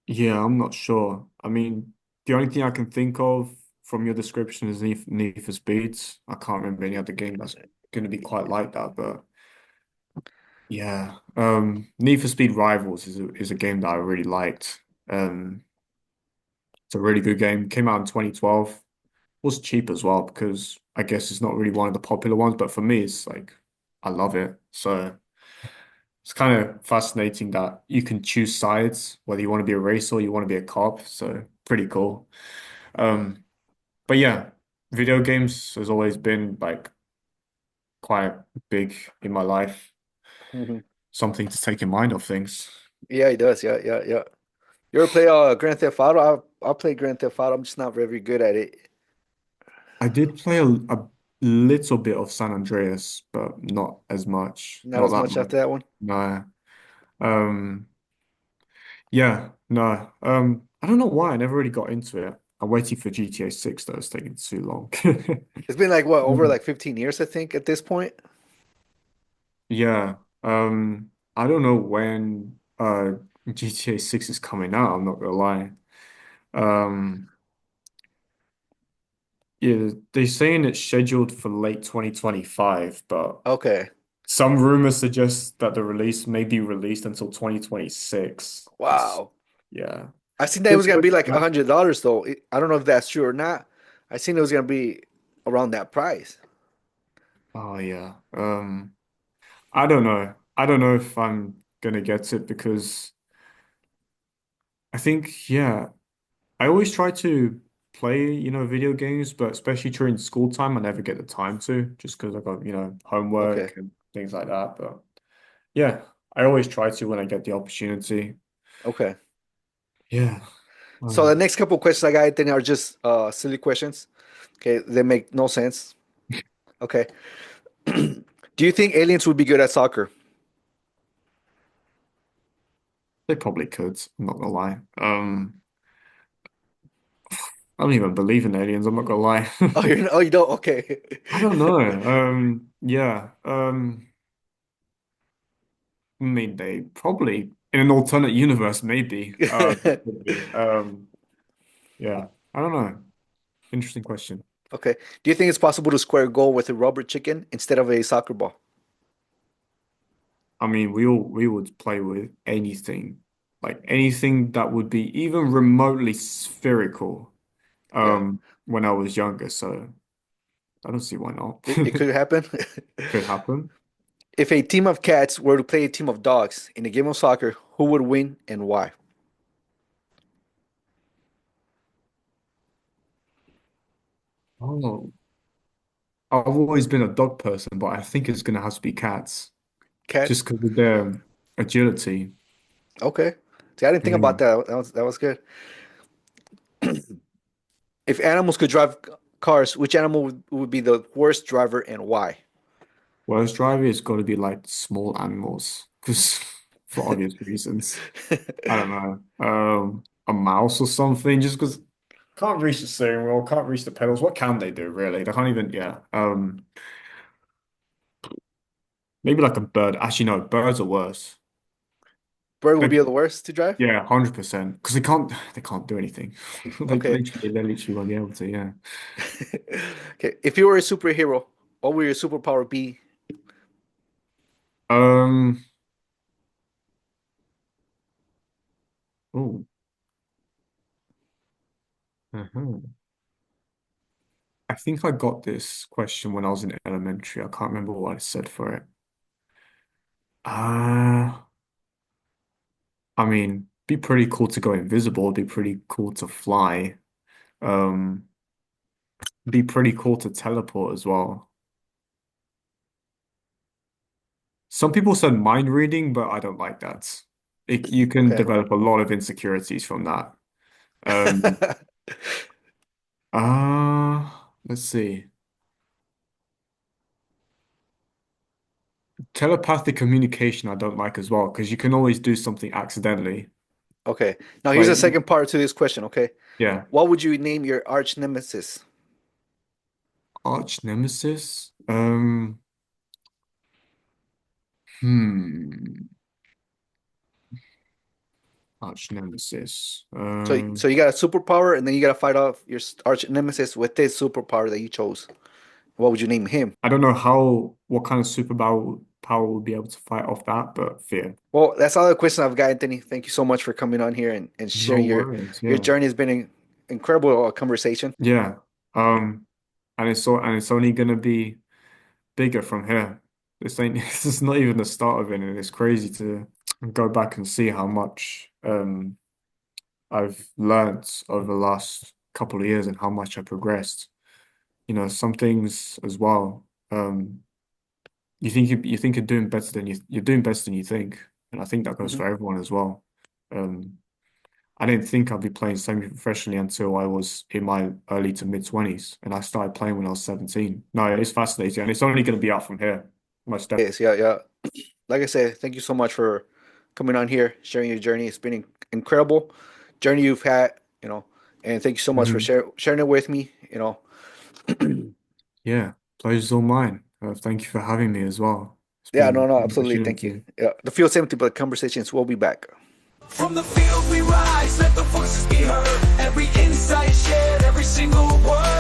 Speaker 1: yeah, I'm not sure. I mean, the only thing I can think of from your description is Need for Speeds. I can't remember any other game that's going to be quite like that, but yeah. Need for Speed Rivals is a game that I really liked. Um, it's a really good game. Came out in 2012. Was cheap as well because I guess it's not really one of the popular ones, but for me, it's like I love it. So it's kind of fascinating that you can choose sides, whether you want to be a racer or you want to be a cop. So pretty cool. Um, but yeah, video games has always been like quite big in my life.
Speaker 3: Hmm.
Speaker 1: Something to take in mind of things.
Speaker 3: Yeah, he does. Yeah, yeah, yeah. You ever play Grand Theft Auto? I play Grand Theft Auto. I'm just not very good at it.
Speaker 1: I did play a little bit of San Andreas, but not as much.
Speaker 3: Not
Speaker 1: Not
Speaker 3: as
Speaker 1: that
Speaker 3: much
Speaker 1: much.
Speaker 3: after that one.
Speaker 1: No. Um, yeah, no. I don't know why I never really got into it. I'm waiting for GTA 6 though. It's taking too long.
Speaker 3: It's been like what, over
Speaker 1: Mm.
Speaker 3: like 15 years, I think, at this point.
Speaker 1: Yeah. I don't know when GTA 6 is coming out, I'm not gonna lie. Um yeah, they're saying it's scheduled for late 2025, but
Speaker 3: Okay.
Speaker 1: some rumors suggest that the release may be released until 2026. It's
Speaker 3: Wow.
Speaker 1: yeah.
Speaker 3: I seen that it
Speaker 1: Bit
Speaker 3: was gonna be
Speaker 1: quick,
Speaker 3: like
Speaker 1: right?
Speaker 3: $100 though. I don't know if that's true or not. I seen it was gonna be around that price.
Speaker 1: Oh yeah. I don't know. I don't know if I'm gonna get it because I think, yeah, I always try to play, video games, but especially during school time, I never get the time to just because I've got,
Speaker 3: Okay.
Speaker 1: homework and things like that. But yeah, I always try to when I get the opportunity.
Speaker 3: Okay.
Speaker 1: Yeah.
Speaker 3: So the
Speaker 1: Um,
Speaker 3: next couple questions I got, I think, are just silly questions. Okay, they make no sense. Okay. Do you think aliens would be good at soccer?
Speaker 1: they probably could, I'm not gonna lie. I don't even believe in aliens, I'm not gonna lie.
Speaker 3: Oh, you don't? Okay.
Speaker 1: I don't know. Yeah. I mean, they probably in an alternate universe, maybe. They could be. Yeah. I don't know. Interesting question.
Speaker 3: Okay. Do you think it's possible to square a goal with a rubber chicken instead of a soccer ball?
Speaker 1: I mean, we would play with anything, like anything that would be even remotely spherical.
Speaker 3: Yeah.
Speaker 1: When I was younger, so I don't see why not.
Speaker 3: It could happen.
Speaker 1: Could happen.
Speaker 3: If a team of cats were to play a team of dogs in a game of soccer, who would win and why?
Speaker 1: Oh, I've always been a dog person, but I think it's gonna have to be cats,
Speaker 3: Cats?
Speaker 1: just because of their agility.
Speaker 3: Okay. See, I didn't think about
Speaker 1: Yeah.
Speaker 3: that. That was good. If animals could drive cars, which animal would be the worst driver and why?
Speaker 1: Worst driver is got to be like small animals, because for obvious reasons. I don't know. A mouse or something, just because can't reach the steering wheel, can't reach the pedals. What can they do, really? They can't even, yeah. Maybe like a bird. Actually, no, birds are worse.
Speaker 3: Bird would
Speaker 1: They,
Speaker 3: be the worst to drive?
Speaker 1: yeah, 100%. Because they can't do anything.
Speaker 3: Okay.
Speaker 1: They literally won't be able to, yeah.
Speaker 3: Okay. If you were a superhero, what would your superpower be?
Speaker 1: Um, oh, uh-huh. I think I got this question when I was in elementary. I can't remember what I said for it. Uh, I mean, be pretty cool to go invisible, be pretty cool to fly. Um, be pretty cool to teleport as well. Some people said mind reading, but I don't like that. You can
Speaker 3: Okay.
Speaker 1: develop a lot of insecurities from that. Um, let's see. Telepathic communication I don't like as well, because you can always do something accidentally.
Speaker 3: Okay. Now here's a
Speaker 1: Like,
Speaker 3: second part to this question, okay?
Speaker 1: yeah,
Speaker 3: What would you name your arch nemesis?
Speaker 1: arch nemesis. Hmm, arch nemesis.
Speaker 3: So you got a superpower, and then you got to fight off your arch nemesis with this superpower that you chose. What would you name him?
Speaker 1: I don't know what kind of superpower power would be able to fight off that, but fear.
Speaker 3: Well, that's all the questions I've got, Anthony. Thank you so much for coming on here and
Speaker 1: No
Speaker 3: sharing
Speaker 1: worries.
Speaker 3: your
Speaker 1: Yeah.
Speaker 3: journey. Has been an incredible conversation.
Speaker 1: Yeah. And it's only gonna be bigger from here. This ain't this is not even the start of it, and it's crazy to go back and see how much I've learnt over the last couple of years and how much I progressed. You know, some things as well. You think you're doing better than you're doing better than you think, and I think that goes
Speaker 3: Hmm.
Speaker 1: for everyone as well. Um, I didn't think I'd be playing semi-professionally until I was in my early to mid-20s, and I started playing when I was 17. No, it's fascinating, and it's only going to be up from here. Most definitely.
Speaker 3: Yes, yeah, yeah. Like I said, thank you so much for coming on here, sharing your journey. It's been incredible journey you've had, and thank you so much for
Speaker 1: Hmm.
Speaker 3: sharing it with me.
Speaker 1: Yeah, pleasure's all mine. Thank you for having me as well. It's
Speaker 3: Yeah,
Speaker 1: been
Speaker 3: no, no,
Speaker 1: an
Speaker 3: absolutely. Thank you.
Speaker 1: opportunity.
Speaker 3: Yeah, the field's empty, but conversations will be back.
Speaker 2: From the field we rise, let the voices be heard. Every insight shared, every single word